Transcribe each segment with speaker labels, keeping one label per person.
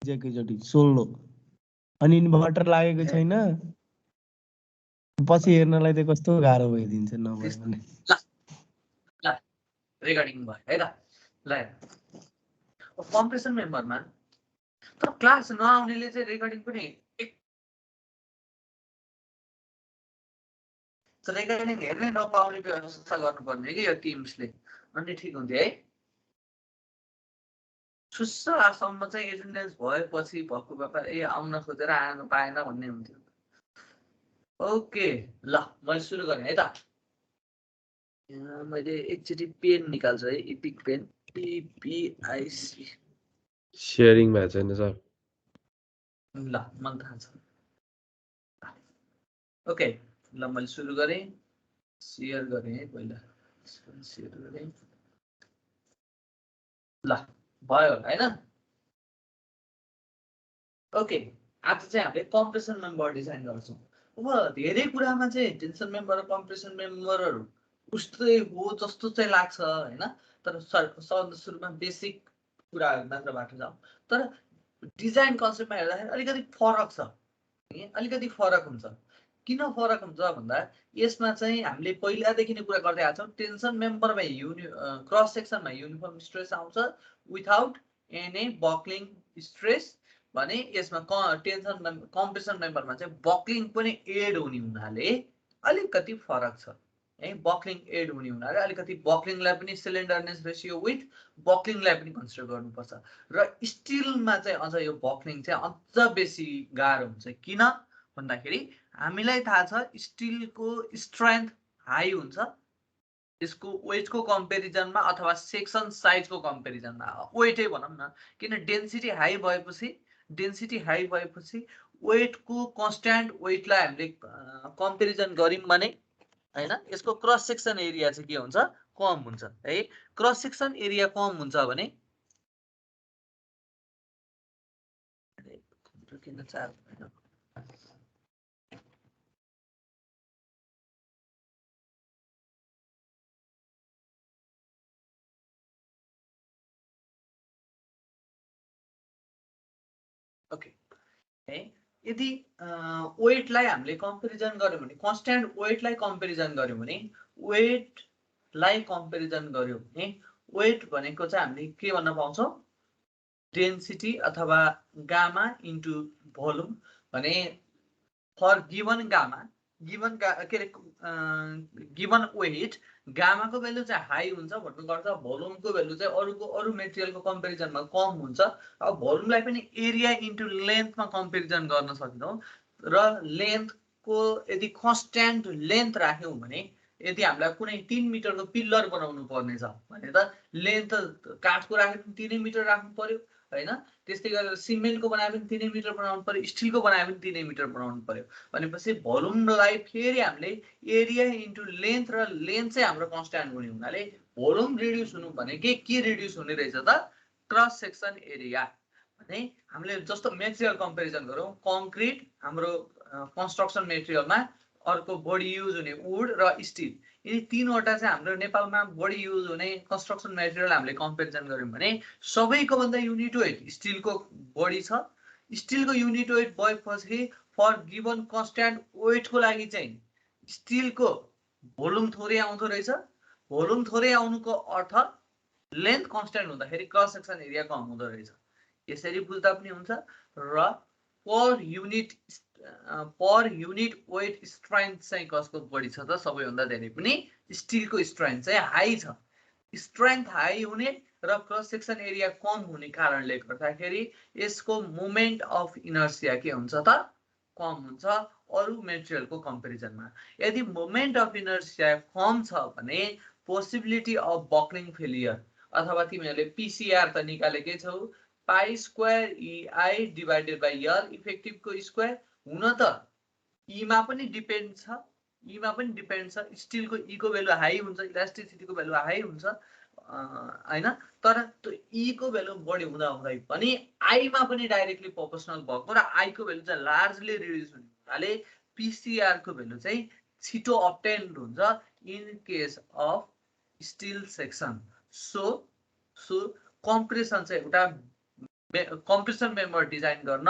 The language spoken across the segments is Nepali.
Speaker 1: एकैचोटि 16 अनि इन्भर्टर लागेको छैन पछि हेर्नलाई त कस्तो गाह्रो भइदिन्छ नभए भने
Speaker 2: ल रेकर्डिङ भयो है त ल कम्प्रेसन मेम्बरमा तर क्लास नआउनेले चाहिँ रेकर्डिङ पनि रेकर्डिङ हेर्नै नपाउने व्यवस्था गर्नुपर्ने कि यो टिम्सले अनि ठिक हुन्थ्यो है सुस्सम्म चाहिँ एटेन्डेन्स भएपछि भएको व्यापार आउन खोजेर आउनु पाएन भन्ने हुन्थ्यो ओके ल मैले सुरु गरेँ है त मैले एकचोटि पेन निकाल्छु है इपिक पेन इपिआइसी
Speaker 3: शेयरिङ भएको छैन सर
Speaker 2: ल मलाई थाहा छ ओके ल मैले सुरु गरेँ सेयर गरेँ है पहिला सेयर गरेँ ल भयो हैन ओके आज चाहिँ हामीले कम्प्रेसन मेम्बर डिजाइन गर्छौं अब धेरै कुरामा चाहिँ टेन्सन मेम्बर र कम्प्रेसन मेम्बरहरु उस्तै हो जस्तो चाहिँ लाग्छ हैन तर सुरुमा बेसिक कुराहरु मात्रबाट जाऊ तर डिजाइन कन्सेप्टमा हेर्दाखेरि अलिकति फरक छ अलिकति फरक हुन्छ किन फरक हुन्छ भन्दा यसमा चाहिँ हामीले पहिलादेखि नै कुरा गर्दै आछौं टेन्सन मेम्बरमा क्रस सेक्सनमा युनिफर्म स्ट्रेस आउँछ विथआउट एनी बक्लिङ स्ट्रेस भने यसमा टेन्सन कम्प्रेसन मेम्बरमा चाहिँ बक्लिङ पनि एड हुने हुनाले अलिकति फरक छ है बक्लिङ एड हुने हुनाले अलिकति बक्लिङलाई पनि सिलिन्डरनेस रेशियो विथ बक्लिङलाई पनि कन्सिडर गर्नुपर्छ र स्टिलमा चाहिँ अझ यो बक्लिङ चाहिँ अझ बेसी गाह्रो हुन्छ किन भन्दाखेरि हामीलाई थाहा छ स्टिलको स्ट्रेन्थ हाई हुन्छ यसको वेटको कम्पेरिजनमा अथवा सेक्सन साइजको कम्पेरिजनमा वेटै भनौं न किन डेन्सिटी हाई भएपछि वेटको कन्स्ट्यान्ट वेटलाई हामीले कम्पेरिजन गर्यौं भने हैन यसको क्रस सेक्सन एरिया चाहिँ के हुन्छ कम हुन्छ है क्रस सेक्सन एरिया कम हुन्छ भने किन चार्ज ओके है यदि वेटलाई हामीले कम्पेरिजन गर्यौं भने कन्स्ट्यान्ट वेटलाई कम्पेरिजन गर्यौं भने वेटलाई कम्पेरिजन गर्यौं भने वेट भनेको चाहिँ हामीले के भन्न पाउँछौं डेन्सिटी अथवा गामा इन्टु भोल्युम भने for given gamma given weight गामाको भ्यालु चाहिँ हाई हुन्छ भन्नुको अर्थ भोल्युमको भ्यालु चाहिँ अरु मेटेरियलको कम्पेरिजनमा कम हुन्छ अब भोल्युमलाई पनि एरिया इन्टु लेन्थमा कम्पेरिजन गर्न सक्छौं र लेन्थको यदि कन्स्ट्यान्ट लेन्थ राख्यौं भने यदि हामीलाई कुनै 3 मिटरको पिल्लर बनाउनु पर्ने छ भने त लेन्थ काठको राखे पनि 3 मिटर राख्नु पर्यो हैन त्यस्तै गरेर सिमेन्टको बनाए पनि 3 मिटर बनाउनु पर्यो स्टिलको बनाए पनि 3 मिटर बनाउनु पर्यो भनेपछि भोल्युमलाई फेरि हामीले एरिया इन्टु लेन्थ र लेन्थ चाहिँ हाम्रो कन्स्ट्यान्ट हुने हुनाले भोल्युम रिड्युस हुनु भनेको के रिड्युस हुने रहेछ त क्रस सेक्सन एरिया भने हामीले जस्तो मेटेरियल कम्पेरिजन गरौँ कंक्रीट हाम्रो कन्स्ट्रक्सन मेटेरियलमा अर्को बढी युज हुने वुड र स्टिल यी तीनवटा चाहिँ हाम्रो नेपालमा बढी युज हुने कन्स्ट्रक्सन मेटेरियल हामीले कम्पेरिजन गर्यौं भने सबैको भन्दा युनिट वेट स्टिलको बढी छ स्टिलको युनिट वेट भएपछि फर गिवन कन्स्ट्यान्ट वेटको लागि चाहिँ स्टिलको भोल्युम थोरै आउँदो रहेछ भोल्युम थोरै आउनुको अर्थ लेन्थ कन्स्ट्यान्ट हुँदाखेरि क्रस सेक्सन एरिया कम हुँदो रहेछ यसरी बुझ्दा पनि हुन्छ र पर युनिट वेट स्ट्रेन्थ चाहिँ कसको बढी छ त सबैभन्दा धेरै पनि स्टिलको स्ट्रेन्थ चाहिँ हाई छ स्ट्रेन्थ हाई हुने र क्रस सेक्सन एरिया कम हुने कारणले गर्दाखेरि यसको मोमेन्ट अफ इनर्सिया के हुन्छ त कम हुन्छ अरु मेटेरियलको कम्पेरिजनमा यदि मोमेन्ट अफ इनर्सिया कम छ भने पोसिबिलिटी अफ बक्लिङ फेलियर अथवा तिमीहरूले पीसीआर त निकालेकै छौ pi square EI divided by R इफेक्टिभको स्क्वायर हुन त E मा पनि डिपेन्ड छ स्टिलको E को भ्यालु हाई हुन्छ इलास्टिसिटीको भ्यालु हाई हुन्छ हैन तर त्यो E को भ्यालु बढी हुँदा हुँदै पनि I मा पनि डाइरेक्टली प्रोपोर्सनल भएको र I को भ्यालु चाहिँ लार्जली रिड्युस हुने हुनाले PCR को भ्यालु चाहिँ छिटो अब्टेन्ड हुन्छ in case of still section so compression चाहिँ एउटा कम्प्रेसन मेम्बर डिजाइन गर्न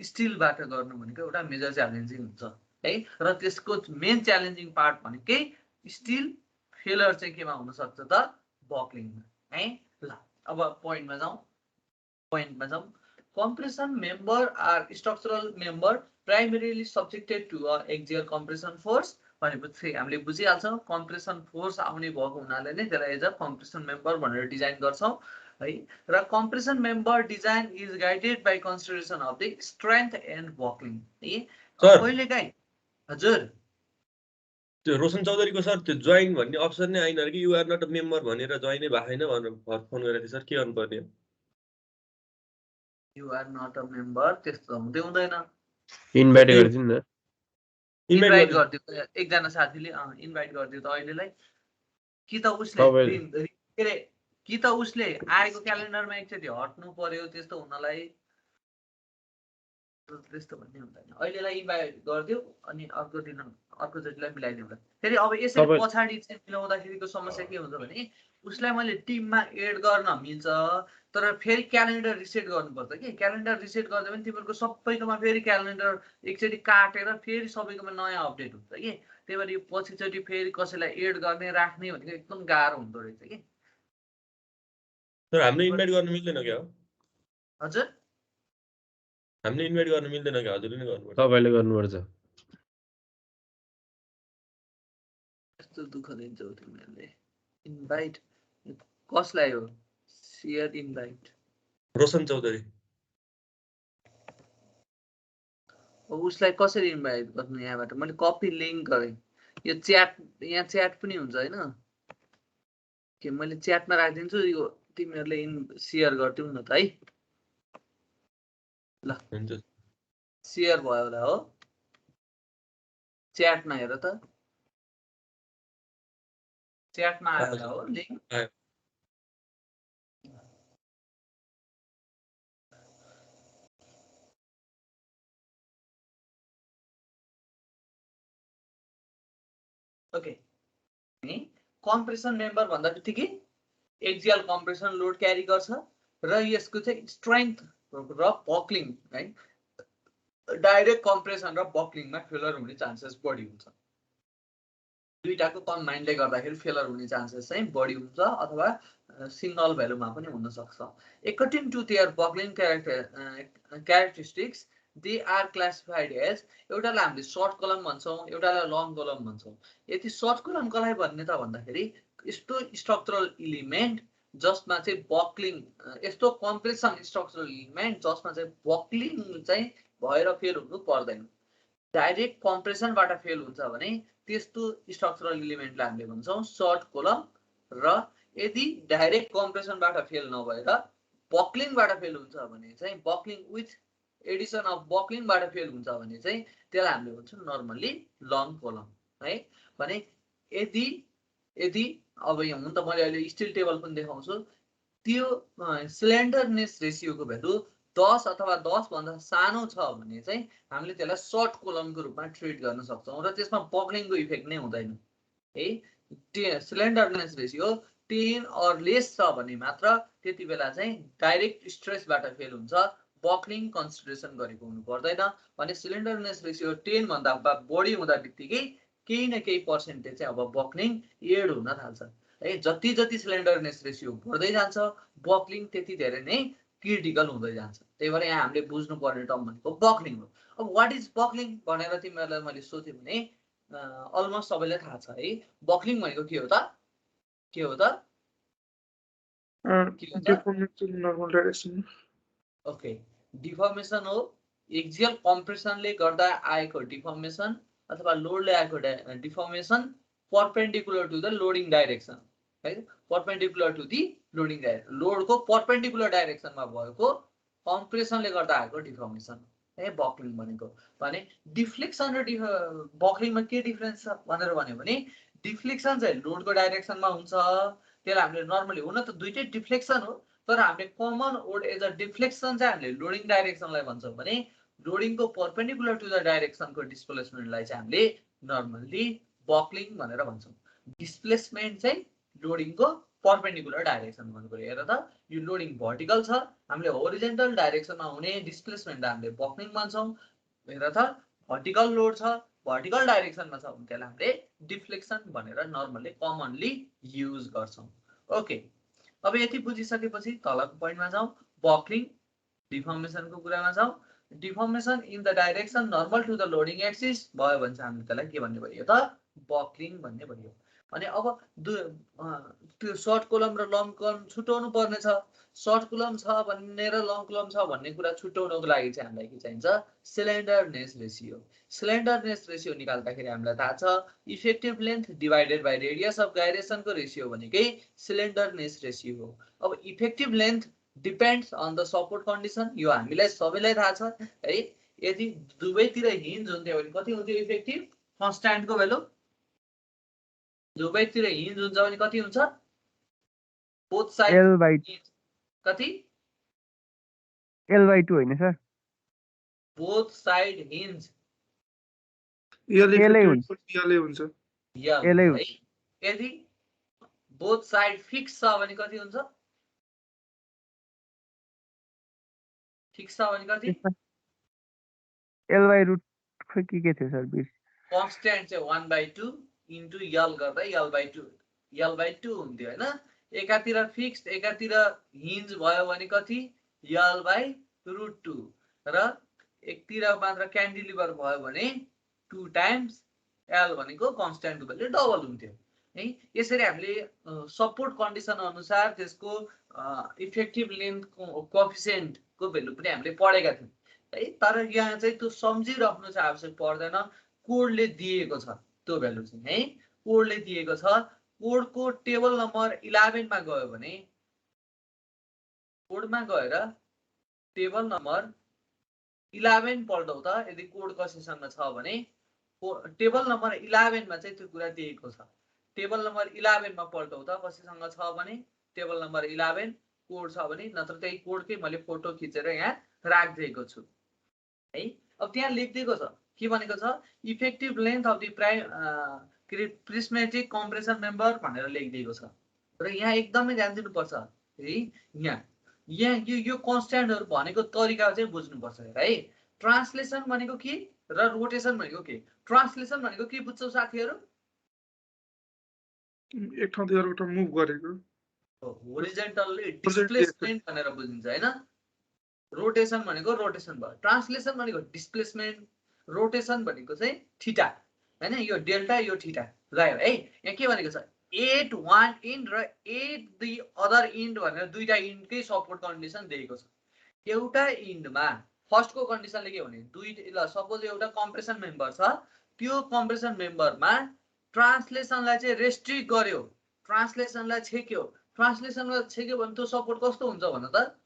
Speaker 2: स्टिलबाट गर्नु भनेको एउटा मेजर च्यालेन्जिङ हुन्छ है र त्यसको मेन च्यालेन्जिङ पार्ट भनेकै स्टिल फेलर चाहिँ केमा हुन सक्छ त बक्लिङमा है ल अब पोइन्टमा जाउँ compression member are structural member primarily subjected to a axial compression force भनेपछि हामीले बुझिहाल्छौँ कम्प्रेसन फोर्स आउने भएको हुनाले नै त्यसलाई एज अ कम्प्रेसन मेम्बर भनेर डिजाइन गर्छौँ है र compression member design is guided by consideration of the strength and buckling है कहिलेकाहीँ हजुर
Speaker 3: त्यो रोशन चौधरीको सर त्यो जोइन भन्ने अप्सन नै आइन कि युआर नट अ मेम्बर भनेर जोइनै भएको छैन भनेर फोन गरेको थियो सर के गर्नु पर्ने
Speaker 2: you are not a member त्यस्तो हुँदै हुँदैन
Speaker 3: इन्भाइट गरिदिनु न
Speaker 2: इन्भाइट गरिदियो एकजना साथीले इन्भाइट गरिदियो त अहिलेलाई कि त उसले कि त उसले आएको क्यालेन्डरमा एकचोटि हट्नु पर्यो त्यस्तो हुनलाई त्यस्तो भन्ने हुँदैन अहिलेलाई इन्भाइट गरिदियो अनि अर्कोचोटिलाई मिलाइदिउँला फेरि अब यसरी पछाडि चाहिँ मिलाउँदाखेरिको समस्या के हुन्छ भने उसलाई मैले टिममा एड गर्न मिल्छ तर फेरि क्यालेन्डर रिसेट गर्नुपर्छ कि क्यालेन्डर रिसेट गर्दा पनि तिमीहरूको सबैकोमा फेरि क्यालेन्डर एकचोटि काटेर फेरि सबैकोमा नयाँ अपडेट हुन्छ कि त्यही भएर यो पछिचोटि फेरि कसैलाई एड गर्ने राख्ने भनेको एकदम गाह्रो हुँदो रहेछ कि
Speaker 3: सर हामीले इन्भाइट गर्न मिल्दैन क्या
Speaker 2: हजुर
Speaker 3: हामीले इन्भाइट गर्न मिल्दैन क्या हजुरले नै गर्नुपर्छ तपाईले गर्नुपर्छ
Speaker 2: यस्तो दुःख दिन्छौ तिमीहरूले इन्भाइट कसलाई हो शेयर इन्भाइट
Speaker 3: रोशन चौधरी
Speaker 2: उसलाई कसरी इन्भाइट गर्नु यहाँबाट मैले कपी लिङ्क गरेँ यो च्याट यहाँ च्याट पनि हुन्छ होइन के मैले च्याटमा राखिदिन्छु यो तिमीहरूले सेयर गरिदिउ न त है ल
Speaker 3: हुन्छ
Speaker 2: सेयर भयो होला हो च्याटमा हेर त च्याटमा आयो होला हो लिङ्क ओके कम्प्रेसन मेम्बर भन्दा बित्तिकै एक्सियल कम्प्रेसन लोड क्यारी गर्छ र यसको चाहिँ स्ट्रेन्थ र बक्लिङ है डाइरेक्ट कम्प्रेसन र बक्लिङमा फेलर हुने चान्सेस बढी हुन्छ दुईटाको कम्बाइन्डले गर्दाखेरि फेलर हुने चान्सेस चाहिँ बढी हुन्छ अथवा सिंगल भ्यालुमा पनि हुन सक्छ according to their buckling characteristics they are classified as एउटालाई हामीले सर्ट कलम भन्छौँ एउटालाई लङ कलम भन्छौँ यदि सर्ट कलम कसलाई भन्ने त भन्दाखेरि यस्तो स्ट्रक्चरल इलिमेन्ट जसमा चाहिँ बक्लिङ यस्तो कम्प्रेसन स्ट्रक्चरल इलिमेन्ट जसमा चाहिँ बक्लिङ चाहिँ भएर फेल हुनु पर्दैन डाइरेक्ट कम्प्रेसनबाट फेल हुन्छ भने त्यस्तो स्ट्रक्चरल इलिमेन्टलाई हामीले भन्छौँ सर्ट कलम र यदि डाइरेक्ट कम्प्रेसनबाट फेल नभएर बक्लिङबाट फेल हुन्छ भने चाहिँ बक्लिङ विथ एडिसन अफ बक्लिङबाट फेल हुन्छ भने चाहिँ त्यसलाई हामीले भन्छौँ नर्मल्ली लङ कलम है भने यदि अब यहाँ हुन त मैले अहिले स्टिल टेबल पनि देखाउँछु त्यो स्लेन्डरनेस रेसियोको भ्यालु 10 अथवा 10 भन्दा सानो छ भने चाहिँ हामीले त्यसलाई सर्ट कोलमको रूपमा ट्रिट गर्न सक्छौँ र त्यसमा बक्लिङको इफेक्ट नै हुँदैन है स्लेन्डरनेस रेसियो 10 अर लेस छ भने मात्र त्यति बेला चाहिँ डाइरेक्ट स्ट्रेसबाट फेल हुन्छ बक्लिङ कन्सिडरेसन गरेको हुनु पर्दैन भने स्लेन्डरनेस रेसियो 10 भन्दा बढी हुँदा बित्तिकै केही न केही पर्सेन्टेज चाहिँ अब बक्लिङ एड हुन थाल्छ है जति जति स्लेन्डरनेस रेसियो बढ्दै जान्छ बक्लिङ त्यति धेरै नै क्रिटिकल हुँदै जान्छ त्यही भएर यहाँ हामीले बुझ्नु पर्ने टर्म भनेको बक्लिङ हो अब व्हाट इज बक्लिङ भनेर तिमीहरूलाई मैले सोधेँ भने अलमोस्ट सबैलाई थाहा छ है बक्लिङ भनेको के हो त
Speaker 4: deformation normal direction
Speaker 2: okay deformation हो एक्सियल कम्प्रेसनले गर्दा आएको डिफर्मेसन अथवा लोडले आएको deformation perpendicular to the loading direction है perpendicular to the loading direction लोडको परपेन्डिकुलर डाइरेक्सनमा भएको कम्प्रेसनले गर्दा आएको डिफर्मेसन है बक्लिङ भनेको भने डिफ्लेक्सन र बक्लिङमा के डिफरेन्स छ भनेर भन्यो भने डिफ्लेक्सन चाहिँ लोडको डाइरेक्सनमा हुन्छ त्यसलाई हामीले नर्मली हुन त दुईटै डिफ्लेक्सन हो तर हामीले common word as a deflection चाहिँ हामीले लोडिङ डाइरेक्सनलाई भन्छौँ भने लोडिङको परपेन्डिकुलर टु द डाइरेक्सनको डिस्प्लेसमेन्टलाई चाहिँ हामीले नर्मल्ली बक्लिङ भनेर भन्छौँ डिस्प्लेसमेन्ट चाहिँ लोडिङको परपेन्डिकुलर डाइरेक्सन भन्नु पर्यो। हेर त यो लोडिङ भर्टिकल छ, हामीले होरिजेन्टल डाइरेक्सनमा हुने डिस्प्लेसमेन्ट हामीले बक्लिङ भन्छौँ। हेर त भर्टिकल लोड छ, भर्टिकल डाइरेक्सनमा छ भने त्यसलाई हामीले डिफ्लेक्सन भनेर नर्मली कमनली युज गर्छौँ। ओके, अब यति बुझिसकेपछि तलको पोइन्टमा जाउँ, बक्लिङ डिफर्मेसनको कुरामा जाउँ। Deformation in the direction normal to the loading axis भयो भने चाहिँ हामीले त्यसलाई के भन्ने भयो त बक्लिङ भन्ने भयो। अनि अब त्यो सर्ट कोलम र लङ कोलम छुट्याउनु पर्ने छ। सर्ट कोलम छ भनेर लङ कोलम छ भन्ने कुरा छुट्याउनको लागि चाहिँ हामीलाई के चाहिन्छ सिलिन्डरनेस रेसियो। सिलिन्डरनेस रेसियो निकाल्दाखेरि हामीलाई थाहा छ effective length divided by radius of गाइरेसनको रेसियो भनेकै सिलिन्डरनेस रेसियो हो। अब effective length depends on the support condition, यो हामीलाई सबैलाई थाहा छ है। यदि दुवैतिर हिन्ज हुन्थ्यो भने कति हुन्थ्यो इफेक्टिभ कन्स्ट्यान्टको भ्यालु, दुवैतिर हिन्ज हुन्छ भने कति हुन्छ बोथ साइड कति
Speaker 5: L/2 होइन sir,
Speaker 2: both side hinge
Speaker 5: LA हुन्छ।
Speaker 2: LA है। यदि बोथ साइड फिक्स छ भने कति हुन्छ, फिक्स छ भने कति
Speaker 5: L/√, खोइ के थियो सर बिर्स।
Speaker 2: कन्स्ट्यान्ट चाहिँ 1/2 इन्टु यल गर्दा L/2 हुन्थ्यो हैन। एकातिर फिक्स्ड एकातिर हिन्ज भयो भने कति L/√2 र एकतिर मात्र क्यान्टिलिभर भयो भने 2 टाइम्स L भनेको कन्स्ट्यान्टको भ्यालु डबल हुन्थ्यो है। यसरी हामीले सपोर्ट कन्डिसन अनुसार त्यसको इफेक्टिभ लेन्थ कोएफिसिएन्टको भ्यालु पनि हामीले पढेका थियौँ है। तर यहाँ चाहिँ त्यो सम्झिराख्नु चाहिँ आवश्यक पर्दैन, कोडले दिएको छ त्यो भ्यालु चाहिँ है, कोडले दिएको छ। कोडको टेबल नम्बर 11 मा गयो भने कोडमा गएर टेबल नम्बर 11 पल्टौ त। यदि कोड कसेसनमा छ भने टेबल नम्बर 11 मा चाहिँ त्यो कुरा दिएको छ। टेबल नम्बर 11 मा पल्टौ त कसिसँग छ भने टेबल नम्बर 11 कोड छ भने, नत्र त्यही कोडकै मैले फोटो खिचेर यहाँ राखिदिएको छु है। अब त्यहाँ लेखिदिएको छ के भनेको छ effective length of the prismatic compression member भनेर लेखिदिएको छ। र यहाँ एकदमै ध्यान दिनुपर्छ है। यहाँ यो कन्स्ट्यान्टहरु भनेको तरिका चाहिँ बुझ्नुपर्छ है। ट्रान्सलेसन भनेको के र रोटेसन भनेको के। ट्रान्सलेसन भनेको के बुझ्छौ साथीहरु,
Speaker 4: एक ठाउँदेखि अर्को ठाउँ मुभ गरेको
Speaker 2: होरिजेन्टल्ली डिस्प्लेसमेन्ट भनेर बुझिन्छ हैन। रोटेसन भनेको रोटेसन भयो, ट्रान्सलेसन भनेको डिस्प्लेसमेन्ट, रोटेसन भनेको चाहिँ थीटा हैन। यो डेल्टा यो थीटा गयो है। यहाँ के भनेको छ एट वान इन्ड र एट द अदर इन्ड भनेर दुईटा इन्डकै सपोर्ट कन्डिसन दिएको छ। एउटा इन्डमा फर्स्टको कन्डिसनले के भने दुई ल सपोज एउटा कम्प्रेसन मेम्बर छ, त्यो कम्प्रेसन मेम्बरमा ट्रान्सलेसनलाई चाहिँ रेस्ट्रिक्ट गर्यो, ट्रान्सलेसनलाई छेक्यो। ट्रान्सलेसनलाई छेक्यो भने त्यो सपोर्ट कस्तो हुन्छ भन त।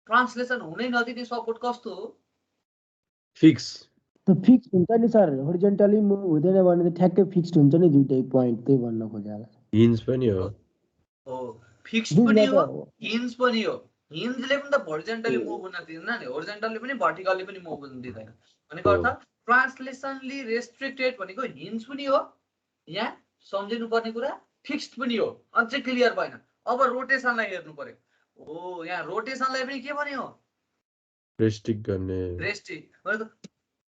Speaker 2: ट्रान्सलेसन हुनै नदिने सपोर्ट कस्तो हो
Speaker 3: फिक्स।
Speaker 1: त फिक्स हुन्छ नि सर, होरिजेन्टली मुभ हुँदैन भने त ठ्याक्कै फिक्स्ड हुन्छ नि दुईटै पोइन्ट, त्यही भन्न खोजेको।
Speaker 3: हिन्ज पनि हो
Speaker 2: फिक्स्ड पनि हो हिन्ज पनि हो। हिन्जले पनि त होरिजेन्टली मुभ हुन दिँदैन नि, होरिजेन्टली पनि भर्टिकली पनि मुभ हुन दिँदैन भनेको अर्थ ट्रान्सलेसनली रेस्ट्रिक्टेड भनेको हिन्ज पनि हो, यहाँ सम्झिनु पर्ने कुरा फिक्स्ड पनि हो। अझै क्लियर भएन। अब रोटेसनलाई हेर्नु पर्यो। ओ यहाँ रोटेसनलाई पनि के भन्यो
Speaker 3: रेस्ट्रिक्ट गर्ने।
Speaker 2: रेस्ट्रिक्ट भनेको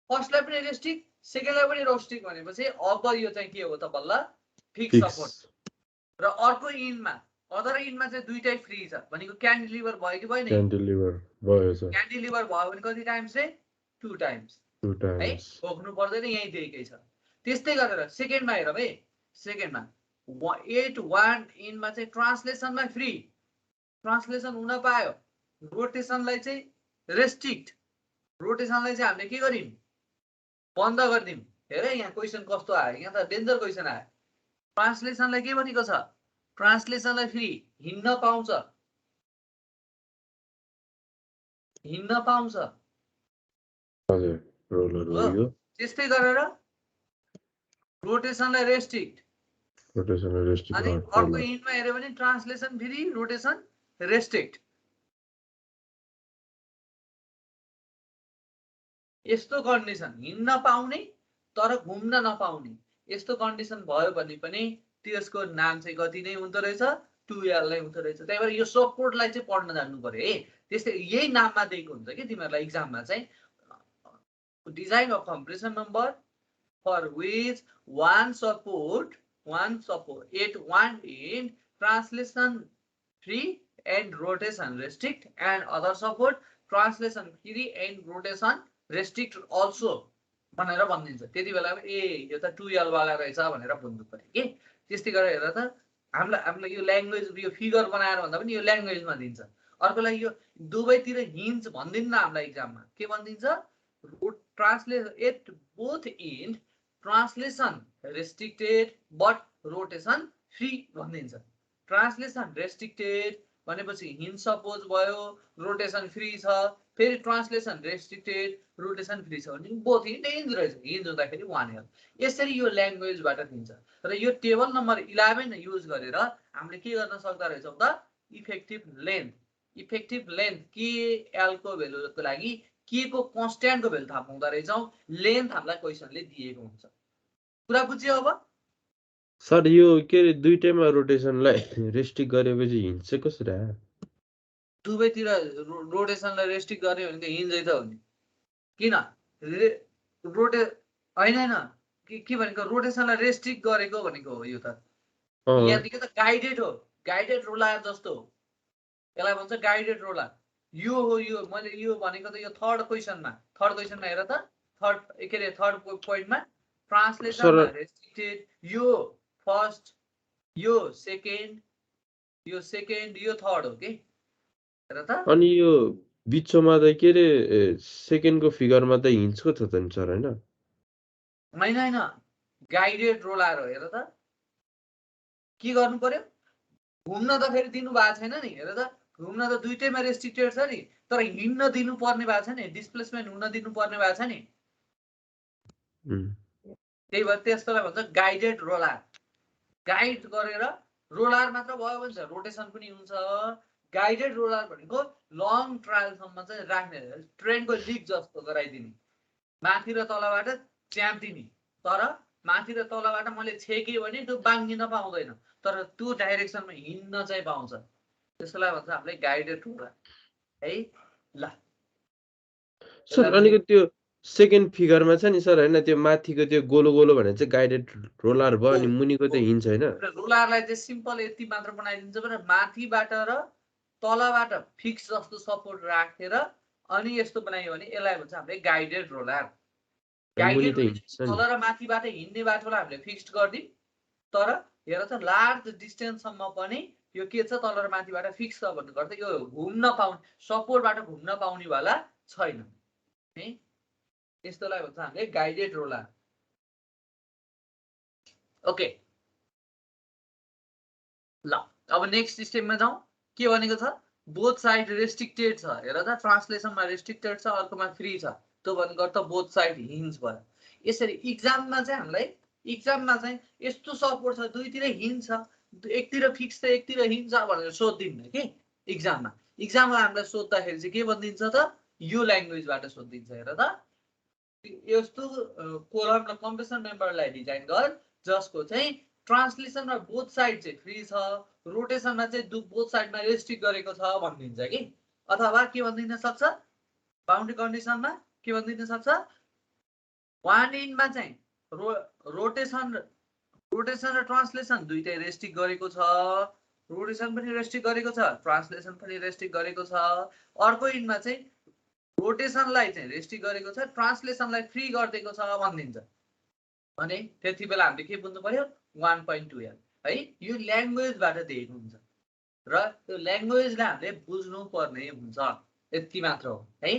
Speaker 2: फर्स्टलाई पनि रेस्ट्रिक्ट सेकेन्डलाई पनि रेस्ट्रिक्ट भनेपछि अब यो चाहिँ के हो त बल्ल फिक्स सपोर्ट। र अर्को इन्डमा अदर इन्डमा चाहिँ दुईटै फ्री छ भनेको क्यान्टिलिभर भयो कि भएन।
Speaker 3: क्यान्टिलिभर भयो सर।
Speaker 2: क्यान्टिलिभर भयो भने कति टाइम्स चाहिँ 2 टाइम्स है। खोक्नु पर्दैन यही दिएकै छ। त्यस्तै गरेर सेकेन्डमा हेरौँ है। सेकेन्डमा 8-1 इन्डमा चाहिँ ट्रान्सलेसनमा फ्री, ट्रान्सलेसन हुन पायो। रोटेसनलाई चाहिँ रेस्ट्रिक्ट, रोटेसनलाई चाहिँ हामीले के गरिम बन्द गरिदिम। हेर यहाँ क्वेसन कस्तो आयो, यहाँ त डेन्जर क्वेसन आयो। ट्रान्सलेसनलाई के भनेको छ ट्रान्सलेसनलाई फ्री हिँड्न पाउँछ, हिँड्न पाउँछ।
Speaker 3: हजुर रोलर भयो।
Speaker 2: त्यस्तै गरेर रोटेसनलाई रेस्ट्रिक्ट,
Speaker 3: रोटेसनलाई रेस्ट्रिक्ट।
Speaker 2: अनि अर्को इन्डमा हेर्यो भने ट्रान्सलेसन फ्री रोटेसन रेस्ट्रिक्ट। यस्तो कन्डिसन हिँड्न पाउने तर घुम्न नपाउने यस्तो कन्डिसन भयो भने पनि त्यसको नाम चाहिँ कति नै हुँदो रहेछ 2L नै हुँदो रहेछ त्यही भएर यो सपोर्टलाई चाहिँ पढ्न जान्नु पर्यो है त्यस्तै यही नाममा दिएको हुन्छ कि तिमीहरूलाई इक्जाममा चाहिँ design of compression member for which one support at one end translation free and rotation restrict and other support translation free and rotation restrict also भनेर भनिदिन्छ त्यति बेला ए यो त 2L वाला रहेछ भनेर बुझ्नु पर्यो के त्यस्तै गरेर हेर त हामीलाई यो ल्याङ्ग्वेज यो फिगर बनाएर भन्दा पनि यो ल्याङ्ग्वेजमा दिन्छ अर्कोलाई यो दुवैतिर हिन्ज भन्दिन्न हामीलाई एक्जाममा के भनिदिन्छ translation at both end translation restricted but rotation free भनिदिन्छ ट्रान्सलेसन रेस्ट्रिक्टेड भनेपछि हिन्ज सपोज भयो रोटेसन फ्री छ फेरि ट्रान्सलेसन रेस्ट्रिक्टेड रोटेसन फ्री छ भने बोथ हिन्ज रहेछ हिन्ज हुँदाखेरि 1L यसरी यो ल्याङ्ग्वेजबाट दिन्छ र यो टेबल नम्बर 11 युज गरेर हामीले के गर्न सक्दा रहेछौँ त इफेक्टिभ लेन्थ के एल को भेल्युको लागि के को कन्स्ट्यान्टको भेल्यु थाहा पाउँदा रहेछौँ लेन्थ हामीलाई क्वेसनले दिएको हुन्छ कुरा बुझ्यो अब
Speaker 6: सर यो के रे दुईटैमा रोटेसनलाई रेस्ट्रिक्ट गरेपछि हिन्ज चाहिँ कसरी आयो
Speaker 2: दुवैतिर रोटेसनलाई रेस्ट्रिक्ट गर्ने भने त हिन्जै त हो नि किन होइन के भनेको रोटेसनलाई रेस्ट्रिक्ट गरेको भनेको हो यो त यहाँदेखि त गाइडेड रोलार जस्तो हो यसलाई भन्छ गाइडेड रोलार यो हो यो मैले यो भनेको त यो थर्ड क्वेसनमा हेर त थर्ड पोइन्टमा ट्रान्सलेसन रेस्ट्रिक्टेड यो फर्स्ट यो सेकेन्ड यो थर्ड हो के हेर त
Speaker 6: अनि यो बिचमा त के रे सेकेन्डको फिगरमा त हिन्जको छ त नि सर
Speaker 2: होइन गाइडेड रोलार हो हेर त के गर्नु पर्यो घुम्न त फेरि दिनु भएको छैन नि हेर त घुम्न त दुईटैमा रेस्ट्रिक्टेड छ नि तर हिँड्न दिनु पर्ने भएको छ नि डिस्प्लेसमेन्ट हुन दिनु पर्ने भएको छ नि त्यही भएर त्यस्तोलाई भन्छ गाइडेड रोलार गाइड गरेर रोलार मात्र भयो भने चाहिँ रोटेसन पनि हुन्छ गाइडेड रोलार भनेको लङ ट्रायलसम्म चाहिँ राख्ने ट्रेनको लिक जस्तो गराइदिने माथि र तलबाट च्याम्पिने तर माथि र तलबाट मैले छेकेँ भने त्यो बाङ्गिन पाउँदैन तर त्यो डाइरेक्सनमा हिँड्न चाहिँ पाउँछ त्यसलाई भन्छ हामीले गाइडेड रोलार है ल
Speaker 6: सर अनिको त्यो सेकेन्ड फिगरमा छ नि सर हैन त्यो माथिको त्यो गोलो गोलो भने चाहिँ गाइडेड रोलार भयो अनि मुनिको त हिन्ज हैन
Speaker 2: रोलारलाई चाहिँ सिम्पल यति मात्र बनाइदिन्छ भने माथिबाट र तलबाट फिक्स जस्तो सपोर्ट राखेर अनि यस्तो बनायो भने यसलाई भन्छ हामीले गाइडेड रोलार गाइडेड तल र माथिबाट हिँड्ने बाटोलाई हामीले फिक्स्ड गर्दियौँ तर हेर त लार्ज डिस्टेन्ससम्म पनि यो के छ तल र माथिबाट फिक्स छ भन्नु गर्दा यो घुम्न पाउने सपोर्टबाट घुम्न पाउने वाला छैन है यस्तोलाई भन्छ हामीले गाइडेड रोलार ओके ल अब नेक्स्ट स्टेपमा जाउँ के भनेको छ बोथ साइड रेस्ट्रिक्टेड छ हेर त ट्रान्सलेसनमा रेस्ट्रिक्टेड छ अर्कोमा फ्री छ त्यो भनेको अर्थ बोथ साइड हिन्ज भयो यसरी इक्जाममा चाहिँ हामीलाई यस्तो सपोर्ट छ दुईतिर हिन्ज छ एकतिर फिक्स छ एकतिर हिन्ज छ भनेर सोधिदिन्न के इक्जाममा हामीलाई सोद्धाखेरि चाहिँ के भनिदिन्छ त यो ल्याङ्ग्वेजबाट सोधिदिन्छ हेर त यस्तो कोलम र कम्प्रेसन मेम्बरलाई डिजाइन गर जसको चाहिँ ट्रान्सलेसनमा बोथ साइड चाहिँ फ्री छ रोटेसनमा चाहिँ बोथ साइडमा रेस्ट्रिक्ट गरेको छ भनिदिन्छ कि अथवा के भनिदिन सक्छ बाउन्ड्री कन्डिसनमा के भनिदिन सक्छ वान इन्डमा चाहिँ रोटेसन र ट्रान्सलेसन दुईटै रेस्ट्रिक्ट गरेको छ रोटेसन पनि रेस्ट्रिक्ट गरेको छ ट्रान्सलेसन पनि रेस्ट्रिक्ट गरेको छ अर्को इन्डमा चाहिँ रोटेसनलाई चाहिँ रेस्ट्रिक्ट गरेको छ ट्रान्सलेसनलाई फ्री गरिदिएको छ भनिदिन्छ भने त्यति बेला हामीले के बुझ्नु पर्यो 1.2L है यो ल्याङ्ग्वेजबाट दिएको हुन्छ र त्यो ल्याङ्ग्वेजलाई हामीले बुझ्नु पर्ने हुन्छ यति मात्र हो है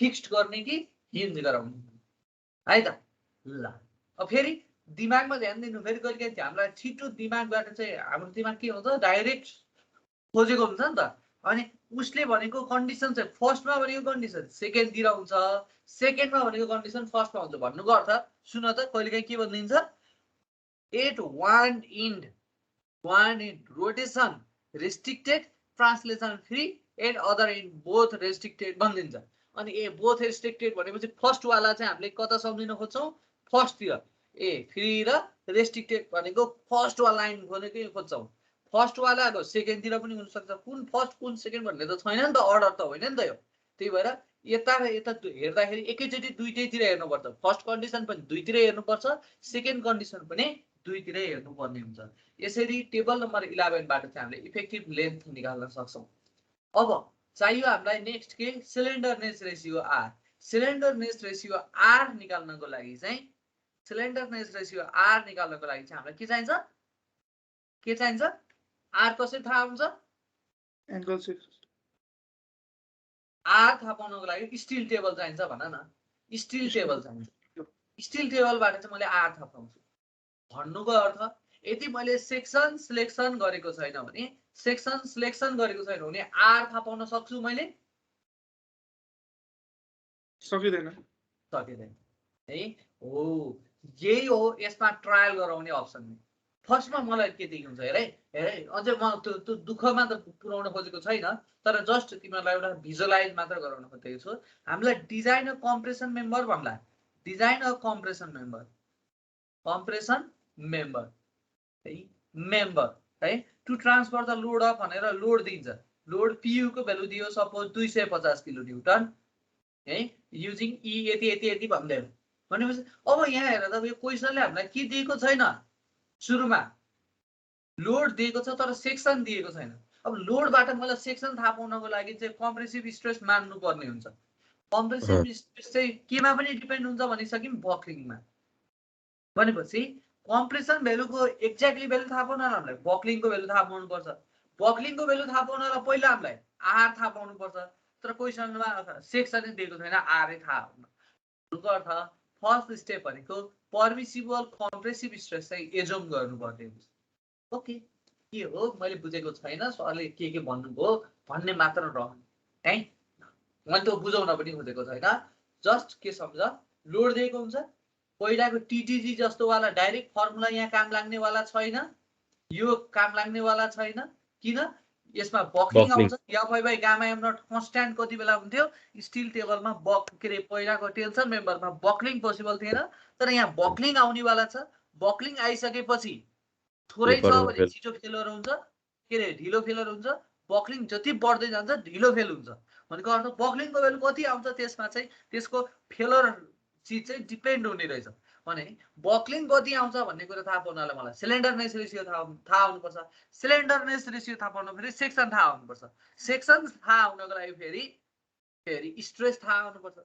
Speaker 2: फिक्स्ड गर्ने कि हिन्ज गराउने है त ल अब फेरि दिमागमा ध्यान दिनु फेरि कहिले काहीँ हामीलाई छिटो दिमागबाट चाहिँ हाम्रो दिमाग के हुन्छ डाइरेक्ट खोजेको हुन्छ नि त अनि उसले भनेको कन्डिसन चाहिँ फर्स्टमा भनेको कन्डिसन सेकेन्डतिर हुन्छ सेकेन्डमा भनेको कन्डिसन फर्स्टमा हुन्छ भन्नुको अर्थ सुन त कहिलेकाहीँ के भनिदिन्छ at one end rotation restricted translation free and other end both restricted भनिदिन्छ अनि बोथ रेस्ट्रिक्टेड भनेपछि फर्स्ट वाला चाहिँ हामीले कता सम्झिन खोज्छौँ फर्स्टतिर फ्री र रेस्ट्रिक्टेड भनेको फर्स्ट वाला लाइन भनेकै खोज्छौँ फर्स्ट वाला सेकेन्डतिर पनि हुनसक्छ कुन फर्स्ट कुन सेकेन्ड भन्ने त छैन नि त अर्डर त होइन नि त यो त्यही भएर यता र यता हेर्दाखेरि एकैचोटि दुईटैतिर हेर्नुपर्छ फर्स्ट कन्डिसन पनि दुईतिरै हेर्नुपर्छ सेकेन्ड कन्डिसन पनि दुईतिरै हेर्नुपर्ने हुन्छ यसरी टेबल नम्बर 11 बाट चाहिँ हामीले इफेक्टिभ लेन्थ निकाल्न सक्छौँ अब चाहियो हामीलाई नेक्स्ट के सिलिन्डरनेस रेसियो आर सिलिन्डरनेस रेसियो आर निकाल्नको लागि चाहिँ सिलिन्डरनेस रेसियो आर निकाल्नको लागि चाहिँ हामीलाई के चाहिन्छ आर कसरी थाहा हुन्छ
Speaker 4: एंगल 6
Speaker 2: आर थाहा पाउनको लागि स्टिल टेबल चाहिन्छ भन न स्टिल टेबल चाहिन्छ स्टिल टेबलबाट चाहिँ मैले आर थाहा पाउँछु भन्नुको अर्थ यदि मैले सेक्सन सिलेक्सन गरेको छैन भने आर थाहा पाउन सक्छु मैले
Speaker 4: सकिदैन
Speaker 2: है हो यही हो यसमा ट्रायल गराउने अप्सन फर्स्टमा मलाई के देखिन्छ हेर अझै म त्यो दुःखमा त पुर्याउन खोजेको छैन तर जस्ट तिमीहरूलाई एउटा भिजुअलाइज मात्र गराउन खोजेको छु हामीलाई डिजाइन अ कम्प्रेसन मेम्बर भन्ला डिजाइन अ कम्प्रेसन मेम्बर है to transfer the load of भनेर लोड दिन्छ लोड PU को भ्यालु दियो सपोज 250 किलो न्युटन है युजिङ E यति भन्दै भनेपछि अब यहाँ हेर त यो क्वेशनले हामीलाई के दिएको छैन सुरुमा लोड दिएको छ तर सेक्सन दिएको छैन अब लोडबाट मलाई सेक्सन थाहा पाउनको लागि चाहिँ कम्प्रेसिभ स्ट्रेस मान्नु पर्ने हुन्छ कम्प्रेसिभ स्ट्रेस चाहिँ केमा पनि डिपेन्ड हुन्छ भनिसक्यौँ बक्लिङमा भनेपछि कम्प्रेसन भ्यालुको एक्ज्याक्टली भ्यालु थाहा पाउन हामीलाई बक्लिङको भ्यालु थाहा पाउनुपर्छ बक्लिङको भ्यालु थाहा पाउनलाई पहिला हामीलाई आर थाहा पाउनुपर्छ तर क्वेशनमा सेक्सनै दिएको छैन आर थाहा हुनुको अर्थ फर्स्ट स्टेप भनेको पर्मिसिबल कम्प्रेसिभ स्ट्रेस चाहिँ एजुम गर्नुपर्ने हुन्छ ओके के हो मैले बुझेको छैन सरले के भन्नुभयो भन्ने मात्र रहनु है मैले त बुझाउन पनि खोजेको छैन जस्ट के सम्झ लोड दिएको हुन्छ पहिलाको TTG जस्तो वाला डाइरेक्ट फर्मुला यहाँ काम लाग्ने वाला छैन यो काम लाग्ने वाला छैन किन यसमा बक्लिङ आउँछ F/by gamma m not constant कति बेला हुन्थ्यो स्टिल टेबलमा पहिलाको टेन्सन मेम्बरमा बक्लिङ पोसिबल थिएन तर यहाँ बक्लिङ आउने वाला छ बक्लिङ आइसकेपछि थोरै छ भने छिटो फेलर हुन्छ ढिलो फेलर हुन्छ बक्लिङ जति बढ्दै जान्छ ढिलो फेल हुन्छ भनेको अर्थ बक्लिङको भ्यालु कति आउँछ त्यसमा चाहिँ त्यसको फेलर चिज चाहिँ डिपेन्ड हुने रहेछ भने बक्लिङ कति आउँछ भन्ने कुरा थाहा पाउनलाई मलाई सिलिन्डरनेस रेसियो थाहा हुनुपर्छ सिलिन्डरनेस रेसियो थाहा पाउन फेरि सेक्सन थाहा हुनुपर्छ सेक्सन थाहा हुनको लागि फेरि स्ट्रेस थाहा हुनुपर्छ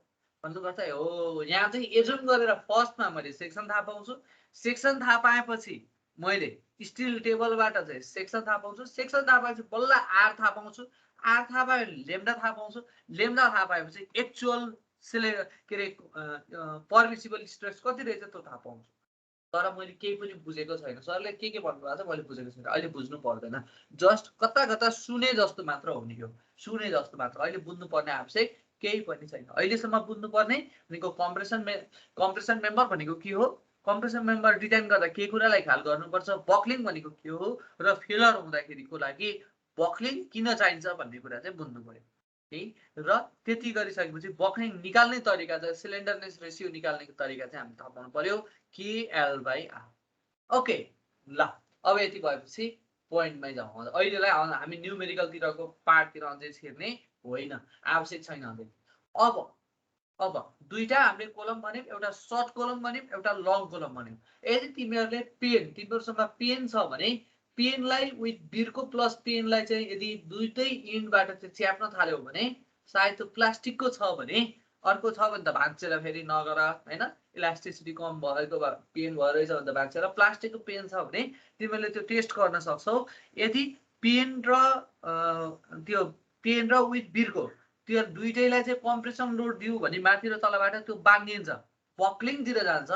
Speaker 2: भन्नुको अर्थ हो यहाँ चाहिँ एजुम गरेर फर्स्टमा मैले सेक्सन थाहा पाउँछु सेक्सन थाहा पाएपछि मैले स्टिल टेबलबाट चाहिँ सेक्सन थाहा पाउँछु सेक्सन थाहा पाएपछि बल्ल आर थाहा पाउँछु आर थाहा पाए लेम्डा थाहा पाउँछु लेम्डा थाहा पाएपछि एक्चुअल पर्मिसिबल स्ट्रेस कति रहेछ त्यो थाहा पाउँछु तर मैले केही पनि बुझेको छैन सरले के भन्नुभएको छ मैले बुझेको छैन अहिले बुझ्नु पर्दैन जस्ट कता सुने जस्तो मात्र हुने हो सुने जस्तो मात्र अहिले बुझ्नुपर्ने आवश्यक केही पनि छैन अहिलेसम्म बुझ्नुपर्ने भनेको कम्प्रेसन मेम्बर भनेको के हो कम्प्रेसन मेम्बर डिजाइन गर्दा के कुरालाई ख्याल गर्नुपर्छ बक्लिङ भनेको के हो र फेलर हुँदाखेरिको लागि बक्लिङ किन चाहिन्छ भन्ने कुरा चाहिँ बुझ्नु पर्यो र त्यति गरिसकेपछि बक्लिङ निकाल्ने तरिका चाहिँ सिलिन्डरनेस रेसियो निकाल्ने तरिका चाहिँ हामी थाहा पाउनु पर्यो KL/R ओके ल अब यति भएपछि पोइन्टमै जाउँ अहिलेलाई हामी न्युमेरिकलतिरको पार्टतिर अझै छिर्ने होइन आवश्यक छैन अब दुईटा हामीले कोलम भन्यौँ एउटा सर्ट कोलम भन्यौँ एउटा लङ कोलम भन्यौँ यदि तिमीहरूसँग पेन छ भने पेनलाई विथ बिर्को प्लस पेनलाई चाहिँ यदि दुईटै इन्डबाट चाहिँ च्याप्न थाल्यो भने सायद त्यो प्लास्टिकको छ भने अर्को छ भने त भाँचेर फेरि नगर होइन इलास्टिसिटी कम भएको पेन भएर रहेछ भने त भाँचेर प्लास्टिकको पेन छ भने तिमीले त्यो टेस्ट गर्न सक्छौ यदि पेन र विथ बिर्को त्यो दुईटैलाई चाहिँ कम्प्रेसन लोड दियो भने माथि र तलबाट त्यो बाङ्गिन्छ बक्लिङतिर जान्छ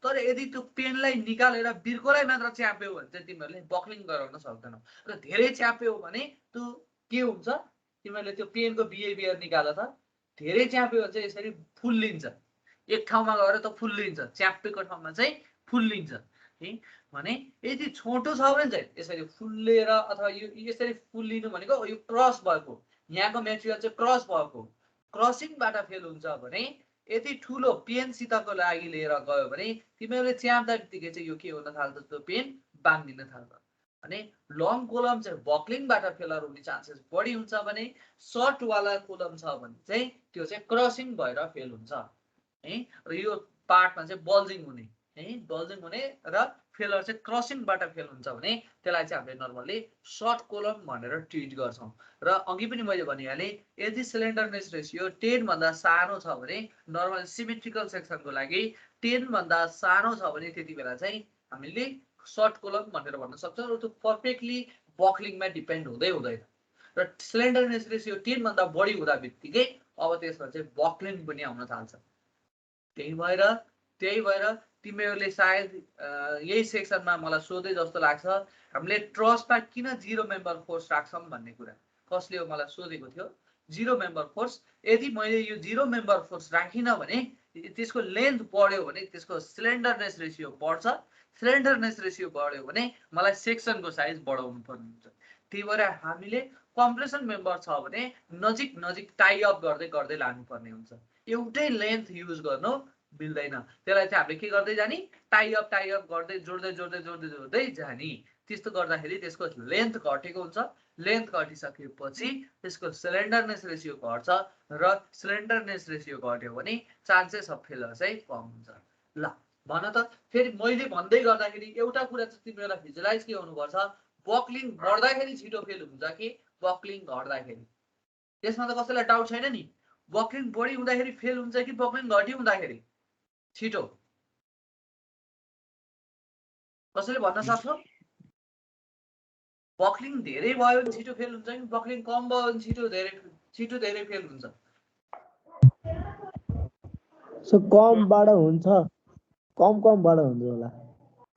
Speaker 2: तर यदि त्यो पेनलाई निकालेर बिर्कोलाई मात्र च्याप्यो भने चाहिँ तिमीहरूले बक्लिङ गराउन सक्दैनौ र धेरै च्याप्यो भने त्यो के हुन्छ तिमीहरूले त्यो पेनको बिहेभियर निकाल त धेरै च्याप्यो भने चाहिँ यसरी फुल्लिन्छ एक ठाउँमा गएर त फुल्लिन्छ च्यापेको ठाउँमा चाहिँ फुल्लिन्छ है भने यदि छोटो छ भने चाहिँ यसरी फुल्लेर अथवा यो यसरी फुल्लिनु भनेको यो क्रस भएको यहाँको मेटेरियल चाहिँ क्रस भएको क्रसिङबाट फेल हुन्छ भने यति ठुलो पेनसितको लागि लिएर गयो भने तिमीहरूले च्याप्दा बित्तिकै चाहिँ यो के हुन थाल्छ, त्यो पेन बाङ्गिन थाल्छ। भने लङ कोलम चाहिँ बक्लिङबाट फेलर हुने चान्सेस बढी हुन्छ भने सर्टवाला कोलम छ भने चाहिँ त्यो चाहिँ क्रसिङ भएर फेल हुन्छ है। र यो पार्टमा चाहिँ बल्जिङ हुने है, बल्जिङ हुने र फेलर चाहिँ क्रसिङबाट फेल हुन्छ भने त्यसलाई चाहिँ हामीले नर्मल्ली सर्ट कोलम भनेर ट्रिट गर्छौँ। र अघि पनि मैले भनिहालेँ यदि सिलिन्डरनेस रेसियो 10 भन्दा सानो छ भने नर्मल सिमेट्रिकल सेक्सनको लागि 10 भन्दा सानो छ भने त्यति बेला चाहिँ हामीले सर्ट कोलम भनेर भन्न सक्छौँ। र त्यो पर्फेक्टली बक्लिङमा डिपेन्ड हुँदै हुँदैन। र सिलिन्डरनेस रेसियो 10 भन्दा बढी हुँदा बित्तिकै अब त्यसमा चाहिँ बक्लिङ पनि आउन थाल्छ। त्यही भएर तिमीहरूले सायद यही सेक्सनमा मलाई सोधे जस्तो लाग्छ हामीले ट्रस्टमा किन 0 मेम्बर फोर्स राख्छौँ भन्ने कुरा कसले हो मलाई सोधेको थियो। 0 मेम्बर फोर्स, यदि मैले यो 0 मेम्बर फोर्स राखिनँ भने त्यसको लेन्थ बढ्यो भने त्यसको सिलिन्डरनेस रेसियो बढ्छ। सिलिन्डरनेस रेसियो बढ्यो भने मलाई सेक्सनको साइज बढाउनु पर्ने हुन्छ। त्यही भएर हामीले कम्प्रेसन मेम्बर छ भने नजिक टाई अप गर्दै लानुपर्ने हुन्छ। एउटै लेन्थ युज गर्नु मिल्दैन। त्यसलाई चाहिँ हामीले के गर्दै जाने, टाई अप गर्दै जोड्दै जाने। त्यस्तो गर्दाखेरि त्यसको लेन्थ घटेको हुन्छ। लेन्थ घटिसकेपछि त्यसको सिलिन्डरनेस रेसियो घट्छ र सिलिन्डरनेस रेसियो घट्यो भने चान्सेस अफ फेलर चाहिँ कम हुन्छ। ल भन त फेरि मैले भन्दै गर्दाखेरि एउटा कुरा चाहिँ तिमीहरूलाई भिजुलाइज के हुनुपर्छ, बक्लिङ बढ्दाखेरि छिटो फेल हुन्छ कि बक्लिङ घट्दाखेरि। त्यसमा त कसैलाई डाउट छैन नि। बक्लिङ बढी हुँदाखेरि फेल हुन्छ कि बक्लिङ घटी हुँदाखेरि छिटो, कसैले भन्न सक्छ? बक्लिङ धेरै भयो भने छिटो फेल हुन्छ कि बक्लिङ कम भयो भने छिटो धेरै फेल हुन्छ?
Speaker 1: सो कमबाट हुन्छ, कमबाट हुन्छ होला।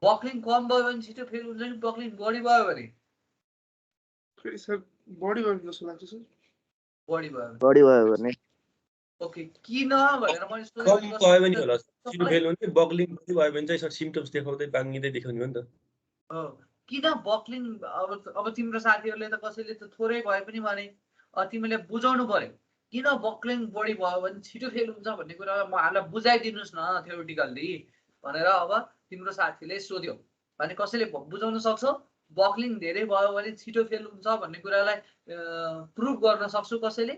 Speaker 2: बक्लिङ कम भयो भने छिटो फेल हुन्छ कि बक्लिङ बढी भयो भने?
Speaker 4: फेरि सर बढी भयो जस्तो लाग्छ सर।
Speaker 2: बढी भयो भने। ओके, किन भनेर मैले
Speaker 3: कम भयो भने होला छिटो फेल हुने, बक्लिङ बढी भयो भने चाहिँ सर सिम्पटम्स देखाउँदै बाङ्गिँदै देखाउने हो नि त।
Speaker 2: किन बक्लिङ अब तिम्रो साथीहरूले त कसैले त थोरै भए पनि भने तिमीले बुझाउनु पर्यो किन बक्लिङ बढी भयो भने छिटो फेल हुन्छ भन्ने कुरा हामीलाई बुझाइदिनुहोस् न थ्योरिटिकल्ली भनेर अब तिम्रो साथीले सोध्यो भने कसैले बुझाउन सक्छ? बक्लिङ धेरै भयो भने छिटो फेल हुन्छ भन्ने कुरालाई प्रुभ गर्न सक्छु कसैले?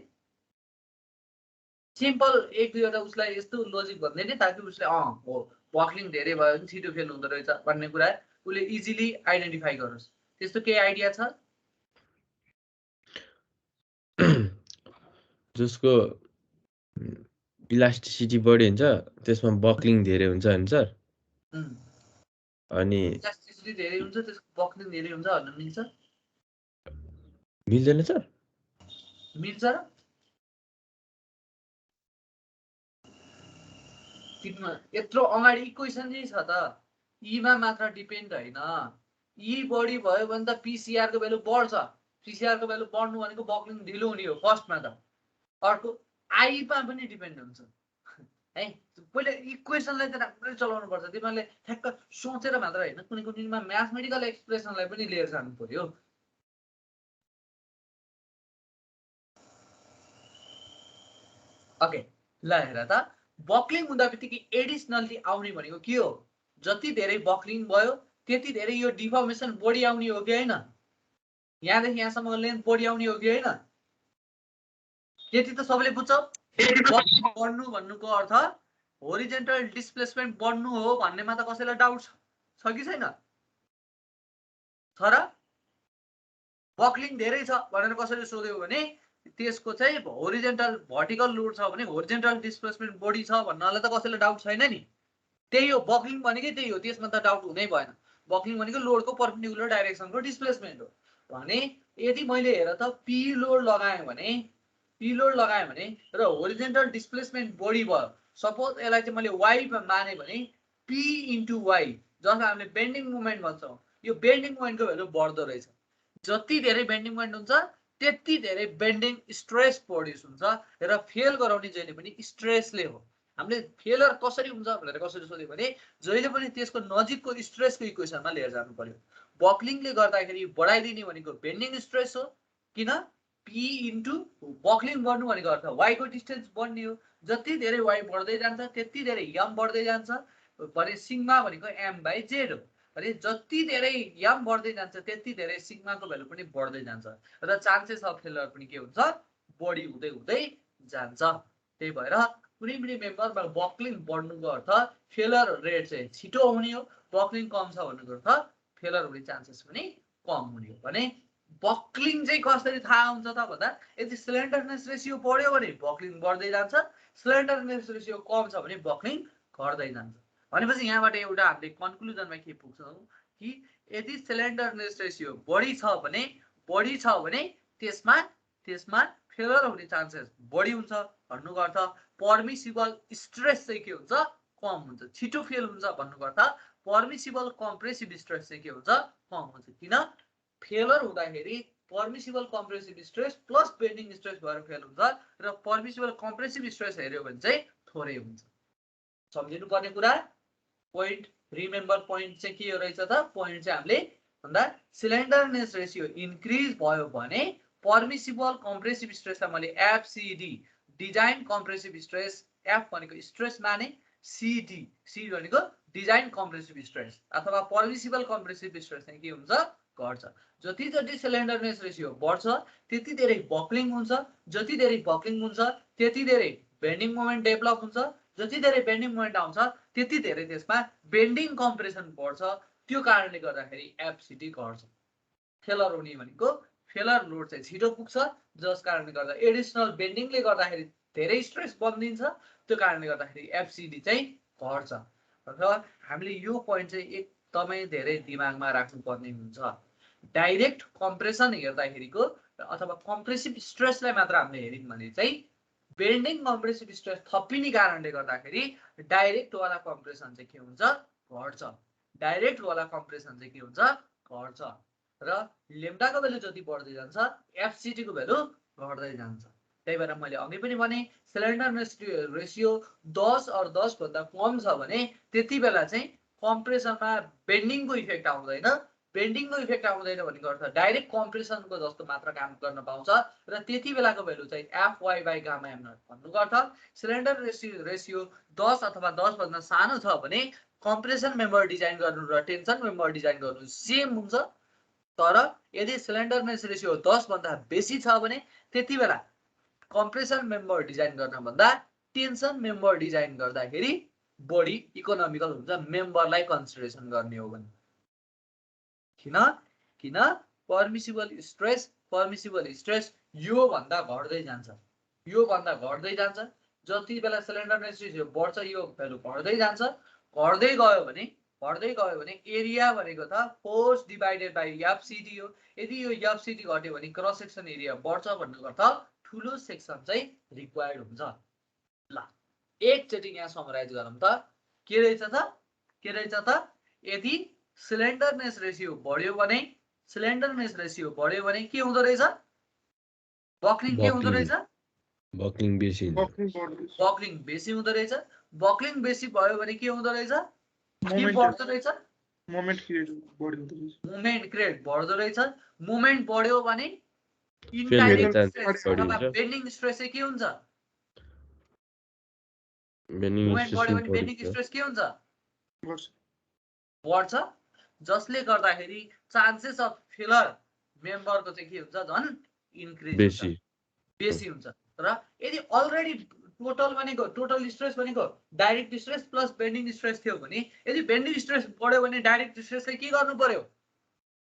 Speaker 2: सिम्पल एक दुईवटा उसलाई यस्तो लोजिक भन्दैन ताकि उसले हो बक्लिङ धेरै भयो भने छिटो फेल हुँदो रहेछ भन्ने कुरा उसले इजिली आइडेन्टिफाई गरोस्। त्यस्तो केही आइडिया छ?
Speaker 6: जसको इलास्टिसिटी बढी हुन्छ त्यसमा बक्लिङ धेरै हुन्छ नि सर। अनि
Speaker 2: इलास्टिसिटी धेरै हुन्छ त्यसको बक्लिङ धेरै हुन्छ भन्न मिल्छ?
Speaker 6: मिल्दैन सर?
Speaker 2: मिल्छ र यत्रो अगाडि इक्वेसन नै छ त, ईमा मात्र डिपेन्ड होइन। ई बढी भयो भने त पिसिआर को भ्यालु बढ्छ। पिसिआर को भ्यालु बढ्नु भनेको बक्लिङ ढिलो हुने हो फर्स्टमा त। अर्को आईमा पनि डिपेन्ड हुन्छ है। पहिले इक्वेसनलाई त राम्ररै चलाउनु पर्छ। तिमीहरूले ठ्याक्क सोचेर मात्र होइन, कुनै कुनैमा म्याथमेटिकल एक्सप्रेसनलाई पनि लिएर जानु पर्यो। ओके, ल हेर त बक्लिङ हुँदा बित्तिकै एडिसनल्ली आउने भनेको के हो? जति धेरै बक्लिङ भयो त्यति धेरै यो डिफर्मेसन बढी आउने हो कि होइन? यहाँदेखि यहाँसम्मको लेन्थ बढी आउने हो कि होइन? त्यति त सबैले बुझ्छ। बक्लिङ बढ्नु भन्नुको अर्थ होरिजेन्टल डिस्प्लेसमेन्ट बढ्नु हो भन्नेमा त कसैलाई डाउट छ कि छैन? छ र? बक्लिङ धेरै छ भनेर कसैले सोध्यो भने त्यसको चाहिँ होरिजेन्टल भर्टिकल लोड छ भने होरिजेन्टल डिस्प्लेसमेन्ट बढी छ भन्नलाई त कसैलाई डाउट छैन नि। त्यही हो बक्लिङ भनेकै त्यही हो, त्यसमा त डाउट हुनै भएन। बक्लिङ भनेको लोडको परपेन्डिकुलर डाइरेक्सनको डिस्प्लेसमेन्ट हो भने यदि मैले हेर त पी लोड लगाएँ भने र होरिजेन्टल डिस्प्लेसमेन्ट बढी भयो, सपोज यसलाई चाहिँ मैले वाई माने भने पी इन्टु वाई जसलाई हामीले बेन्डिङ मोमेन्ट भन्छौँ, यो बेन्डिङ मोमेन्टको भ्यालु बढ्दो रहेछ। जति धेरै बेन्डिङ मोमेन्ट हुन्छ त्यति धेरै बेन्डिङ स्ट्रेस प्रोड्युस हुन्छ र फेल गराउने जहिले पनि स्ट्रेसले हो। हामीले फेलर कसरी हुन्छ भनेर कसरी सोध्यो भने जहिले पनि त्यसको नजिकको स्ट्रेसको इक्वेसनमा लिएर जानु पर्यो। बक्लिङले गर्दाखेरि बढाइदिने भनेको बेन्डिङ स्ट्रेस हो, किन पी इन्टु बक्लिङ बढ्नु भनेको अर्थ वाईको डिस्टेन्स बढ्ने हो। जति धेरै वाई बढ्दै जान्छ त्यति धेरै यम बढ्दै जान्छ भने सिग्मा भनेको एम बाई जेड हो। भने जति धेरै यम बढ्दै जान्छ त्यति धेरै सिग्माको भ्यालु पनि बढ्दै जान्छ र चान्सेस अफ फेलर पनि के हुन्छ बढी हुँदै हुँदै जान्छ। त्यही भएर कुनै पनि मेम्बरमा बक्लिङ बढ्नुको अर्थ फेलर रेट चाहिँ छिटो हुने हो, बक्लिङ कम छ भन्नुको अर्थ फेलर हुने चान्सेस पनि कम हुने हो। भने बक्लिङ चाहिँ कसरी थाहा हुन्छ त भन्दा यदि सिलिन्डरनेस रेसियो बढ्यो भने बक्लिङ बढ्दै जान्छ, सिलिन्डरनेस रेसियो कम छ भने बक्लिङ घट्दै जान्छ। भनेपछि यहाँबाट एउटा हामीले कन्क्लुजनमा के पुग्छौँ कि यदि सिलिन्डरनेस रेसियो बढी छ भने त्यसमा फेलर हुने चान्सेस बढी हुन्छ भन्नुको अर्थ पर्मिसिबल स्ट्रेस चाहिँ के हुन्छ कम हुन्छ, छिटो फेल हुन्छ भन्नुको अर्थ पर्मिसिबल कम्प्रेसिभ स्ट्रेस चाहिँ के हुन्छ कम हुन्छ। किन फेलर हुँदाखेरि permissible compressive stress plus bending stress भएर फेल हुन्छ र पर्मिसिबल कम्प्रेसिभ स्ट्रेस हेर्यो भने चाहिँ थोरै हुन्छ। सम्झिनु पर्ने कुरा पोइन्ट रिमेम्बर पोइन्ट चाहिँ के रहेछ त पोइन्ट चाहिँ हामीले भन्दा सिलिन्डरनेस रेसियो इन्क्रिज भयो भने पर्मिसिबल कम्प्रेसिभ स्ट्रेसलाई मैले एफसिडी डिजाइन कम्प्रेसिभ स्ट्रेस, एफ भनेको स्ट्रेस माने सिडी भनेको डिजाइन कम्प्रेसिभ स्ट्रेस अथवा पर्मिसिबल कम्प्रेसिभ स्ट्रेस चाहिँ के हुन्छ घट्छ। जति जति सिलिन्डरनेस रेसियो बढ्छ त्यति धेरै बक्लिङ हुन्छ, जति धेरै बक्लिङ हुन्छ त्यति धेरै बेन्डिङ मोमेन्ट डेभलप हुन्छ, जति धेरै बेन्डिङ मोमेन्ट आउँछ त्यति धेरै त्यसमा बेन्डिङ कम्प्रेसन बढ्छ। त्यो कारणले गर्दाखेरि एफसिडी घट्छ। फेलर हुने भनेको फेलर लोड चाहिँ छिटो पुग्छ जस कारणले गर्दा एडिसनल बेन्डिङले गर्दाखेरि धेरै स्ट्रेस बनिन्छ, त्यो कारणले गर्दाखेरि एफसिडी चाहिँ घट्छ। र हामीले यो पोइन्ट चाहिँ एकदमै धेरै दिमागमा राख्नुपर्ने हुन्छ। डाइरेक्ट कम्प्रेसन हेर्दाखेरिको अथवा कम्प्रेसिभ स्ट्रेसलाई मात्र हामीले हेर्यौँ भने चाहिँ बेन्डिङ कम्प्रेसिभ स्ट्रेस थपिने कारणले गर्दाखेरि डाइरेक्ट वाला कम्प्रेसन चाहिँ के हुन्छ घट्छ। डाइरेक्ट वाला कम्प्रेसन चाहिँ के हुन्छ घट्छ र लेम्डाको भ्यालु जति बढ्दै जान्छ एफसिडी को भ्यालु घट्दै जान्छ। त्यही भएर मैले अघि पनि भने सिलिन्डरनेस रेसियो 10 और 10 भन्दा कम छ भने त्यति बेला चाहिँ कम्प्रेसनमा बेन्डिङको इफेक्ट आउँदैन। बेन्डिङको इफेक्ट आउँदैन भनेको अर्थ डाइरेक्ट कम्प्रेसनको जस्तो मात्र काम गर्न पाउँछ र त्यति बेलाको भ्यालु चाहिँ FY by gamma M naught भन्नुको अर्थ सिलिन्डर रेसियो 10 अथवा 10 भन्दा सानो छ भने कम्प्रेसन मेम्बर डिजाइन गर्नु र टेन्सन मेम्बर डिजाइन गर्नु सेम हुन्छ। तर यदि सिलिन्डरनेस रेसियो 10 भन्दा बेसी छ भने त्यति बेला कम्प्रेसन मेम्बर डिजाइन गर्न भन्दा टेन्सन मेम्बर डिजाइन गर्दाखेरि बढी इकोनोमिकल हुन्छ मेम्बरलाई कन्सिडरेसन गर्ने हो भने। किन पर्मिसिबल स्ट्रेस यो भन्दा घट्दै जान्छ। जति बेला सिलिन्डरनेस रेसियो बढ्छ यो भ्यालु घट्दै जान्छ। घट्दै गयो भने एरिया भनेको त फोर्स डिभाइडेड बाइ एफसिडी हो। यदि यो एफसिडी घट्यो भने क्रस सेक्सन एरिया बढ्छ भन्नुको अर्थ ठुलो सेक्सन चाहिँ रिक्वायर्ड हुन्छ। ल एकचोटि यहाँ समराइज गरौँ त के रहेछ त यदि सिलिन्डरनेस रेसियो बढ्यो भने के हुँदो रहेछ बक्लिङ के हुँदो रहेछ
Speaker 6: बक्लिङ बेसी
Speaker 2: हुँदो रहेछ। बक्लिङ बेसी भयो भने के हुँदो रहेछ के बढ्दो रहेछ
Speaker 4: मोमेन्ट क्रिएट बढ्दो रहेछ।
Speaker 2: मोमेन्ट बढ्यो भने इनडाइरेक्ट स्ट्रेस अथवा बेन्डिङ स्ट्रेस चाहिँ के हुन्छ मोमेन्ट बढ्यो भने बेन्डिङ स्ट्रेस के हुन्छ बढ्छ। जसले गर्दाखेरि चान्सेस अफ फेलर मेम्बरको चाहिँ के हुन्छ झन् इन्क्रिज बेसी हुन्छ। र यदि अलरेडी टोटल स्ट्रेस भनेको direct stress plus bending stress थियो भने यदि बेन्डिङ स्ट्रेस बढ्यो भने डाइरेक्ट स्ट्रेसले के गर्नु पर्यो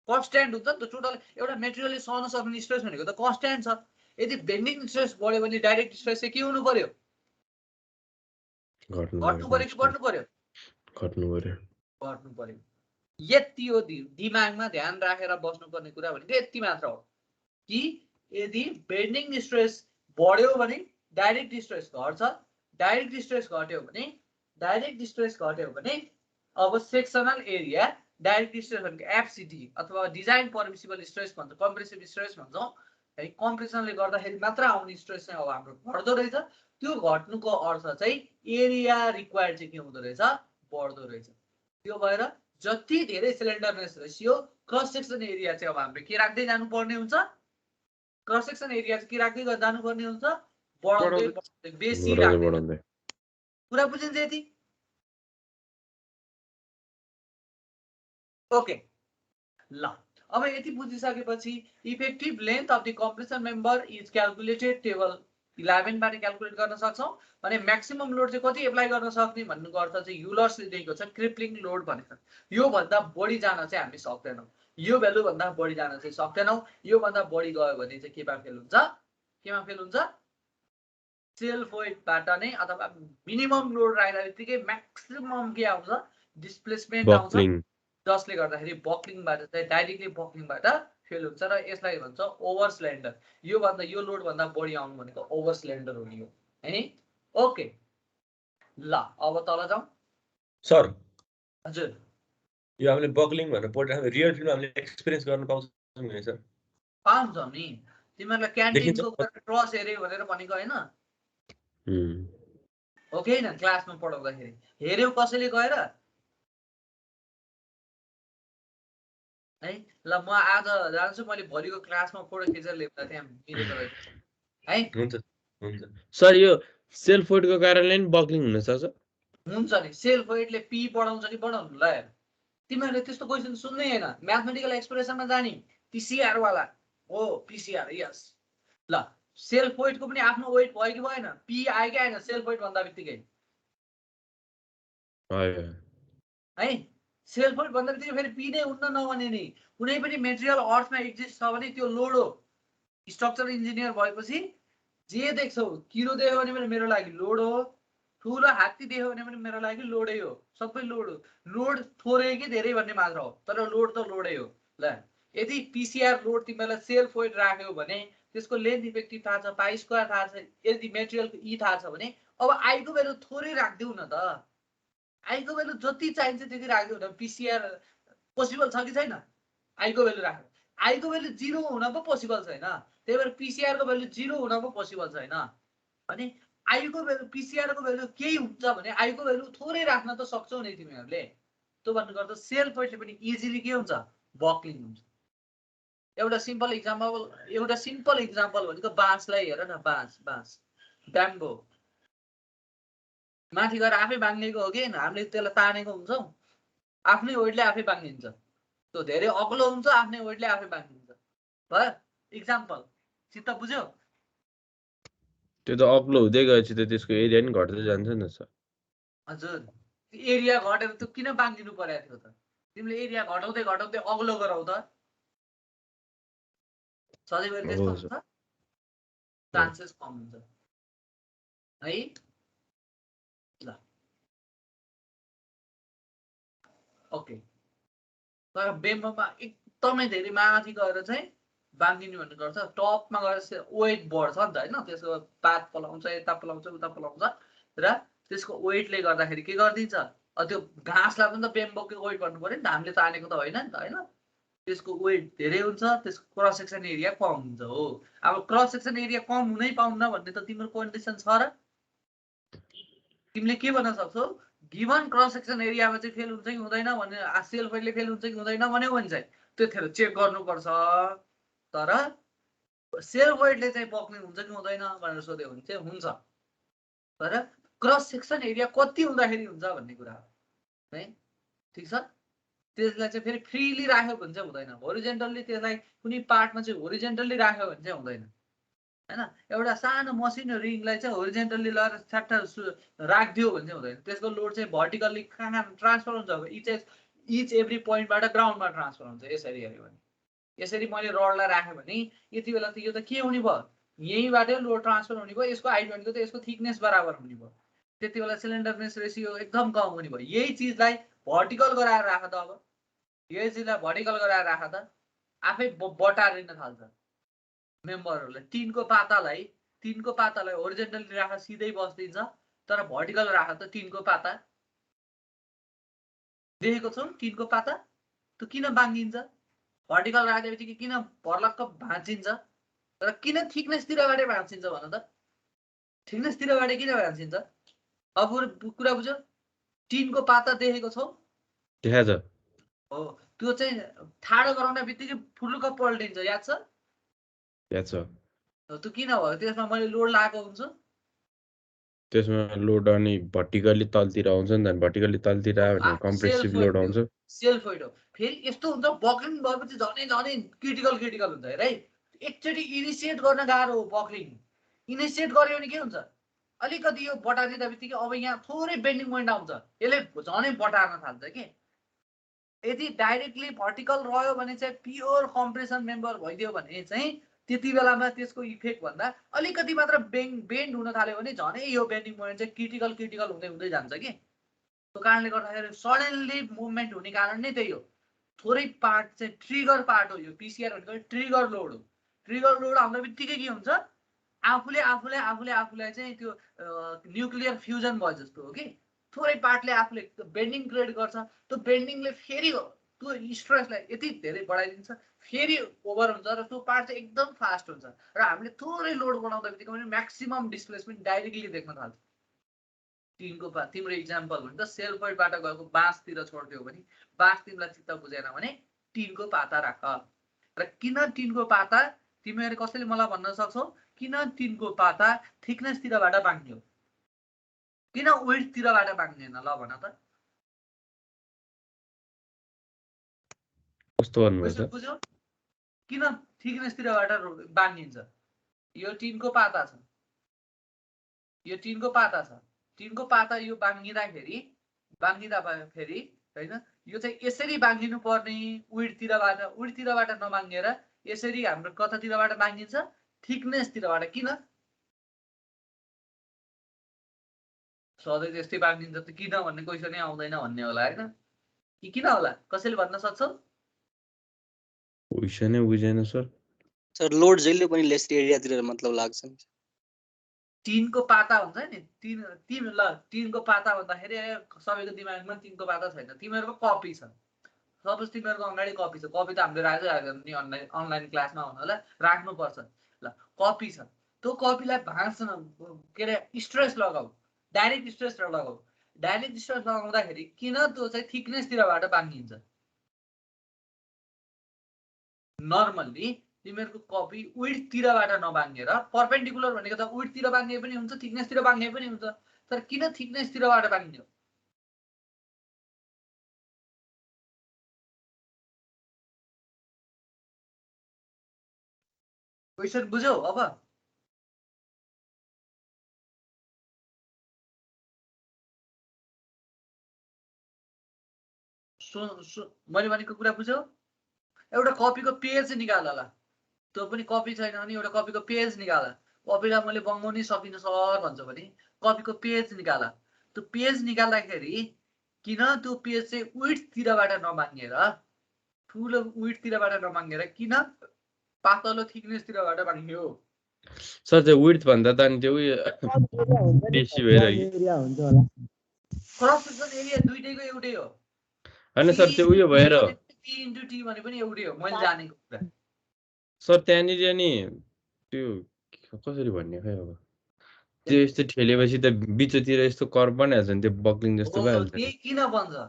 Speaker 2: कन्स्ट्यान्ट हुन्छ नि त। टोटल एउटा मेटेरियलले सहन सक्ने स्ट्रेस भनेको त कन्स्ट्यान्ट छ। यदि बेन्डिङ स्ट्रेस बढ्यो भने डाइरेक्ट स्ट्रेस चाहिँ के हुनु पर्यो घट्नु पर्यो कि बढ्नु पर्यो घट्नु पर्यो। यति हो दिमागमा ध्यान राखेर बस्नुपर्ने कुरा भनेको यति मात्र हो कि यदि बेन्डिङ स्ट्रेस बढ्यो भने डाइरेक्ट स्ट्रेस घट्छ। डाइरेक्ट स्ट्रेस घट्यो भने अब सेक्सनल एरिया डाइरेक्ट स्ट्रेस भनेको एफसिडी अथवा डिजाइन पर्मिसिबल स्ट्रेस भन्छ कम्प्रेसिभ स्ट्रेस भन्छौँ है। कम्प्रेसनले गर्दाखेरि मात्र आउने स्ट्रेस चाहिँ अब हाम्रो घट्दो रहेछ। त्यो घट्नुको अर्थ चाहिँ एरिया रिक्वायर्ड चाहिँ के हुँदो रहेछ बढ्दो रहेछ। त्यो भएर जति धेरै सिलिन्डरनेस रेसियो क्रस सेक्सन एरिया चाहिँ अब हामीले के राख्दै जानु पर्ने हुन्छ क्रस सेक्सन एरिया चाहिँ के राख्दै जानुपर्ने हुन्छ, बढाउँदै बढाउँदै बेसी
Speaker 6: बढाउँदै
Speaker 2: राख्दै
Speaker 6: बढाउँदै
Speaker 2: कुरा बुझिन्छ यति? ओके ल अब यति बुझिसकेपछि effective length of the compression member is calculated table 11 बाट क्याल्कुलेट गर्न सक्छौं। भने म्याक्सिमम लोड चाहिँ कति एप्लाई गर्न सक्ने भन्नुको अर्थ चाहिँ युलर्सले दिएको छ क्रिप्लिङ लोड भनेर। यो भन्दा बढी जान चाहिँ हामी सक्दैनौं, यो भ्यालु भन्दा बढी जान चाहिँ सक्दैनौं। यो भन्दा बढी गयो भने चाहिँ केमा फेल हुन्छ, केमा फेल हुन्छ, सेल्फ वेटबाट नै अथवा मिनिमम लोड राख्दाबित्तिकै म्याक्सिमम के आउँछ, डिस्प्लेसमेन्ट आउँछ,
Speaker 6: बक्लिङ
Speaker 2: जसले गर्दाखेरि बक्लिङबाट चाहिँ डाइरेक्टली बक्लिङबाट फेल हुन्छ र यसलाई भन्छ ओभर स्लेन्डर। यो भन्दा यो लोड भन्दा बढी आउनु भनेको ओभर स्लेन्डर हो नि यो, है? ओके ल अब तल जाउँ
Speaker 3: सर।
Speaker 2: हजुर
Speaker 3: यो हामीले बक्लिङ भनेर पढिरहेको रियल फिल्डमा हामीले एक्सपिरियन्स गर्न पाउँछौँ नि सर?
Speaker 2: पाउँछौँ नि, तिमीहरूलाई क्यान्टिनको क्रस हेर्यो भनेर भनेको होइन हो कि होइन? क्लासमा पढाउँदाखेरि हेर्यौ कसैले गएर है? ल म आज जान्छु, मैले भोलिको क्लासमा फोटो खिचेर ल्याउँदा त्यहाँ मिलेको रहेछ है।
Speaker 3: हुन्छ हुन्छ
Speaker 6: सर यो सेल्फ वेटको कारणले नि बक्लिङ हुन सक्छ?
Speaker 2: हुन्छ नि, सेल्फ वेटले पी बढाउँछ कि बढाउनु? ल तिमीहरूले त्यस्तो क्वेसन सुन्नै होइन, म्याथमेटिकल एक्सप्रेसनमा जाने पीसीआर वाला हो, पीसीआर यस। ल सेल्फ वेटको पनि आफ्नो वेट भयो कि भएन? पी आयो कि आएन सेल्फ वेट भन्दा बित्तिकै? है सेल्फ वेट भन्दा बित्तिकै फेरि पी नै हुन्न नभने नि। कुनै पनि मेटेरियल अर्थमा एक्जिस्ट छ भने त्यो लोड हो। स्ट्रक्चर इन्जिनियर भएपछि जे देख्छौ, किरो देख्यो भने पनि मेरो लागि लोड हो, ठुलो हात्ती देख्यो भने पनि मेरो लागि लोडै हो, सबै लोड हो। लोड थोरै कि धेरै भन्ने मात्र हो, तर लोड त लोडै हो। ल यदि पीसीआर लोड तिमीलाई सेल्फ वेट राख्यो भने त्यसको लेन्थ इफेक्टिभ थाहा छ, पाई स्क्वायर थाहा छ, यदि मेटेरियलको ई थाहा छ भने अब आईको भ्यालु थोरै राख्दिउ न त। आईको भ्यालु जति चाहिन्छ त्यति राख्दिउ न। पीसीआर पोसिबल छ कि छैन? आईको भ्यालु राख्नु, आईको भ्यालु 0 हुन पो पोसिबल छैन, त्यही भएर पीसीआर को भ्यालु 0 हुन पो पोसिबल छैन। अनि आईको भ्यालु पीसीआर को भ्यालु केही हुन्छ भने आईको भ्यालु थोरै राख्न त सक्छौ नि तिमीहरूले। त्यो भन्नुको अर्थ सेल्फ वेटले पनि इजिली के हुन्छ, बक्लिङ हुन्छ। एउटा सिम्पल इक्जाम्पल भनेको बाँसलाई हेर न, बाँस ब्याम्बो माथि गएर आफै बाङ्गेको हो कि होइन? हामीले त्यसलाई तानेको हुन्छौँ, आफ्नै वेटले आफै बाङ्गिन्छ। त्यो धेरै अग्लो हुन्छ, आफ्नै वेटले आफै बाङ्गिन्छ। भयो इक्जाम्पल, चित्त बुझ्यो?
Speaker 6: त्यो त अग्लो हुँदै गएपछि त त्यसको एरिया नि घट्दै जान्छ नि सर।
Speaker 2: हजुर एरिया घटेर त्यो किन बाङ्गिनु परेको थियो त? तिमीले एरिया घटाउँदै घटाउँदै अग्लो गराउ त, सधैँभरि त्यस्तो हुन्छ? चान्सेस कम हुन्छ है। ल ओके, तर बेम्बोमा एकदमै धेरै माथि गएर चाहिँ बाङ्गिनु भन्ने गर्छ, टपमा गएर वेट बढ्छ नि त होइन? त्यसको पात पलाउँछ, यता पलाउँछ, उता पलाउँछ र त्यसको वेटले गर्दाखेरि के गरिदिन्छ, त्यो घाँसलाई पनि त बेम्बोकै वेट भन्नु पर्यो नि त, हामीले तानेको त होइन नि त होइन? त्यसको वेट धेरै हुन्छ, त्यसको क्रस सेक्सन एरिया कम हुन्छ। हो अब क्रस सेक्सन एरिया कम हुनै पाउन्न भन्ने त तिम्रो कन्डिसन छ र? तिमीले के भन्न सक्छौ, गिभन क्रस सेक्सन एरियामा चाहिँ फेल हुन्छ कि हुँदैन भने, सेल्फ वेटले फेल हुन्छ कि हुँदैन भन्यो भने चाहिँ त्यतिखेर चेक गर्नुपर्छ। तर सेल्फ वेटले चाहिँ बक्लिङ हुन्छ कि हुँदैन भनेर सोध्यो भने चाहिँ हुन्छ, तर क्रस सेक्सन एरिया कति हुँदाखेरि हुन्छ भन्ने कुरा हो है। ठिक छ, त्यसलाई चाहिँ फेरि फ्रीली राख्यो भने चाहिँ हुँदैन। होरिजेन्टल्ली त्यसलाई कुनै पार्टमा चाहिँ होरिजेन्टल्ली राख्यो भने चाहिँ हुँदैन हैन? एउटा सानो मसिनो रिङलाई चाहिँ होरिजेन्टल्ली लगेर ठ्याक्क राखिदियो भने चाहिँ हुँदैन। त्यसको लोड चाहिँ भर्टिकल्ली कहाँ ट्रान्सफर हुन्छ, इच एभ्री पोइन्टबाट ग्राउन्डमा ट्रान्सफर हुन्छ। यसरी हेऱ्यो भने, यसरी मैले रडलाई राखेँ भने यति बेला त यो त के हुने भयो, यहीँबाटै लोड ट्रान्सफर हुने भयो। यसको हाइट भनेको त यसको थिकनेस बराबर हुने भयो। त्यति बेला सिलिन्डरनेस रेसियो एकदम कम हुने भयो। यही चिजलाई भर्टिकल गराएर राख त, अब यही चिजलाई भर्टिकल गराएर राख त, आफै बटारिन थाल्छ मेम्बरहरूलाई। टिनको पातालाई होरिजेन्टली राख सिधै बस्दिन्छ, तर भर्टिकल राख त टिनको पाता देखेको छौ? टिनको पाता त्यो किन बाङ्गिन्छ? भर्टिकल राखेपछि किन भर्लक्क भाँचिन्छ? तर किन थिकनेसतिरबाटै भाँचिन्छ भन त? थिकनेसतिरबाटै किन भाँचिन्छ? अब कुरा बुझ्यो? टिनको पाता देखेको छौ?
Speaker 6: देखाछ
Speaker 2: हो, त्यो चाहिँ ठाडो गराउने बित्तिकै फुलुक्क पल्टिन्छ, याद छ?
Speaker 6: याद छ
Speaker 2: त्यो किन भयो त्यसमा मैले लोड लगाएको हुन्छु
Speaker 6: त्यसमा लोड अनि भर्टिकली तलतिर आउँछ नि त भर्टिकली तलतिर आयो भने कम्प्रेसिभ लोड आउँछ
Speaker 2: सेल्फ वेट हो फेरि यस्तो हुन्छ बक्लिङ भएपछि झनै क्रिटिकल हुन्छ हेर है एकचोटि इनिसिएट गर्न गाह्रो हो बक्लिङ इनिसिएट गर्यो भने के हुन्छ अलिकति यो बटारिँदा बित्तिकै अब यहाँ थोरै बेन्डिङ पोइन्ट आउँछ यसले झनै बटार्न थाल्छ कि यदि डाइरेक्टली भर्टिकल रह्यो भने चाहिँ प्योर कम्प्रेसन मेम्बर भइदियो भने चाहिँ त्यति बेलामा त्यसको इफेक्ट भन्दा अलिकति मात्र बेन्ड हुन थाल्यो भने झनै यो बेन्डिङ पोइन्ट चाहिँ क्रिटिकल हुँदै जान्छ कि त्यो कारणले गर्दाखेरि सडनली मुभमेन्ट हुने कारण नै त्यही हो थोरै पार्ट चाहिँ ट्रिगर पार्ट हो यो पिसिआर भनेको ट्रिगर लोड हो ट्रिगर लोड आउँदा बित्तिकै के हुन्छ आफूलाई चाहिँ त्यो न्युक्लियर फ्युजन भयो जस्तो हो कि थोरै पार्टले आफूले बेन्डिङ क्रिएट गर्छ त्यो बेन्डिङले फेरि त्यो स्ट्रेसलाई यति धेरै बढाइदिन्छ फेरि ओभर हुन्छ र त्यो पार्ट चाहिँ एकदम फास्ट हुन्छ र हामीले थोरै लोड बनाउँदा बित्तिकै पनि म्याक्सिमम डिस्प्लेसमेन्ट डाइरेक्टली देख्न थाल्छ तिम्रो इक्जाम्पल हो नि त सेल्फ वेटबाट गएको बाँसतिर छोड्थ्यौ भने बाँस तिमीलाई चित्त बुझेन भने टिनको पाता राख र किन टिनको पाता तिमीहरू कसैले मलाई भन्न सक्छौ किन टिनको पाता थिकनेसतिरबाट बाँड्ने किन वेटतिरबाट बाँड्दैन ल भन त
Speaker 6: कस्तो भन्नुहुन्छ
Speaker 2: बुझ्यौ किन थिकनेसतिरबाट बाँडिन्छ यो टिनको पाता छ टिनको पाता यो बाँगिँदा फेरि हैन यो चाहिँ यसरी बाँगिनु पर्ने उडतिरबाट नबाँगेर यसरी हाम्रो कतातिरबाट बाँगिन्छ थिकनेसतिरबाट किन सधैँ त्यस्तै बाँगिन्छ त किन भन्ने क्वेसनै आउँदैन भन्ने होला हैन कि किन होला कसैले भन्न सक्छ
Speaker 6: क्वेसनै बुझेन सर
Speaker 7: सर लोड जहिले पनि लेस एरियातिर मतलब लाग्छ नि
Speaker 2: टिनको पाता हुन्छ नि टिनको पाता भन्दाखेरि सबैको दिमागमा टिनको पाता छैन तिमीहरूको कपी छ सपोज तिमीहरूको अगाडि कपी छ कपी त हामीले राखिरहेको नि अनलाइन क्लासमा हुनलाई राख्नुपर्छ ल कपी छ त्यो कपीलाई भाँच्न के अरे स्ट्रेस लगाऊ डाइरेक्ट स्ट्रेस लगाउँदाखेरि किन त्यो चाहिँ थिकनेसतिरबाट बाँगिन्छ नर्मल्ली तिमीहरूको कपी विड्थतिरबाट नबाँगेर परपेन्डिकुलर भनेको त विड्थतिर बाँगे पनि हुन्छ थिकनेसतिर बाँगे पनि हुन्छ तर किन थिकनेसतिरबाट बाँगियो क्वेसन बुझ्यौ अब मैले भनेको कुरा बुझ्यौ एउटा कपीको पेज निकाल ल त्यो पनि कपी छैन भने एउटा कपीको पेज निकाल कपीलाई मैले बङ्गाउनै सकिन सर भन्छ भने कपीको पेज निकाल त्यो पेज निकाल्दाखेरि किन त्यो पेज चाहिँ विड्थतिरबाट नबाँगेर ठुलो विड्थतिरबाट नबाँगेर किन पातलो थिकनेसतिरबाट बाँग्यो
Speaker 6: सर त्यो विड्थ भन्दा त अनि त्यो बेसी भएर
Speaker 1: एरिया हुन्छ होला
Speaker 2: क्रस सेक्सन एरिया दुईटैको एउटै हो
Speaker 6: हैन सर त्यो उयो भएर
Speaker 2: P into T भने पनि एउटै हो मैले जानेको कुरा
Speaker 6: सर त्यहाँनिर नि त्यो कसरी भन्ने खै अब त्यो यस्तो ठेलेपछि त बिचतिर यस्तो कर्भ बनाइहाल्छ नि त्यो बक्लिङ जस्तो भइहाल्छ
Speaker 2: त्यही किन बन्छ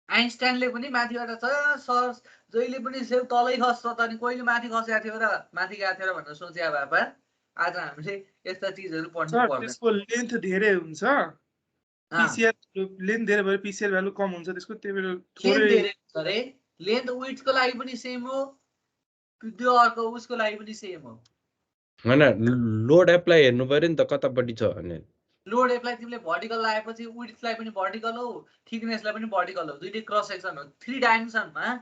Speaker 2: आइन्स्टाइनले पनि माथिबाट छ सर जहिले पनि सेउ तलै खस्छ त अनि कहिले माथि खसेको थियो र माथि गएको थियो र भनेर सोचे बाबा आज हामीले यस्ता चिजहरू पढ्नु
Speaker 4: सर
Speaker 2: पर्दैन
Speaker 4: त्यसको लेन्थ धेरै हुन्छ पीसीआर लेन्थ धेरै भएर पीसीआर भ्यालु कम हुन्छ त्यसको त्यही भएर थोरै
Speaker 2: अरे लेन्थ विड्थको लागि पनि सेम हो त्यो अर्को उसको लागि पनि सेम हो
Speaker 6: हैन लोड एप्लाई हेर्नु पर्यो नि त कतापट्टि छ भने
Speaker 2: लोड एप्लाई तिमीले भर्टिकल लगाएपछि विड्थलाई पनि भर्टिकल हो थिकनेसलाई पनि भर्टिकल हो दुईटै क्रस सेक्सन हो 3 डाइमेन्सनमा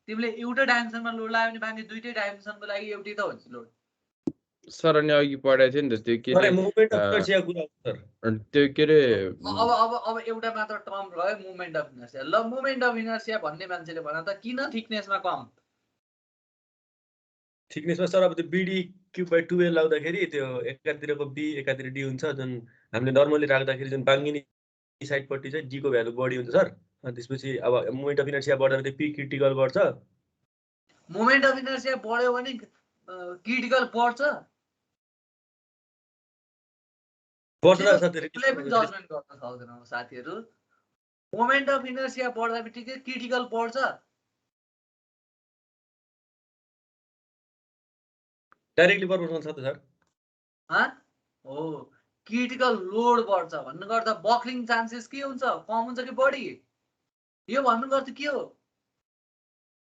Speaker 2: तिमीले एउटै डाइमेन्सनमा लोड लगायो भने बाँकी दुईटै डाइमेन्सनको लागि एउटै त हुन्छ लोड
Speaker 6: सर अनि अघि पढाएको थियो नि त त्यो के
Speaker 3: अरे मुभमेन्ट अफ इनर्सिया कुरा हो सर
Speaker 6: त्यो के रे
Speaker 2: अब एउटा मात्र टर्म रह्यो मुभमेन्ट अफ इनर्सिया ल मुभमेन्ट अफ इनर्सिया भन्ने मान्छेले भन त किन थिकनेसमा कम
Speaker 3: थिकनेसमा सर अब त्यो बिडी क्युब/2a लाउँदाखेरि त्यो एकातिरको बी एकातिर डी हुन्छ जुन हामीले नर्मली राख्दाखेरि जुन बाङ्गिने साइडपट्टि चाहिँ डी को भ्यालु बढी हुन्छ सर अनि त्यसपछि अब मुभमेन्ट अफ इनर्सिया बढ्दा त्यो पी क्रिटिकल बढ्छ
Speaker 2: मुभमेन्ट अफ इनर्सिया बढ्यो भने क्रिटिकल बढ्छ त्यसलाई पनि जजमेन्ट गर्न सक्दैनौँ साथीहरू मोमेन्ट अफ इनर्सिया बढ्दा बित्तिकै क्रिटिकल बढ्छ
Speaker 3: डाइरेक्टली प्रोपोर्सनल छ त सर।
Speaker 2: हो क्रिटिकल लोड बढ्छ भन्नु गर्दा बक्लिङ चान्सेस के हुन्छ कम हुन्छ कि बढी यो भन्नु गर्दा के हो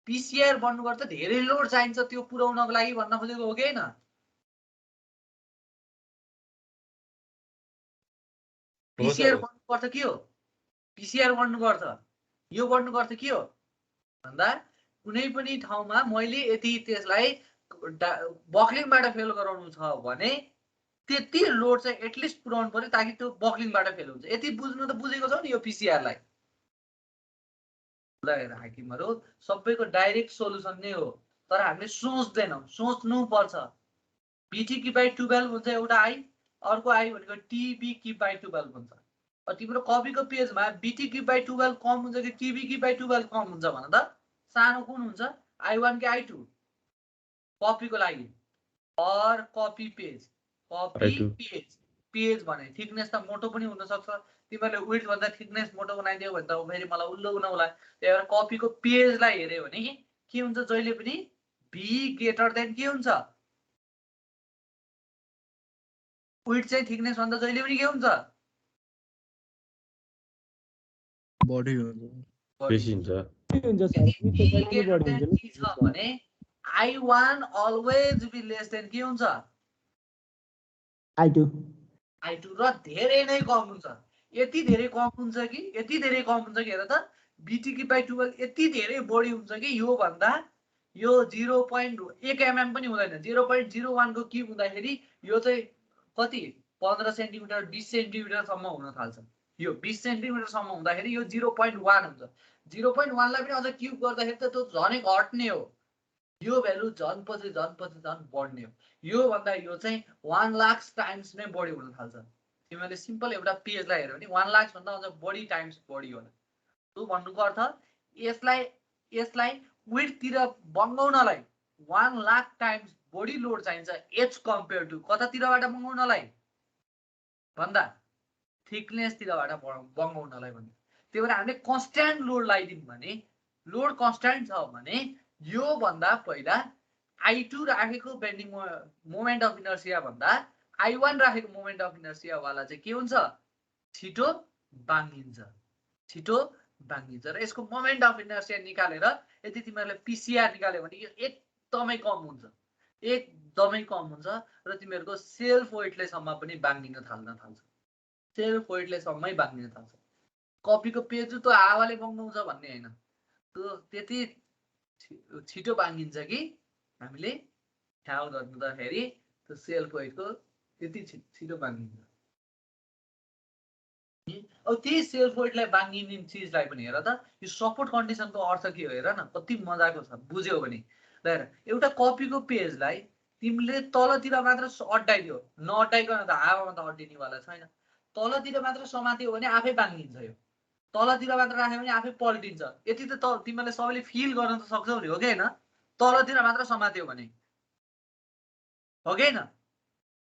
Speaker 2: पिसिआर बन्नु गर्दा धेरै लोड चाहिन्छ त्यो पुर्याउनको लागि भन्न खोजेको हो कि हैन पिसिआर बन्नु गर्दा के हो पिसिआर बन्नु गर्दा यो बन्नु गर्दा के हो भन्दा कुनै पनि ठाउँमा मैले यति त्यसलाई बक्लिङबाट फेल गराउनु छ भने त्यति लोड चाहिँ एटलिस्ट पुर्याउनु पर्यो ताकि त्यो बक्लिङबाट फेल हुन्छ यति बुझ्नु त बुझेको छौ नि यो पिसिआरलाई ल हाकिमहरु सबैको डाइरेक्ट सोलुसन नै हो तर हामीले सोच्दैनौं सोच्नु पर्छ बीटी की बाइ 12 हुन्छ एउटा आई अर्को आई भनेको टीबी की बाइ 12 हुन्छ तिम्रो कपीको पेजमा बीटी की बाइ 12 कम हुन्छ कि टीबी की बाइ 12 कम हुन्छ भन त सानो कुन हुन्छ i1 कि i2 कपीको लागि और कपी पेज पेज भने थिकनेस त मोटो पनि हुन सक्छ तिमीले विड्थ भन्दा थिकनेस मोटो बनाइदियो भने त फेरि मलाई उल्लो नहोला त्यही भएर कपीको पेजलाई हेर्यो भने के हुन्छ जहिले पनि b ग्रेटर देन के हुन्छ विड्थ चाहिँ थिकनेस भन्दा जहिले पनि के हुन्छ
Speaker 5: बढी हुन्छ
Speaker 6: बेसी हुन्छ
Speaker 2: भने i1 always be less than के हुन्छ
Speaker 1: i2
Speaker 2: र धेरै नै कम हुन्छ यति धेरै कम हुन्छ कि हेर त बीटी की बाइ 12 यति धेरै बढी हुन्छ कि यो भन्दा यो 0.1 mm पनि हुँदैन 0.01 को के हुँदाखेरि यो चाहिँ कति 15 सेन्टिमिटर 20 सेन्टिमिटर सम्म हुन थाल्छ यो 20 सेन्टिमिटर सम्म हुँदाखेरि यो 0.1 हुन्छ 0.1 लाई पनि अझ क्युब गर्दाखेरि त त्यो झनै घट्ने हो यो भ्यालु झन पछि झन बढ्ने हो यो भन्दा यो चाहिँ 1 लाख टाइम्स नै बढी हुन थाल्छ तिमीले सिम्पल एउटा पेजलाई हेर्यो भने 1 लाख भन्दा अझ बढी टाइम्स बढी होला त्यो भन्नुको अर्थ यसलाई विड्थ तिर बङ्गाउनलाई 1 लाख टाइम्स बढी लोड चाहिन्छ एच कम्पेयर टु कतातिरबाट बङ्गाउनलाई भन्दा थिकनेस तिरबाट बङ्गाउनलाई भन्दा त्यही भएर हामीले कन्स्ट्यान्ट लोड लगाइदियौँ भने लोड कन्स्ट्यान्ट छ भने यो भन्दा पहिला i2 राखेको बेन्डिङ मोमेन्ट अफ इनर्सिया भन्दा i1 राखेको मोमेन्ट अफ इनर्सिया वाला चाहिँ के हुन्छ छिटो बाङ्गिन्छ र यसको मोमेन्ट अफ इनर्सिया निकालेर यदि तिमीहरूले पिसिआर निकाल्यो भने यो एकदमै कम हुन्छ र तिमीहरूको सेल्फ वेटले सम्म पनि बाङ्गिन थाल्छ सेल्फ वेटले सम्मै बाङ्गिन थाल्छ कपीको पेज त हावाले बङ्गाउँछ भन्ने हैन त्यो त्यति छिटो बाङ्गिन्छ कि हामीले ख्याल गर्दाखेरि त्यो सेल्फ वेटको त्यति छिटो बाङ्गिन्छ अब त्यही सेल्फ वेटलाई बाङ्गिने चिजलाई पनि हेर त यो सपोर्ट कन्डिसनको अर्थ के हो हेर न कति मजाको छ बुझ्यौ भने ल हेर एउटा कपीको पेजलाई तिमीले तलतिर मात्र अड्डाइदियो नअड्डाइकन त हावामा त अड्डिनेवाला छैन तलतिर मात्र समात्यो भने आफै बाङ्गिन्छ यो तलतिर मात्र राख्यो भने आफै पल्टिन्छ यति त तिमीले सबैले फिल गर्न त सक्छौ नि हो कि हैन तलतिर मात्र समात्यो भने हो कि हैन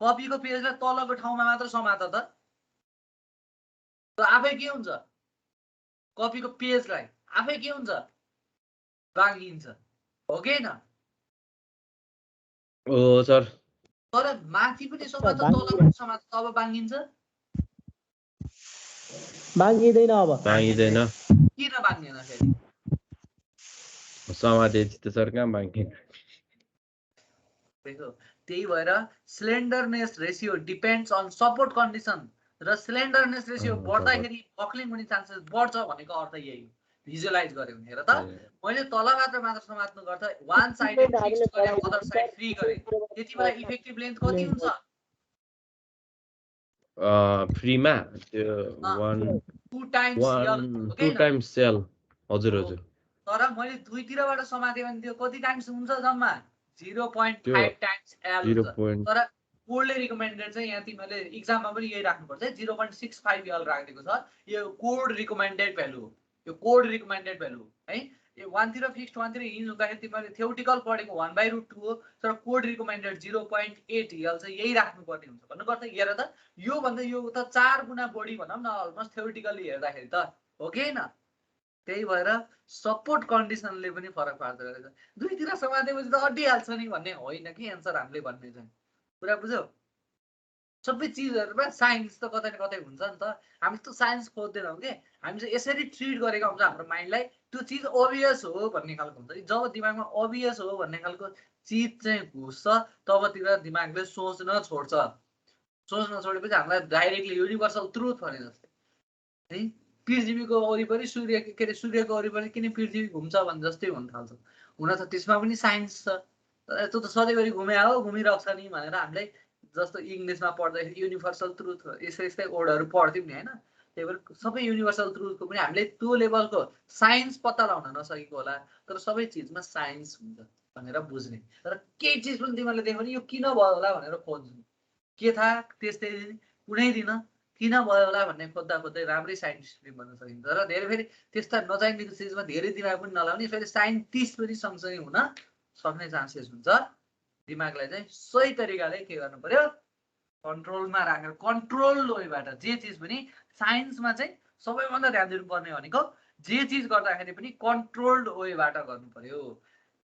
Speaker 2: कपीको पेजलाई तलको ठाउँमा मात्र समात त आफै के हुन्छ कपीको पेजलाई आफै के हुन्छ बाङ्गिन्छ हो कि हैन
Speaker 6: ओ सर
Speaker 2: तर माथि पनि समात तल पनि समात तब बाङ्गिन्छ
Speaker 1: बाङ्गिदैन अब
Speaker 6: बाङ्गिदैन
Speaker 2: किन बाङ्गिएन फेरि
Speaker 6: समातेपछि त सर कहाँ बाङ्गिन्छ
Speaker 2: त्यही भएर slenderness ratio depends on support condition र स्लेन्डरनेस रेसियो बढ्दाखेरि बक्लिङ हुने चान्सेस बढ्छ भनेको अर्थ यही हो भिजुअलाइज गर्यो भने हेर त मैले तल मात्र समात्नु गर्दा वान साइडेड फिक्स गरे अदर साइड फ्री गरे त्यतिबेला इफेक्टिभ लेन्थ कति हुन्छ
Speaker 6: फ्रीमा त्यो
Speaker 2: 2 टाइम्स
Speaker 6: सेल हजुर
Speaker 2: तर मैले दुईतिरबाट समाते भने त्यो कति टाइम्स हुन्छ जम्मा 0.5 टाइम्स एल हुन्छ तर कोडले रिकमेन्डेड चाहिँ यहाँ तिमीले एक्जाममा पनि यही राख्नुपर्छ 0.65 एल राखेको छ यो कोड रिकमेन्डेड भ्यालु हो यो कोड रिकमेन्डेड भ्यालु हो है यो वानतिर फिक्स्ड वानतिर हिन्ज हुँदाखेरि तिमीले थ्योरिटिकल पढेको 1/√2 हो तर कोड रिकमेन्डेड 0.8 एल चाहिँ यही राख्नुपर्ने हुन्छ भन्नु पर्छ हेर त यो भन्दा यो त 4 गुणा बढी भनौँ न अलमोस्ट थ्योरिटिकली हेर्दाखेरि त हो कि हैन त्यही भएर सपोर्ट कन्डिसनले पनि फरक पार्दो रहेछ। दुईतिर समातेपछि त अड्डिहाल्छ नि भन्ने होइन कि एन्सर हामीले भन्ने चाहिँ कुरा बुझ्यौ। सबै चिजहरूमा साइन्स त कतै न कतै हुन्छ नि त। हामी त साइन्स खोज्दैनौँ कि हामी चाहिँ यसरी ट्रिट गरेका हुन्छ हाम्रो माइन्डलाई। त्यो चिज अभियस हो भन्ने खालको हुन्छ। जब दिमागमा अभियस हो भन्ने खालको चिज चाहिँ घुस्छ तबतिर दिमागले सोच्न छोड्छ। सोच्न छोडेपछि हामीलाई डाइरेक्टली युनिभर्सल ट्रुथ भने जस्तै है पृथ्वीको वरिपरि सूर्य के अरे सूर्यको वरिपरि किन पृथ्वी घुम्छ भने जस्तै हुन थाल्छ। हुन त त्यसमा पनि साइन्स छ। त्यो त सधैँभरि घुमे हो घुमिरहेको छ नि भनेर हामीलाई जस्तो इङ्ग्लिसमा पढ्दाखेरि युनिभर्सल ट्रुथ यस्तै यस्तै वर्डहरू पढ्थ्यौँ नि होइन। त्यही भएर सबै युनिभर्सल ट्रुथको पनि हामीले त्यो लेभलको साइन्स पत्ता लगाउन नसकेको होला। तर सबै चिजमा साइन्स हुन्छ भनेर बुझ्ने। तर केही चिज पनि तिमीहरूले देख्यो भने यो किन भयो होला भनेर खोज्नु। के थाहा त्यस्तै कुनै दिन किन भयो होला भन्ने खोज्दा खोज्दै राम्रै साइन्टिस्ट बन्न सकिन्छ। तर धेरै फेरि त्यस्ता नचाहिने चिजमा धेरै दिमाग पनि नलाउने फेरि साइन्टिस्ट पनि सँगसँगै हुन सक्ने चान्सेस हुन्छ। दिमागलाई चाहिँ सही तरिकाले के गर्नु पर्यो कन्ट्रोलमा राखेर कन्ट्रोल वेबाट जे चिज पनि साइन्समा चाहिँ सबैभन्दा ध्यान दिनुपर्ने भनेको जे चिज गर्दाखेरि पनि कन्ट्रोल्ड वेबाट गर्नु पर्यो।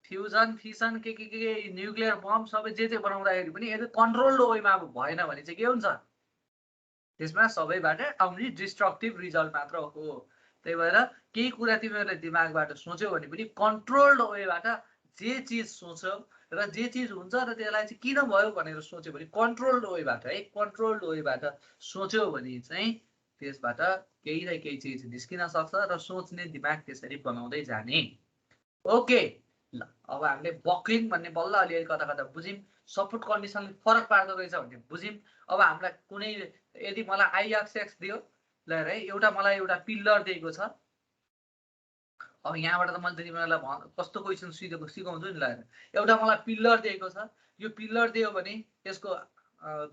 Speaker 2: फ्युजन फिसन के न्युक्लियर बम सबै जे बनाउँदाखेरि पनि यदि कन्ट्रोल्ड वेमा भएन भने चाहिँ के हुन्छ त्यसमा सबैबाट आउने डिस्ट्रक्टिभ रिजल्ट मात्र हो। त्यही भएर केही कुरा तिमीहरूले दिमागबाट सोच्यौ भने पनि कन्ट्रोल्ड वेबाट जे चिज सोच्यौ र जे चिज हुन्छ र त्यसलाई चाहिँ किन भयो भनेर सोच्यो भने कन्ट्रोल्ड वेबाट है कन्ट्रोल्ड वेबाट सोच्यो भने चाहिँ त्यसबाट केही न केही चिज निस्किन सक्छ र सोच्ने दिमाग त्यसरी बनाउँदै जाने। ओके ल अब हामीले बक्लिङ भन्ने बल्ल अलिअलि कता कता बुझ्यौँ। सपोर्ट कन्डिसनले फरक पार्दो रहेछ भन्ने बुझ्यौँ। अब हामीलाई कुनै यदि मलाई आई एक्स दियो ल है एउटा मलाई एउटा पिल्लर दिएको छ। अब यहाँबाट त मैले तिमीहरूलाई कस्तो क्वेसन सिकाउँछु नि ल। एउटा मलाई पिल्लर दिएको छ। यो पिल्लर दियो भने यसको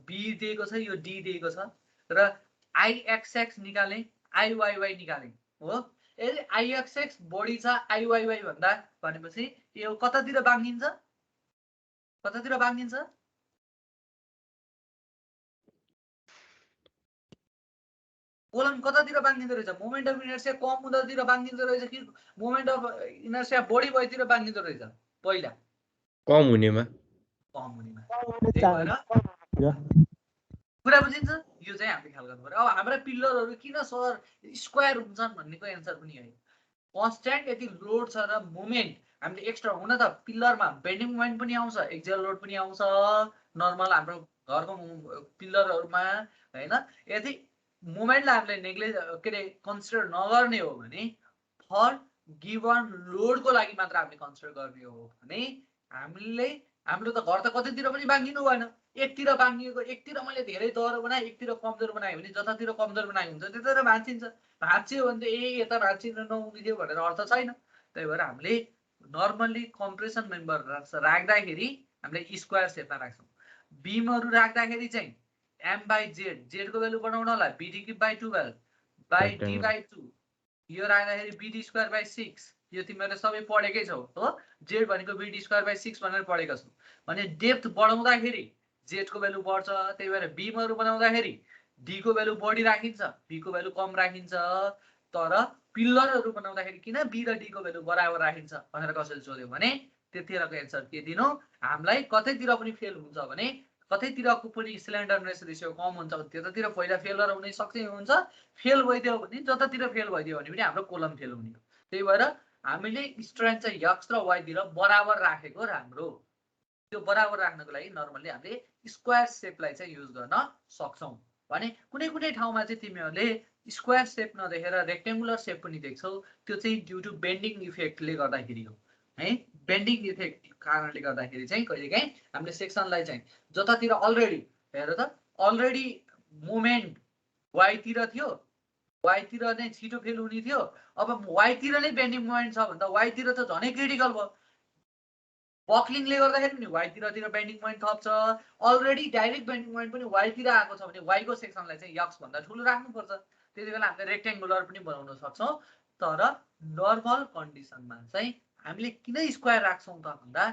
Speaker 2: बी दिएको छ यो डी दिएको छ र आई एक्स निकालेँ आई वाई निकालेँ हो। यदि आई एक्स बढी छ आई वाई भन्दा भनेपछि यो कतातिर बाङ्गिन्छ कतातिर बाङ्गिन्छ कोलम कतातिर बाङ्गिँदो रहेछ मोमेन्ट अफ इनर्सिया कम हुँदातिर बाङ्गिँदो रहेछ कि मोमेन्ट अफ इनर्सिया बढी भएतिर बाङ्गिँदो रहेछ पहिला
Speaker 6: कम हुनेमा
Speaker 2: कुरा बुझिन्छ। यो चाहिँ हामीले ख्याल गर्नु पर्यो। अब हाम्रा पिल्लरहरू किन सर स्क्वायर हुन्छन् भन्नेको एन्सर पनि है कन्स्ट्यान्ट यति लोड छ र मोमेन्ट हामीले एक्स्ट्रा हुन त पिल्लरमा बेन्डिङ मोमेन्ट पनि आउँछ एक्जियल लोड पनि आउँछ नर्मल हाम्रो घरको पिल्लरहरूमा होइन। यदि मोमेन्टलाई हामीले नेग्लेक्ट के अरे कन्सिडर नगर्ने हो भने फर गिभन लोडको लागि मात्र हामीले कन्सिडर गर्ने हो भने हाम्रो त घर त कतैतिर पनि बाङ्गिनु भएन। एकतिर बाङ्गिएको एकतिर मैले धेरै दह्रो बनाएँ एकतिर कमजोर बनाएँ भने जतातिर कमजोर बनाएको हुन्छ त्यतातिर भाँचिन्छ। भाँच्यो भने त यता भाँचिन नहुने थियो भनेर अर्थ छैन। त्यही भएर हामीले नर्मल्ली कम्प्रेसन मेम्बर राख्दाखेरि हामीले स्क्वायर सेपमा राख्छौँ। बिमहरू राख्दाखेरि चाहिँ एम बाई जेडको भेल्यु बनाउनलाई BD^12 बाई D/2 यो राख्दाखेरि BD²/6 यो तिमीहरूले सबै पढेकै छौ हो। जेड भनेको BD²/6 भनेर पढेका छौ भने डेप्थ बढाउँदाखेरि जेडको भेल्यु बढ्छ। त्यही भएर बिमहरू बनाउँदाखेरि डीको भेल्यु बढी राखिन्छ बीको भेल्यु कम राखिन्छ। तर पिल्लरहरू बनाउँदाखेरि किन बी र डीको भेल्यु बराबर राखिन्छ भनेर कसैले सोध्यो भने त्यतिखेरको एन्सर के दिनु हामीलाई कतैतिर पनि फेल हुन्छ भने कतैतिरको पनि स्लेन्डरनेस रेसियो कम हुन्छ त्यतातिर पहिला फेलर हुने सक्ने हुन्छ। फेल भइदियो भने जतातिर फेल भइदियो भने पनि हाम्रो कोलम फेल हुने हो। त्यही भएर हामीले स्ट्रेन्थ चाहिँ एक्स र वाइतिर बराबर राखेको राम्रो। त्यो बराबर राख्नको लागि नर्मल्ली हामीले स्क्वायर सेपलाई चाहिँ युज गर्न सक्छौँ भने कुनै कुनै ठाउँमा चाहिँ तिमीहरूले स्क्वायर सेप नदेखेर रेक्टेङ्गुलर सेप पनि देख्छौ। त्यो चाहिँ ड्यु टु बेन्डिङ इफेक्टले गर्दाखेरि हो है। बेन्डिङ इफेक्ट कारणले गर्दाखेरि चाहिँ कहिलेकाहीँ हामीले सेक्सनलाई चाहिँ जतातिर अलरेडी हेर त अलरेडी मोमेन्ट वाइतिर थियो वाइतिर नै छिटो फेल हुने थियो। अब वाइतिर नै बेन्डिङ मोमेन्ट छ भने त वाइतिर त झनै क्रिटिकल भयो। बक्लिङले गर्दाखेरि पनि वाइतिर बेन्डिङ मोमेन्ट थप्छ। अलरेडी डाइरेक्ट बेन्डिङ मोमेन्ट पनि वाइतिर आएको छ भने वाइको सेक्सनलाई चाहिँ एक्स भन्दा ठुलो राख्नुपर्छ। त्यति बेला हामीले रेक्टेङ्गुलर पनि बनाउन सक्छौँ। तर नर्मल कन्डिसनमा चाहिँ हामीले किन स्क्वायर राख्छौँ त भन्दा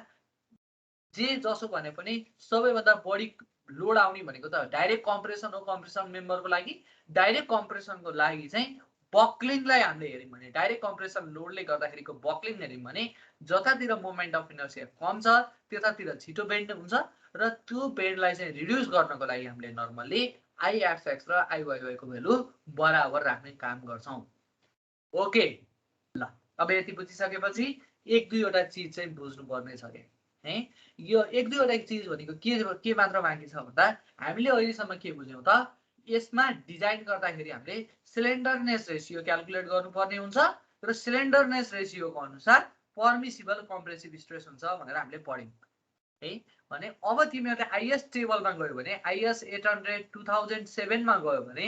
Speaker 2: जे जसो भने पनि सबैभन्दा बढी लोड आउने भनेको त डाइरेक्ट कम्प्रेसन हो। कम्प्रेसन मेम्बरको लागि डाइरेक्ट कम्प्रेसनको लागि चाहिँ बक्लिङलाई हामीले हेऱ्यौँ भने डाइरेक्ट कम्प्रेसन लोडले गर्दाखेरिको बक्लिङ हेऱ्यौँ भने जतातिर मोमेन्ट अफ इनर्सिया कम छ त्यतातिर छिटो बेन्ड हुन्छ र त्यो बेन्डलाई चाहिँ रिड्युस गर्नको लागि हामीले नर्मल्ली आइएफएक्स र आइवाइवाई को भ्यालु बराबर राख्ने काम गर्छौँ। ओके ल अब यति बुझिसकेपछि एक दुईवटा चिज चाहिँ बुझ्नुपर्ने छ है। यो एक दुईवटा चिज भनेको के मात्र बाँकी छ भन्दा हामीले अहिलेसम्म के बुझ्यौँ त यसमा डिजाइन गर्दाखेरि हामीले सिलिन्डरनेस रेसियो क्याल्कुलेट गर्नुपर्ने हुन्छ र सिलिन्डरनेस रेसियोको अनुसार पर्मिसिबल कम्प्रेसिभ स्ट्रेस हुन्छ भनेर हामीले पढ्यौँ है। भने अब तिमीहरूले आइएस टेबलमा गयो भने आइएस 800 2007 मा गयो भने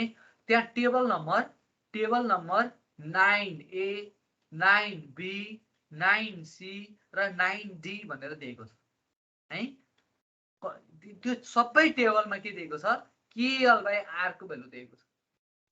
Speaker 2: त्यहाँ table number 9A 9B 9C र 9D भनेर दिएको छ है। त्यो सबै टेबलमा के दिएको छ KL/R को भ्यालु दिएको छ।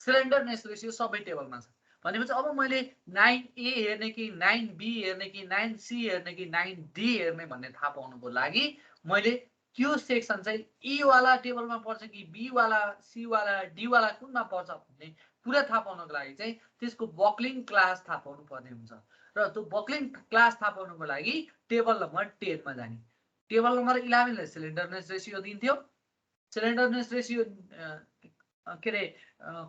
Speaker 2: सिलिन्डरनेस रेसियो सबै टेबलमा छ भनेपछि अब मैले 9A हेर्ने कि 9B हेर्ने कि 9C हेर्ने कि 9D हेर्ने भन्ने थाहा पाउनुको लागि मैले त्यो सेक्सन चाहिँ E वाला टेबलमा पर्छ कि B वाला C वाला D वाला कुनमा पर्छ भन्ने कुरा थाहा पाउनको लागि चाहिँ त्यसको बक्लिङ क्लास थाहा पाउनु पर्ने हुन्छ र त्यो बक्लिङ क्लास थाहा पाउनुको लागि टेबल नम्बर 10 मा जाने। टेबल नम्बर 11 ले सिलिन्डरनेस रेसियो दिन्थ्यो। सिलिन्डरनेस रेसियो के रे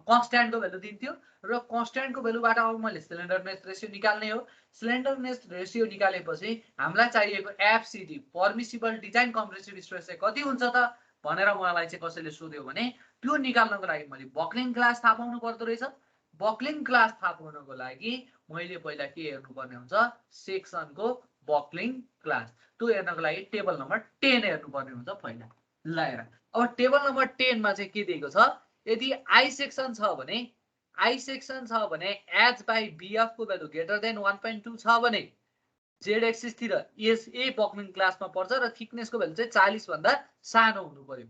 Speaker 2: कन्स्ट्यान्टको भ्यालु दिन्थ्यो र कन्स्ट्यान्टको भ्यालुबाट अब मैले सिलिन्डरनेस रेसियो निकाल्ने हो। सिलिन्डरनेस रेसियो निकालेपछि हामीलाई चाहिएको FCD permissible design compressive stress चाहिँ कति हुन्छ त भनेर मलाई चाहिँ कसैले सोध्यो भने त्यो निकाल्नको लागि मैले बक्लिङ क्लास थाहा पाउनु पर्दो रहेछ। बक्लिङ क्लास थाहा पाउनको लागि मैले पहिला के हेर्नुपर्ने हुन्छ सेक्सनको बक्लिङ क्लास। त्यो हेर्नको लागि टेबल नम्बर 10 हेर्नुपर्ने हुन्छ पहिला। ल हेर अब टेबल नम्बर 10 मा चाहिँ के दिएको छ यदि आई सेक्सन छ भने H/BF को भ्यालु ग्रेटर देन 1.2 छ भने जेड एक्सिस तिर ए बक्लिङ क्लासमा पर्छ र थिकनेसको भ्यालु चाहिँ 40 भन्दा सानो हुनु पर्यो।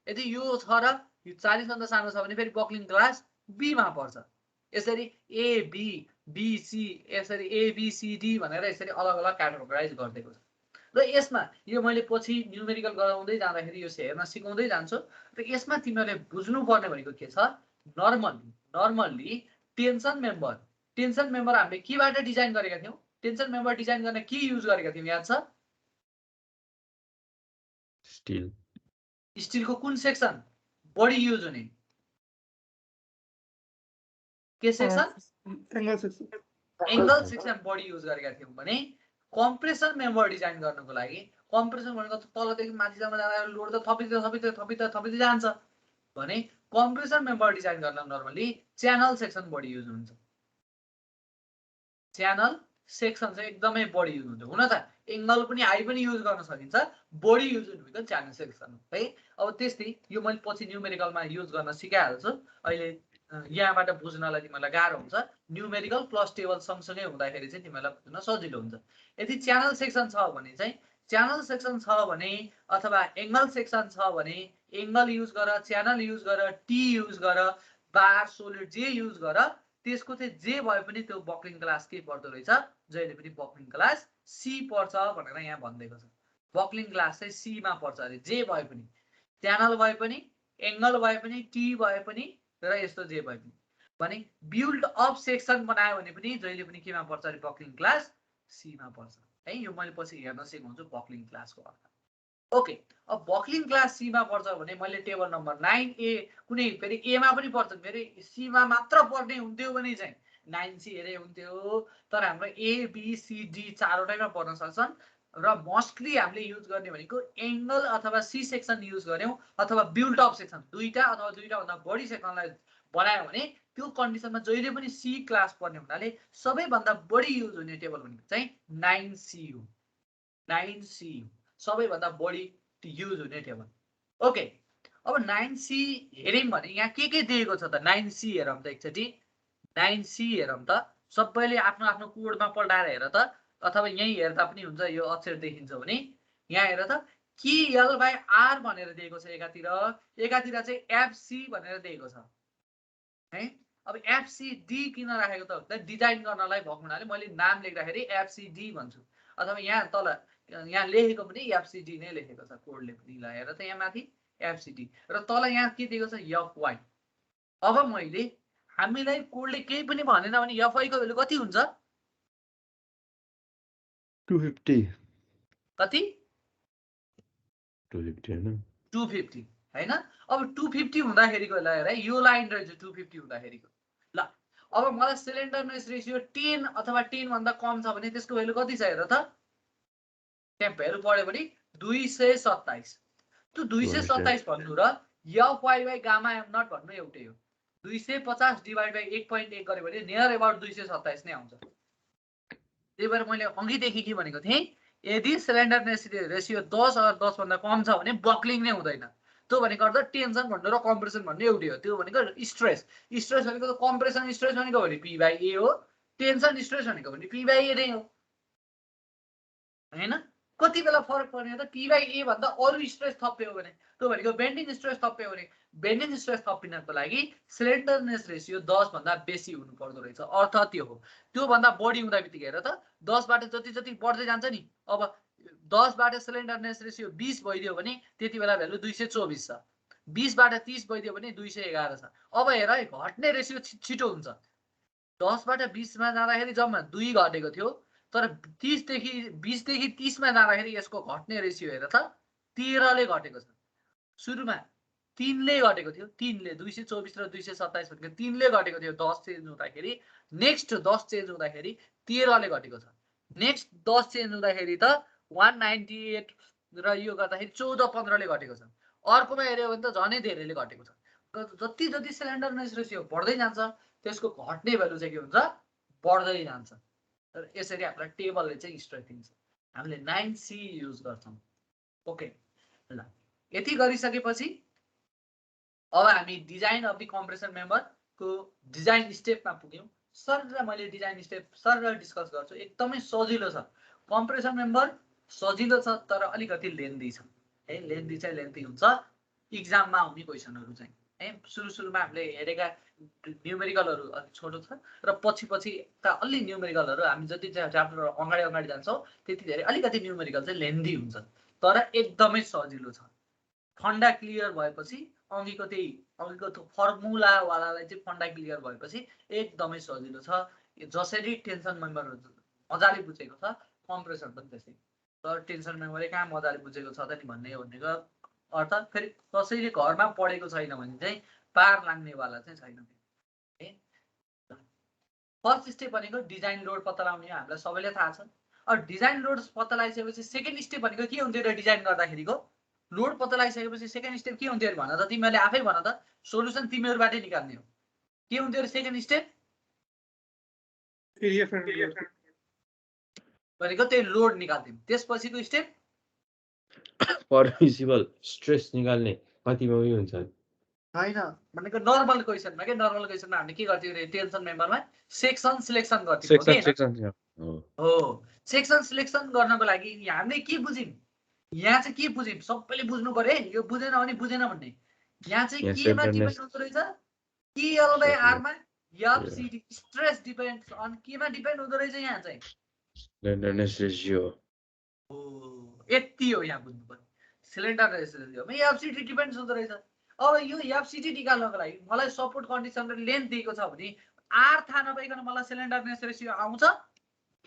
Speaker 2: यदि यो छ र यो 40 भन्दा सानो छ भने फेरि बक्लिङ क्लास बी मा पर्छ। यसरी ए बी बी सी यसरी ए बी सी डी भनेर यसरी अलग अलग क्याटेगोराइज गरिदिएको छ र यसमा यो मैले पछि न्यूमेरिकल गराउँदै जाँदाखेरि यो हेर्न सिकाउँदै जान्छु र यसमा तिमीहरूले बुझ्नुपर्ने भनेको के छ नर्मल्ली टेन्सन मेम्बर हामीले केबाट डिजाइन गरेका थियौं। टेन्सन मेम्बर डिजाइन गर्न के युज गरेका थियौं याद छ स्टिलको कुन सेक्सन बढी युज हुने के सेक्सन एंगल सेक्सन बढी युज गरेका थियौं भने कम्प्रेसन मेम्बर डिजाइन गर्नको लागि कम्प्रेसन भनेको तलदेखि माथिसम्म जाँदा लोड त थपिँदै जान्छ भने कम्प्रेसन मेम्बर डिजाइन गर्न नर्मली च्यानल सेक्सन बढी युज हुन्छ। च्यानल सेक्सन चाहिँ एकदमै बढी युज हुन्छ। हुन त एंगल पनि हाई पनि युज गर्न सकिन्छ बढी युज हुने भनेको च्यानल सेक्सन हो है। अब त्यस्तै यो मैले पछि न्यूमेरिकलमा युज गर्न सिकाइहाल्छु। अहिले यहाँबाट बुझ्नलाई तिमीलाई गाह्रो हुन्छ। न्यूमेरिकल प्लस टेबल सँगसँगै हुँदाखेरि चाहिँ तिमीलाई बुझ्न सजिलो हुन्छ। यदि च्यानल सेक्सन छ भने चाहिँ च्यानल सेक्सन छ भने अथवा एंगल सेक्सन छ भने एंगल युज गर च्यानल युज गर टी युज गर बार सोलिड जे युज गर त्यसको चाहिँ जे भए पनि त्यो बक्लिङ क्लास के पर्दो रहेछ जहिले पनि बक्लिङ क्लास सी पर्छ भनेर यहाँ भन्दैको छ। बक्लिङ क्लास चाहिँ सी मा पर्छ अरे जे भए पनि च्यानल भए पनि एंगल भए पनि टी भए पनि र यस्तो जे भए पनि भने बिल्ड अप सेक्सन बनायो भने पनि जहिले पनि केमा पर्छ अरे बक्लिङ क्लास सी मा पर्छ है। यो मैले पछि हेर्न सिकाउँछु बक्लिङ क्लासको अर्थ। ओके अब बक्लिङ क्लास सी मा पर्छ भने मैले टेबल नम्बर 9A कुनै फेरि ए मा पनि पर्छ फेरि सी मा मात्र पर्ने हुन्थ्यो भने चाहिँ 9C हेरे हुन्थ्यो तर हाम्रो ए बी सी डी चारवटैमा पर्न सक्छन् र मोस्टली हामीले युज गर्ने भनेको एंगल अथवा सी सेक्सन युज गर्यौं अथवा बिल्ड अप सेक्सन दुईटा अथवा दुईटा भन्दा बढी सेक्सनलाई बनायो भने त्यो कन्डिसनमा जहिले पनि सी क्लास पर्ने हुनाले सबैभन्दा बढी युज हुने टेबल भनेको चाहिँ 9C हो। 9C सबैभन्दा बढी युज हुने टेबल। ओके अब 9C हेर्यौं भने यहाँ के दिएको छ त 9C हेरौँ त एकचोटी 9C हेरौँ त सबैले आफ्नो आफ्नो कोडमा पल्टाएर हेर त अथवा यही हेर्दा पनि हुन्छ यो अक्षर देखिन्छ भने यहाँ हेर त KL/R भनेर दिएको छ एकातिर चाहिँ FC भनेर दिएको छ है। अब FCD किन राखेको त डिजाइन गर्नलाई भएको हुनाले मैले नाम लेख्दाखेरि FCD भन्छु अथवा यहाँ तल यहाँ लेखेको पनि FCD नै लेखेको छ कोडले पनि। ल हेर त यहाँ माथि FCD र तल यहाँ के दिएको छ FY। अब मैले हामीलाई कोडले केही पनि भनेन भने एफआई को भ्यालु कति हुन्छ
Speaker 6: 250
Speaker 2: कति
Speaker 6: 250 हैन
Speaker 2: 250 हैन अब 250 हुँदाखेरिको ल हेर है यो लाइन रहेछ 250 हुँदाखेरिको ल अब मलाई सिलिन्डरनेस रेशियो 10 अथवा 10 भन्दा कम छ भने त्यसको भ्यालु कति छ हेर त त्यहाँ भ्यालु पढ्यो भने 227 त्यो 227 भन्नु र FY by gamma M naught भन्नु एउटै हो 250 डिभाइड बाइ 1.1 गरे भने नियर अबाउट 227 नै आउँछ त्यही भएर मैले अघिदेखि के भनेको थिएँ यदि सिलिन्डरनेस रेशियो 10 अगर 10 भन्दा कम छ भने बक्लिङ नै हुँदैन त्यो भनेको अर्थ टेन्सन भन्नु र कम्प्रेसन भन्नु एउटै हो त्यो भनेको स्ट्रेस भनेको त कम्प्रेसन स्ट्रेस भनेको भने पी बाइ ए हो टेन्सन स्ट्रेस भनेको भने पी बाइ ए नै हो हैन कति बेला फरक पर्ने हो त पी बाइ ए भन्दा अरु स्ट्रेस थप्यो भने त्यो भनेको बेन्डिङ स्ट्रेस थप्यो भने बेन्डिङ स्ट्रेस थपिनको लागि सिलिन्डरनेस रेशियो 10 भन्दा बेसी हुनु पर्दो रहेछ अर्थ त्यो हो त्यो भन्दा बढी हुँदा बित्तिकै हेर त 10 बाट जति बढ्दै जान्छ नि अब 10 बाट सिलिन्डरनेस रेशियो 20 भइदियो भने त्यति बेला भ्यालु 224 छ 20 बाट 30 भइदियो भने 211 छ अब हेर है घट्ने रेशियो छिटो हुन्छ 10 बाट 20 मा जाँदाखेरि जम्मा 2 घटेको थियो तर 30 देखि 20 देखि 30 मा जाँदाखेरि यसको घट्ने रेशियो हेर त 13 ले घटेको छ सुरुमा 3 ले घटेको थियो 3 ले 224 र 227 भनेको 3 ले घटेको थियो 10 चेन्ज हुँदाखेरि नेक्स्ट 10 चेन्ज हुँदाखेरि 13 ले घटेको छ नेक्स्ट 10 चेन्ज हुँदाखेरि त 198 र यो गर्दाखेरि 14 15 ले घटेको छ अर्कोमा हेर्यो भने त झनै धेरैले घटेको छ जति जति सिलिन्डरनेस रेशियो बढ्दै जान्छ त्यसको घट्ने भ्यालु चाहिँ के हुन्छ बढ्दै जान्छ तर यसरी हामीलाई टेबलले चाहिँ स्ट्रेस दिन्छ हामीले 9C युज गर्छौं ओके ल यति गरिसकेपछि अब हामी design of the compression member को डिजाइन स्टेपमा पुग्यौं सर मैले डिजाइन स्टेप सर डिस्कस गर्छु एकदमै सजिलो छ कम्प्रेसन मेम्बर सजिलो छ तर अलिकति लेन्दी छ है लेन्दी चाहिँ लेन्दी हुन्छ एक्जाममा आउने क्वेशनहरु चाहिँ है सुरुमा हामीले हेरेका न्यूमेरिकलहरु अलि छोटो छ र पछि त अलि न्यूमेरिकलहरु हामी जति च्याप्टर अगाडि जान्छौं त्यति धेरै अलिकति न्यूमेरिकल चाहिँ लेन्दी हुन्छ तर एकदमै सजिलो छ फन्डा क्लियर भएपछि अघिको त्यो फर्मुला वालालाई चाहिँ फन्डा क्लियर भएपछि एकदमै सजिलो छ जसरी टेन्सन मेम्बर मजाले बुझेको छ कम्प्रेसन पनि त्यसै तर टेन्सन मेम्बरले कहाँ मजाले बुझेको छ त नि भनेको अर्थ फेरि कसैले घरमा पढेको छैन भने चाहिँ पार लाग्नेवाला चाहिँ छैन है फर्स्ट स्टेप भनेको डिजाइन लोड पत्ता लगाउने हामीलाई सबैले थाहा छ अब डिजाइन लोड पत्ता लगाइसकेपछि सेकेन्ड स्टेप भनेको के हुन्थ्यो र डिजाइन गर्दाखेरिको लोड पत्ता लगाइसकेपछि सेकेन्ड स्टेप के हुन्थ्यो भन त तिमीले आफै भन त सोलुसन तिमीहरुबाटै निकाल्ने हो के हुन्थ्यो र सेकेन्ड स्टेप
Speaker 4: एरिया फ्रेन्ड
Speaker 2: भनेको त्यही लोड निकाल्दियौ त्यसपछिको स्टेप
Speaker 6: परमिसिबल स्ट्रेस निकाल्ने कतिमा उयो हुन्छ
Speaker 2: हैन भनेको नर्मल क्वेशनमा के नर्मल क्वेशनमा हामीले के गर्थ्यौ रे टेन्सन मेम्बरमा सेक्सन सिलेक्सन गर्थ्यौ
Speaker 6: सेक्सन
Speaker 2: हो सेक्सन सिलेक्सन गर्नको लागि हामीले के बुझ्यौं यहाँ चाहिँ के बुझ्यौं सबैले बुझ्नु पर्यो है यो बुझेन भने बुझेन भन्ने यहाँ चाहिँ केमा डिपेन्ड हुँदो रहेछ केएल बाइ आर मा एफसीडी स्ट्रेस डिपेन्ड्स अन केमा डिपेन्ड हुँदो रहेछ यहाँ चाहिँ
Speaker 6: सिलिन्डरनेस रेशियो
Speaker 2: हो यति हो यहाँ बुझ्नु पर्यो सिलिन्डरनेस रेशियोमा एफसीडी डिपेन्ड्स हुँदो रहेछ अब यो एफसीडी निकाल्नको लागि मलाई सपोर्ट कन्डिसन र लेन्थ दिएको छ भने आर थाहा नपाइकन मलाई सिलिन्डरनेस रेशियो आउँछ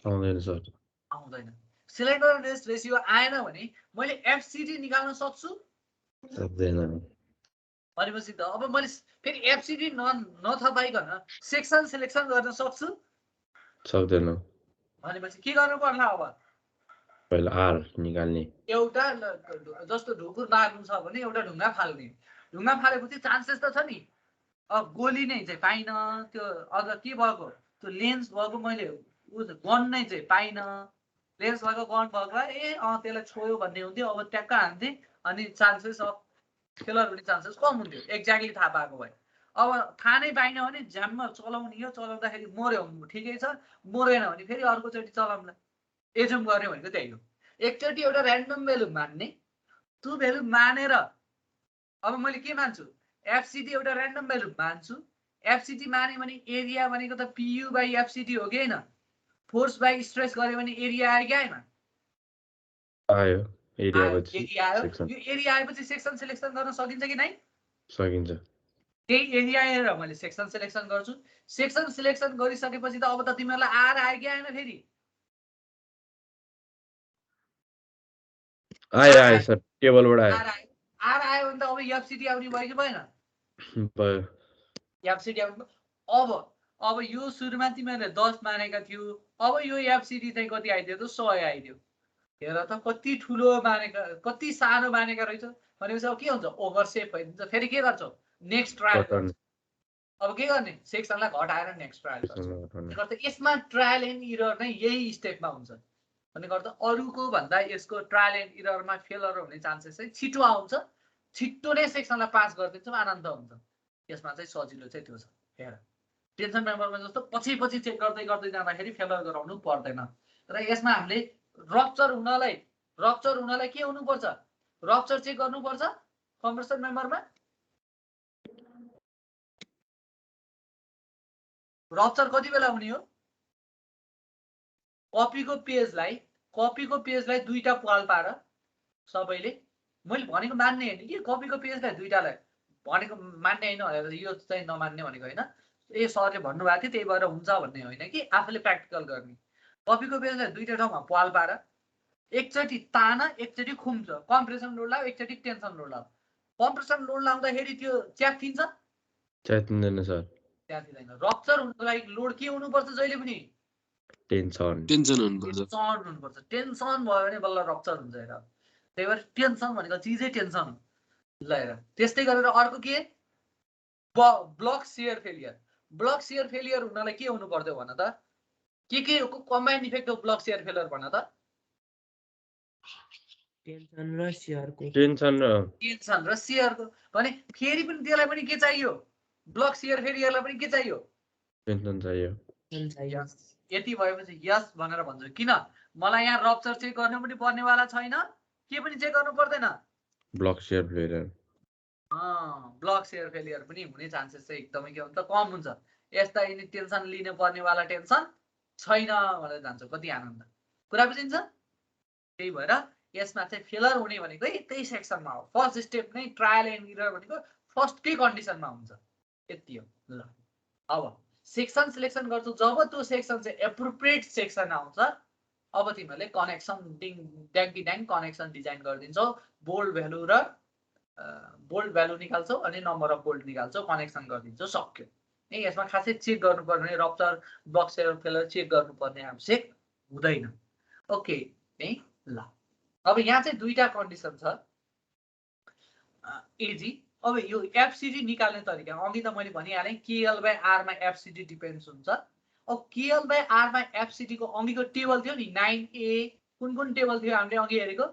Speaker 6: आउँदैन सर
Speaker 2: आउँदैन सिलिन्डरनेस रेशियो आएन भने मैले एफसीडी निकाल्न सक्छु
Speaker 6: सक्दैन
Speaker 2: भनेपछि त अब मैले फेरि एफसीडी नथपाइकन सेक्सन सिलेक्सन गर्न सक्छु
Speaker 6: सक्दैन
Speaker 2: भनेपछि के गर्नु पर्ला अब
Speaker 6: पहिला आर निकाल्ने
Speaker 2: एउटा जस्तो ढुकुर मार्नु छ भने एउटा ढुङ्गा फाल्ने ढुङ्गा फालेपछि चान्सेस त छ नि अब गोली नै चाहिँ पाइन त्यो अझ के भएको त्यो लेन्स भएको मैले गन नै चाहिँ पाइन लेन्स भएको गन भएको ए त्यसलाई छोयो भन्ने हुन्थ्यो अब ट्याक्क हान्थे अनि चान्सेस अफ फेलर हुने चान्सेस कम हुन्थ्यो एक्ज्याक्टली थाहा पाएको भए अब थाहा नै पाइन भने झ्याममा चलाउने हो चलाउँदाखेरि मर्यो ठिकै छ मरेन भने फेरि अर्कोचोटि चलाउँला एजुम गर्ने भनेको त्यही हो एकचोटि एउटा ऱ्यान्डम भ्यालु मान्ने त्यो भ्यालु मानेर अब मैले के मान्छु एफसीडी एउटा ऱ्यान्डम भ्यालु मान्छु एफसीडी माने भने एरिया भनेको त पीयू बाइ एफसीडी हो कि हैन फोर्स बाइ स्ट्रेस गर्यो भने एरिया आयो कि आएन
Speaker 6: आयो एरिया
Speaker 2: एरिया आयो यो एरिया आएपछि सेक्सन सिलेक्सन गर्न सकिन्छ कि नै
Speaker 6: सकिन्छ
Speaker 2: त्यही एरिया हेरेर मैले सेक्सन सिलेक्सन गर्छु। सेक्सन सिलेक्सन गरिसकेपछि त अब त तिमीहरूलाई आर आयो कि आएन फेरि?
Speaker 6: आयो सर, टेबलबाट
Speaker 2: आर आयो। आर आयो भने त अब एफसिडी आउने भयो कि भएन?
Speaker 6: भयो।
Speaker 2: एफसिडी आउनु। अब यो सुरुमा तिमीहरूले 10 मानेका थियो, अब यो एफसिडी चाहिँ कति आइदियो त? 100 आइदियो। हेर त कति ठुलो मानेका, कति सानो मानेका रहेछ भनेपछि अब के हुन्छ? ओभरसेप भइदिन्छ। फेरि के गर्छौ? नेक्स्ट ट्रायल गर्छौ। अब के गर्ने? सेक्सनलाई घटाएर नेक्स्ट ट्रायल गर्छौ। यसमा ट्रायल एन्ड इरर नै यही स्टेपमा हुन्छ। भन्ने गर्दा अरूको भन्दा यसको ट्रायल एन्ड इररमा फेलर हुने चान्सेस चाहिँ छिटो आउँछ। छिटो नै सेक्सनलाई पास गरिदिन्छौँ, आनन्द हुन्छ। यसमा चाहिँ सजिलो चाहिँ त्यो छ। हेर टेन्सन मेम्बरमा जस्तो पछि पछि चेक गर्दै गर्दै जाँदाखेरि फेलर गराउनु पर्दैन। र यसमा हामीले रप्चर हुनलाई के हुनुपर्छ? रप्चर चेक गर्नुपर्छ कम्प्रेसन मेम्बरमा। रप्चर कति बेला हुने हो? कपीको पेजलाई दुईटा पाल पार सबैले। मैले भनेको मान्ने होइन कि कपीको पेजलाई दुईटालाई भनेको मान्ने होइन भनेर यो चाहिँ नमान्ने भनेको होइन। ए सरले भन्नुभएको थियो त्यही भएर हुन्छ भन्ने होइन कि, आफूले प्र्याक्टिकल गर्ने। कपीको पेजलाई दुईटा ठाउँमा पाल पार, एकचोटि तान एकचोटि खुम्छ। कम्प्रेसन लोड लाऊ, एकचोटि टेन्सन लोड लाऊ। कम्प्रेसन लोड लाउँदाखेरि त्यो च्यातिन्छ?
Speaker 6: च्यातिँदैन सर।
Speaker 2: च्यातिँदैन। रप्चर हुनुको लागि लोड के हुनुपर्छ? जहिले पनि
Speaker 6: टेन्सन
Speaker 2: हुनुपर्छ। टेन्सन भयो भने बल्ल रप्चर हुन्छ। हेर त्यही भएर टेन्सन भनेको चिजै टेन्सन हो। ल हेर त्यस्तै गरेर अर्को के? Block shear failure. Block shear failure हुनलाई के हुनु पर्थ्यो भन त? के हो कम्बाइन्ड इफेक्ट हो ब्लक सियर फेलियर भन त?
Speaker 1: टेन्सन र सियरको भने फेरि पनि त्यसलाई पनि के चाहियो?
Speaker 2: ब्लक सियर फेलियरलाई पनि के चाहियो?
Speaker 6: टेन्सन चाहियो।
Speaker 2: यति भएपछि यस भनेर भन्छु। किन? मलाई यहाँ रप्चर चेक गर्नु पनि पर्नेवाला छैन, के पनि चेक गर्नु पर्दैन।
Speaker 6: Block shear failure.
Speaker 2: Block shear failure पनि हुने चान्सेस चाहिँ एकदमै के हुन्छ? कम हुन्छ। यस्ता यिनी टेन्सन लिनु पर्नेवाला टेन्सन छैन भनेर जान्छ। कति आनन्द। कुरा बुझिन्छ? त्यही भएर यसमा चाहिँ फेलर हुने भनेको त्यही सेक्सनमा हो। फर्स्ट स्टेप नै ट्रायल एन्ड इरर भनेको फर्स्टकै कन्डिसनमा हुन्छ। यति हो। ल अब सेक्सन सिलेक्सन गर्छौ। जब त्यो सेक्सन चाहिँ एप्रोप्रिएट सेक्सन आउँछ, अब तिमीहरूले कनेक्सन ड्याङ कनेक्सन डिजाइन गरिदिन्छौ। बोल्ड भ्यालु निकाल्छौ अनि नम्बर अफ बोल्ड निकाल्छौ, कनेक्सन गरिदिन्छौ, सक्यो। यसमा खासै चेक गर्नुपर्ने rupture block shear failure check गर्नुपर्ने आवश्यक हुँदैन। ओके ल अब यहाँ चाहिँ दुईटा कन्डिसन छ एजी। अब यो एफसिडी निकाल्ने तरिका अघि त मैले भनिहालेँ, KL/R मा एफसिडी डिपेन्ड्स हुन्छ। अब KL/R मा एफसिडी को अघिको टेबल थियो नि 9A, कुन टेबल थियो हामीले अघि हेरेको?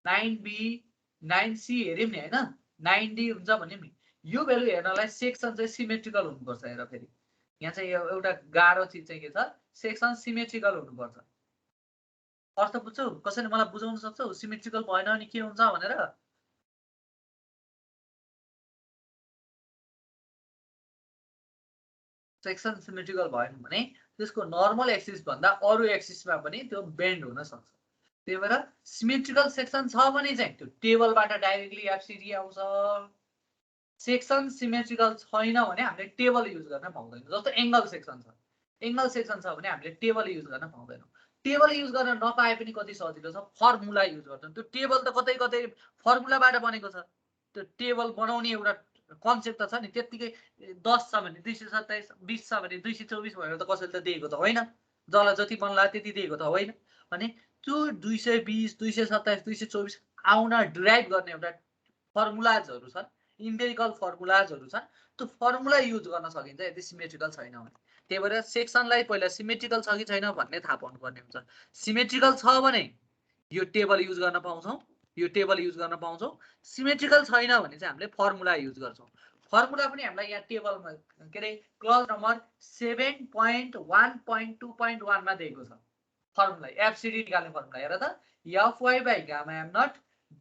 Speaker 2: 9B 9C हेर्यौँ नि होइन, 9D हुन्छ भन्यौँ नि। यो भ्यालु हेर्नलाई सेक्सन चाहिँ सिमेट्रिकल हुनुपर्छ। हेर फेरि यहाँ चाहिँ एउटा गाह्रो चिज चाहिँ के छ? सेक्सन सिमेट्रिकल हुनुपर्छ। अर्थ बुझ्छौ? कसैले मलाई बुझाउन सक्छौ सिमेट्रिकल भएन भने के हुन्छ भनेर? सेक्सन सिमेट्रिकल भएन भने त्यसको नर्मल एक्सिस भन्दा अरू एक्सिसमा पनि त्यो बेन्ड हुन सक्छ। त्यही भएर सिमेट्रिकल सेक्सन छ भने चाहिँ त्यो टेबलबाट डाइरेक्टली एफसिडी आउँछ। सेक्सन सिमेट्रिकल छैन भने हामीले टेबल युज गर्न पाउँदैनौँ। जस्तो एंगल सेक्सन छ, भने हामीले टेबल युज गर्न पाउँदैनौँ। टेबल युज गर्न नपाए पनि कति सजिलो छ, फर्मुला युज गर्छौँ। त्यो टेबल त कतै कतै फर्मुलाबाट बनेको छ। त्यो टेबल बनाउने एउटा कन्सेप्ट त छ नि। त्यतिकै 10 छ भने 227, 20 छ भने 224 भनेर त कसैले त दिएको त होइन। जसलाई जति मन लाग्यो त्यति दिएको त होइन। भने त्यो 220, 227, 224 आउन डिराइभ गर्ने एउटा फर्मुलाजहरू छन्, इम्पेरिकल फर्मुलाजहरू छन्। त्यो फर्मुला युज गर्न सकिन्छ यदि सिमेट्रिकल छैन भने। त्यही भएर सेक्सनलाई पहिला सिमेट्रिकल छ कि छैन भन्ने थाहा पाउनुपर्ने हुन्छ। सिमेट्रिकल छ भने यो टेबल युज गर्न पाउँछौँ, सिमेट्रिकल छैन भने चाहिँ हामीले फर्मुला युज गर्छौँ। फर्मुला पनि हामीलाई यहाँ टेबलमा के अरे क्लज नम्बर 7.1.2.1 मा दिएको छ। फर्मुला एफसिडी निकाल्ने फर्मुला हेर त, Fy/Γ0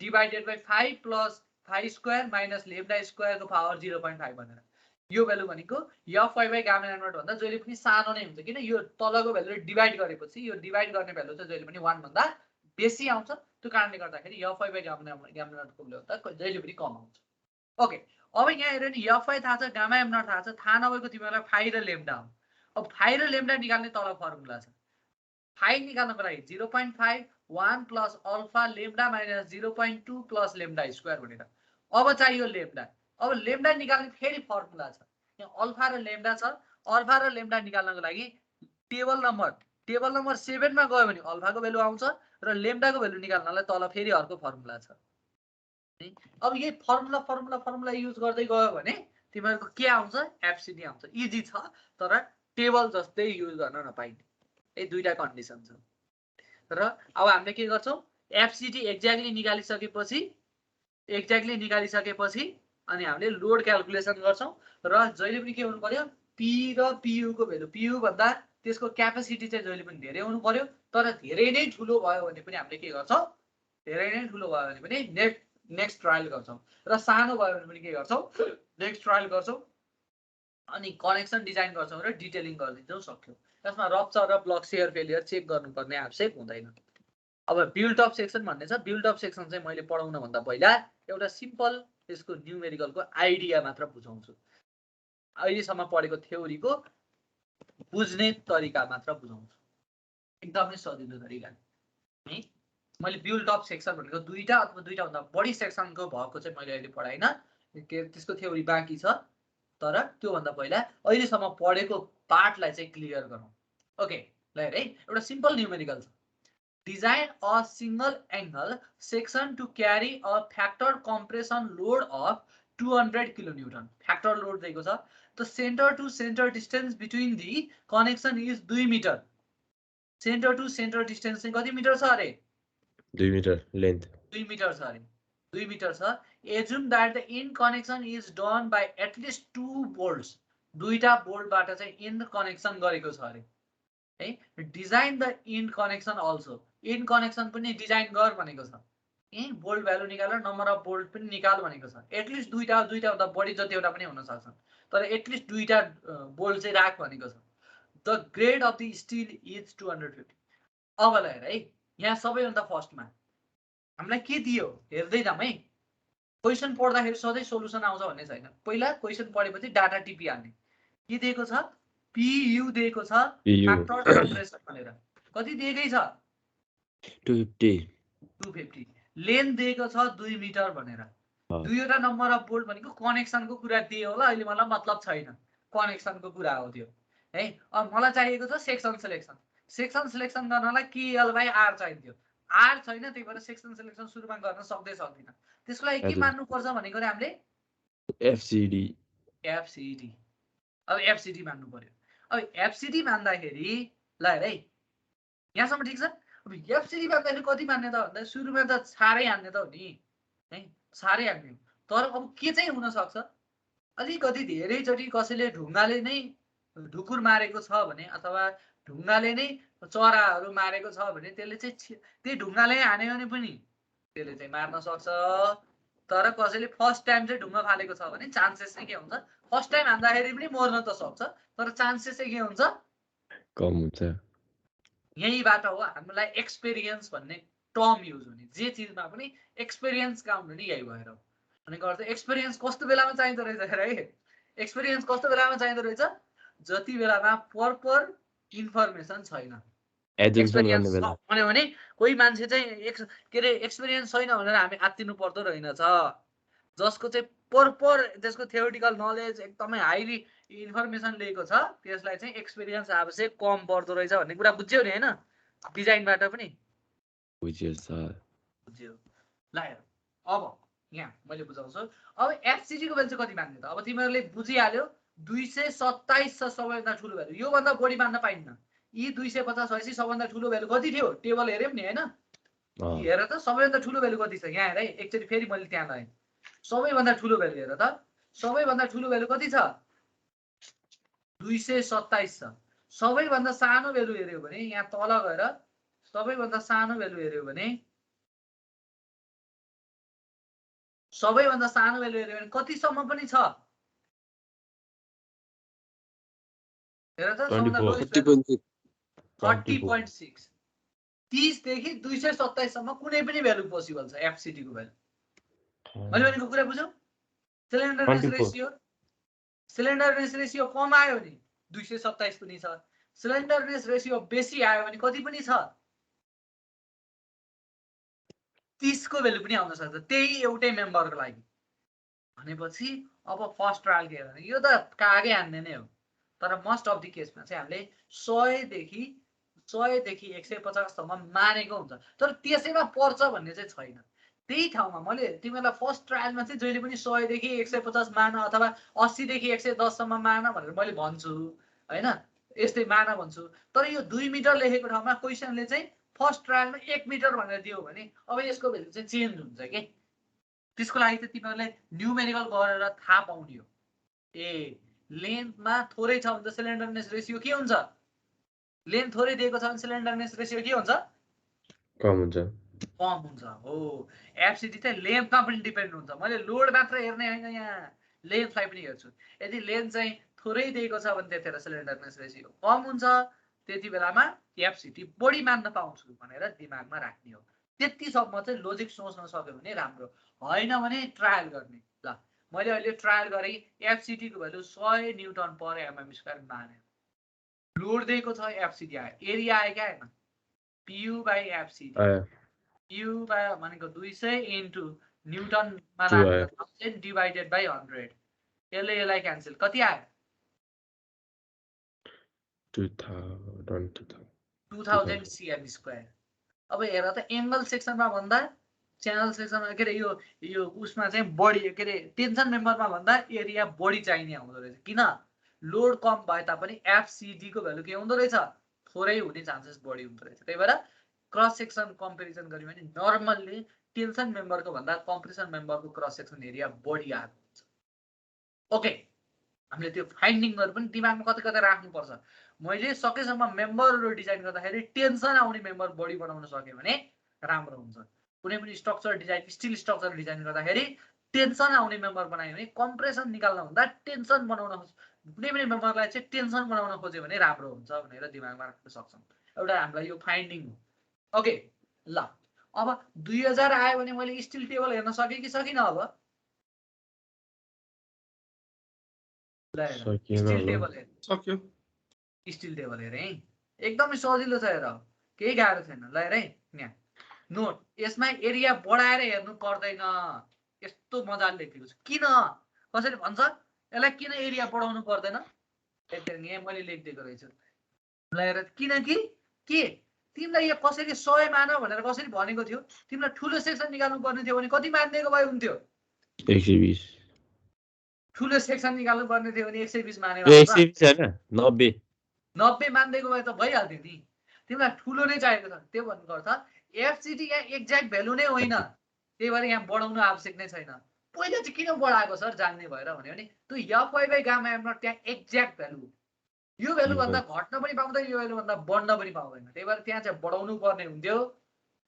Speaker 2: divided by 5 plus 5 square minus lambda square को पावर 0.5 भनेर। यो भ्यालु भनेको Fy/Γ0 भन्दा जहिले पनि सानो नै हुन्छ। किन? यो तलको भ्यालुले डिवाइड गरेपछि यो डिवाइड गर्ने भ्यालु चाहिँ जहिले पनि 1 भन्दा बेसी आउँछ। त्यो कारणले गर्दाखेरि Fy/Γ0 को भ्यालु त जहिले पनि कम आउँछ। ओके अब यहाँ हेऱ्यो नि एफआई थाहा छ, गामा एम नट थाहा छ, थाहा नभएको तिमीहरूलाई फाइ र लेम्डा हो। अब फाइ र लेम्डा निकाल्ने तल फर्मुला छ। फाइ निकाल्नको लागि 0.5 1 plus alpha lambda minus 0.2 plus lambda square भनेर। अब चाहियो लेम्डा। अब लेम्डा निकाल्ने फेरि फर्मुला छ। यहाँ अल्फा र लेम्डा छ। अल्फा र लेम्डा निकाल्नको लागि टेबल नम्बर 7 मा गयो भने अल्फाको भ्यालु आउँछ र लेम्डाको भ्यालु निकाल्नलाई तल फेरि अर्को फर्मुला छ। अब यही फर्मुला युज गर्दै गयो भने तिमीहरूको के आउँछ? एफसीडी आउँछ। इजी छ तर टेबल जस्तै युज गर्न नपाइने। यही दुईटा कन्डिसन छ। र अब हामीले के गर्छौँ? एफसीडी एक्ज्याक्टली निकालिसकेपछि अनि हामीले लोड क्याल्कुलेसन गर्छौँ र जहिले पनि के हुनु पर्यो? पी र पीयू को भ्यालु, पीयू भन्दा त्यसको क्यापेसिटी चाहिँ जहिले पनि धेरै हुनु पर्यो। तर धेरै नै ठुलो भयो भने पनि हामीले के गर्छौँ? धेरै नै ठुलो भयो भने पनि नेक्स्ट ट्रायल गर्छौँ र सानो भयो भने पनि के गर्छौँ? नेक्स्ट ट्रायल गर्छौँ अनि कनेक्सन डिजाइन गर्छौँ र डिटेलिङ गरिदिन्छौँ। सक्यो। त्यसमा रप्चर र ब्लक सेयर फेलियर चेक गर्नुपर्ने आवश्यक हुँदैन। अब बिल्ड अप सेक्सन भन्ने छ। बिल्ड अप सेक्सन चाहिँ मैले पढाउन भन्दा पहिला एउटा सिम्पल यसको न्युमेरिकलको आइडिया मात्र बुझाउँछु। अहिलेसम्म पढेको थ्योरीको बुझ्ने तरिका मात्र बुझाउँछु, एकदमै सजिलो तरिकाले है। मैले बिल्ड अप सेक्सन भनेको दुईटा अथवा दुईटा भन्दा बढी सेक्सनको भएको चाहिँ मैले अहिले पढाइन, त्यसको थ्योरी बाँकी छ। तर त्यो भन्दा पहिला अहिलेसम्म पढेको पार्टलाई चाहिँ क्लियर गरौँ। ओके ल हेर है, एउटा सिम्पल न्युमेरिकल छ। Design a single angle section to carry a factor compression load of 200 kilonewton. Factor load दिएको छ। The centre to centre distance between the connection is 2 metre. Centre to centre distance चाहिँ कति मिटर छ अरे?
Speaker 6: 2 मिटर लेन्थ।
Speaker 2: 2 मिटर छ अरे। 2 मिटर छ। Assume that the end connection is done by at least 2 bolts. दुईटा बोल्टबाट चाहिँ इन कनेक्सन गरेको छ अरे है। Design the end connection also. End connection पनि डिजाइन गर भनेको छ। बोल्ट भ्यालु निकालेर नम्बर अफ बोल्ट पनि निकाल भनेको छ। एटलिस्ट दुईटा भन्दा बढी जतिवटा पनि हुन सक्छन्, तर एटलिस्ट दुईटा बोल्ट चाहिँ राख भनेको छ। The grade of the still is 250। अब ल हेर है, यहाँ सबैभन्दा फर्स्टमा हामीलाई के दियो हेर्दै जाम है। क्वेसन पढ्दाखेरि सधैँ सोलुसन आउँछ भन्ने छैन। पहिला क्वेसन पढेपछि डाटा टिपिहाल्ने। के दिएको छ? पीयू दिएको छ, फ्याक्टर कम्प्रेसन भनेर। कति दिएकै छ? 250। लेन्थ दिएको छ 2 मिटर भनेर। दुईवटा नम्बर अफ बोल्ट भनेको कनेक्सनको कुरा दियो होला। अहिले मलाई मतलब छैन, कनेक्सनको कुरा हो त्यो है। अब मलाई चाहिएको छ सेक्सन सिलेक्सन। सेक्सन सिलेक्सन गर्नलाई केएल बाई आर चाहिन्थ्यो। आर छैन, त्यही भएर सेक्सन सिलेक्सन सुरुमा गर्न सक्दैन। त्यसको लागि के मान्नुपर्छ भनेको हामीले? एफसीडी। अब एफसीडी मान्नु पर्यो। अब एफसीडी मान्दाखेरि ल हेर है, यहाँसम्म ठिक छ। अब एफसीडी मान्दाखेरि कति मान्ने त भन्दा सुरुमा त साह्रै हान्ने त हो नि है, साह्रै हान्ने। तर अब के चाहिँ हुन सक्छ? अलिकति धेरैचोटि कसैले ढुङ्गाले नै ढुकुर मारेको छ भने अथवा ढुङ्गाले नै चराहरू मारेको छ भने त्यसले चाहिँ त्यही ढुङ्गाले हान्यो भने पनि त्यसले चाहिँ मार्न सक्छ। तर कसैले फर्स्ट टाइम चाहिँ ढुङ्गा फालेको छ भने चान्सेस चाहिँ के हुन्छ? फर्स्ट टाइम हान्दाखेरि पनि मर्न त सक्छ, तर चान्सेस चाहिँ के हुन्छ?
Speaker 6: कम हुन्छ।
Speaker 2: यहीबाट हो हामीलाई एक्सपिरियन्स भन्ने टर्म युज हुने। जे चिजमा पनि एक्सपिरियन्स काउन्ट हुने यही भएर हो। भनेको अर्थ एक्सपिरियन्स कस्तो बेलामा चाहिँदो रहेछ है? एक्सपिरियन्स कस्तो बेलामा चाहिँदो रहेछ? जति बेलामा प्रपर इन्फर्मेसन छैन। एक्सपिरियन्स भन्यो भने कोही मान्छे चाहिँ के अरे एक्सपिरियन्स छैन भनेर हामी आत्तिनु पर्दो रहेनछ। जसको चाहिँ प्रपर त्यसको थ्योरिटिकल नलेज एकदमै हाइली इन्फर्मेसन लिएको छ त्यसलाई चाहिँ एक्सपिरियन्स आवश्यक कम पर्दो रहेछ भन्ने कुरा बुझ्यौ नि हैन? डिजाइनबाट पनि
Speaker 6: बुझ्यो सर।
Speaker 2: बुझ्यो। ल अब यहाँ मैले बुझाउँछु। अब एफसीडी को भ्यालु चाहिँ कति मान्ने त? अब तिमीहरूले बुझिहाल्यो 227 छ सबैभन्दा ठुलो भ्यालु। यो भन्दा बढी मान्न पाइन्न। यी 250 भएपछि सबभन्दा ठुलो भ्यालु कति थियो? टेबल हेर्यौ नि हैन? हेर त सबैभन्दा ठुलो भ्यालु कति छ? यहाँ हेर है, एकचोटि फेरि मैले त्यहाँ लगाएँ। सबैभन्दा ठुलो भ्यालु हेर त। सबैभन्दा ठुलो भ्यालु कति छ? 227 छ। सबैभन्दा सानो भ्यालु हेर्यौ भने यहाँ तल गएर सबैभन्दा सानो भ्यालु हेर्यौ भने सबैभन्दा सानो भ्यालु हेर्यौ भने कतिसम्म पनि छ? हेर त 30.6। 30 देखि 227 सम्म कुनै पनि भ्यालु पोसिबल छ एफसीडी को भ्यालु। मैले भनेको कुरा बुझ्यौ? सिलिन्डरनेस
Speaker 6: 24
Speaker 2: रेसियो कम आयो भने 227 पनि छ। सिलिन्डरनेस रेसियो बेसी आयो भने कति पनि छ 30 को भ्यालु पनि आउन सक्छ त्यही एउटै मेम्बरको लागि। भनेपछि अब फर्स्ट ट्रायल के गर्ने, यो त कागै हान्ने नै हो, तर मोस्ट अफ द केसमा चाहिँ हामीले 100 देखि 150 सम्म मानेको हुन्छ, तर त्यसैमा पर्छ भन्ने चाहिँ छैन। त्यही ठाउँमा मैले तिमीलाई फर्स्ट ट्रायलमा चाहिँ जहिले पनि 100 देखि 150 मान अथवा 80 देखि 110 सम्म मान भनेर मैले भन्छु हैन, यस्तै मान भन्छु। तर यो 2 मिटर लेखेको ठाउँमा क्वेशनले चाहिँ फर्स्ट ट्रायलमा 1 मिटर भनेर दियो भने अब यसको भ्यालु चाहिँ चेन्ज हुन्छ के। त्यसको लागि चाहिँ तिमीहरूले न्युमेरिकल गरेर थाहा पाउने हो। ए लेन्थमा थोरै छ भने त सिलिन्डरनेस रेसियो के हुन्छ, लेन्थ थोरै दिएको छ भने सिलिन्डरनेस रेसियो के हुन्छ,
Speaker 6: कम हुन्छ।
Speaker 2: कम हुन्छ। हो एफसिटी चाहिँ लेन्थमा पनि डिपेन्ड हुन्छ। मैले लोड मात्र हेर्ने हैन, यहाँ लेन्थलाई पनि हेर्छु। यदि लेन्थ चाहिँ थोरै दिएको छ भने त्यतिखेर सिलिन्डरनेस रेसियो कम हुन्छ, त्यति बेलामा एफसिटी बढी मान्न पाउँछु भनेर दिमागमा राख्ने हो। त्यतिसम्म चाहिँ लोजिक सोच्न सक्यो भने राम्रो, हैन भने ट्रायल गर्ने। ल मैले अहिले ट्रायल गरेँ, एफसिटी को भ्यालु 100 न्युटन पर एमएम स्क्वायर माने, लोड दिएको छ एफसिटी आयो, एरिया आयो क्या हैन, पीयू बाइ एफसिटी पीयू बाइ भनेको 200 इन्टु न्युटनमा लागेको 1000 डिवाइडेड बाइ 100, यसलाई क्यान्सल कति आयो 2000 सीएम स्क्वायर। अब हेर त एंगल सेक्सनमा भन्दा च्यानल सेक्सनमा के रे यो उसमा चाहिँ बढी के रे टेन्सन मेम्बरमा भन्दा एरिया बढी चाहिने हुँदो रहेछ। किन, लोड कम भए तापनि एफसिडी को भ्यालु के हुँदो रहेछ, थोरै हुने चान्सेस बढी हुँदो रहेछ। त्यही भएर क्रस सेक्सन कम्पेरिजन गर्यो भने नर्मल्ली टेन्सन मेम्बरको भन्दा कम्प्रेसन मेम्बरको क्रस सेक्सन एरिया बढी आएको हुन्छ। ओके, हामीले त्यो फाइन्डिङहरु पनि दिमागमा कतै कतै राख्नुपर्छ। मैले सकेसम्म मेम्बरहरु डिजाइन गर्दाखेरि टेन्सन आउने मेम्बर बढी बनाउन सके भने राम्रो हुन्छ। कुनै पनि structure design, still structure design गर्दाखेरि टेन्सन आउने मेम्बर बनायो भने कम्प्रेसन निकाल्न भन्दा टेन्सन बनाउन, कुनै पनि मेम्बरलाई चाहिँ टेन्सन बनाउन खोज्यो भने राम्रो हुन्छ भनेर दिमागमा राख्न सक्छौं। एउटा हामीलाई यो फाइन्डिङ हो। ओके ल, अब 2000 आयो भने मैले स्टिल टेबल हेर्न सके कि सकिन? अब स्टिल टेबल हेर,
Speaker 4: सक्यो।
Speaker 2: स्टिल टेबल हेर है, एकदमै सजिलो छ हेर, केही गाह्रो छैन। ल हेर है, यहाँ नोट, यसमा एरिया बढाएर हेर्नु पर्दैन, यस्तो मजाले लेखेको छ। किन, कसरी भन्छ यसलाई किन एरिया बढाउनु पर्दैन? यहाँ मैले लेखिदिएको रहेछु। ल हेर, किनकि के तिमीलाई यो कसरी 100 मान भनेर कसरी भनेको थियो, तिमीलाई ठुलो सेक्सन निकाल्नु पर्ने थियो भने कति मान्दिएको भए हुन्थ्यो?
Speaker 6: 120।
Speaker 2: ठुलो सेक्सन निकाल्नु पर्ने थियो भने 120 माने
Speaker 6: 120 हैन 90
Speaker 2: 90 मान्दिएको भए त भइहाल्थ्यो नि। तिमीलाई ठुलो नै चाहिएको छ, त्यो भन्नुको अर्थ एफसिटी यहाँ एक्ज्याक्ट भ्यालु नै होइन, त्यही भएर यहाँ बढाउनु आवश्यक नै छैन। पहिला चाहिँ किन बढाएको सर जान्ने भएर भन्यो भने त्यो FY by gamma M naught त्यहाँ एक्ज्याक्ट भ्यालु, यो भ्यालु भन्दा घट्न पनि पाउँदैन, यो भ्यालु भन्दा बढ्न पनि पाउँदैन। त्यही भएर त्यहाँ चाहिँ बढाउनु पर्ने हुन्थ्यो।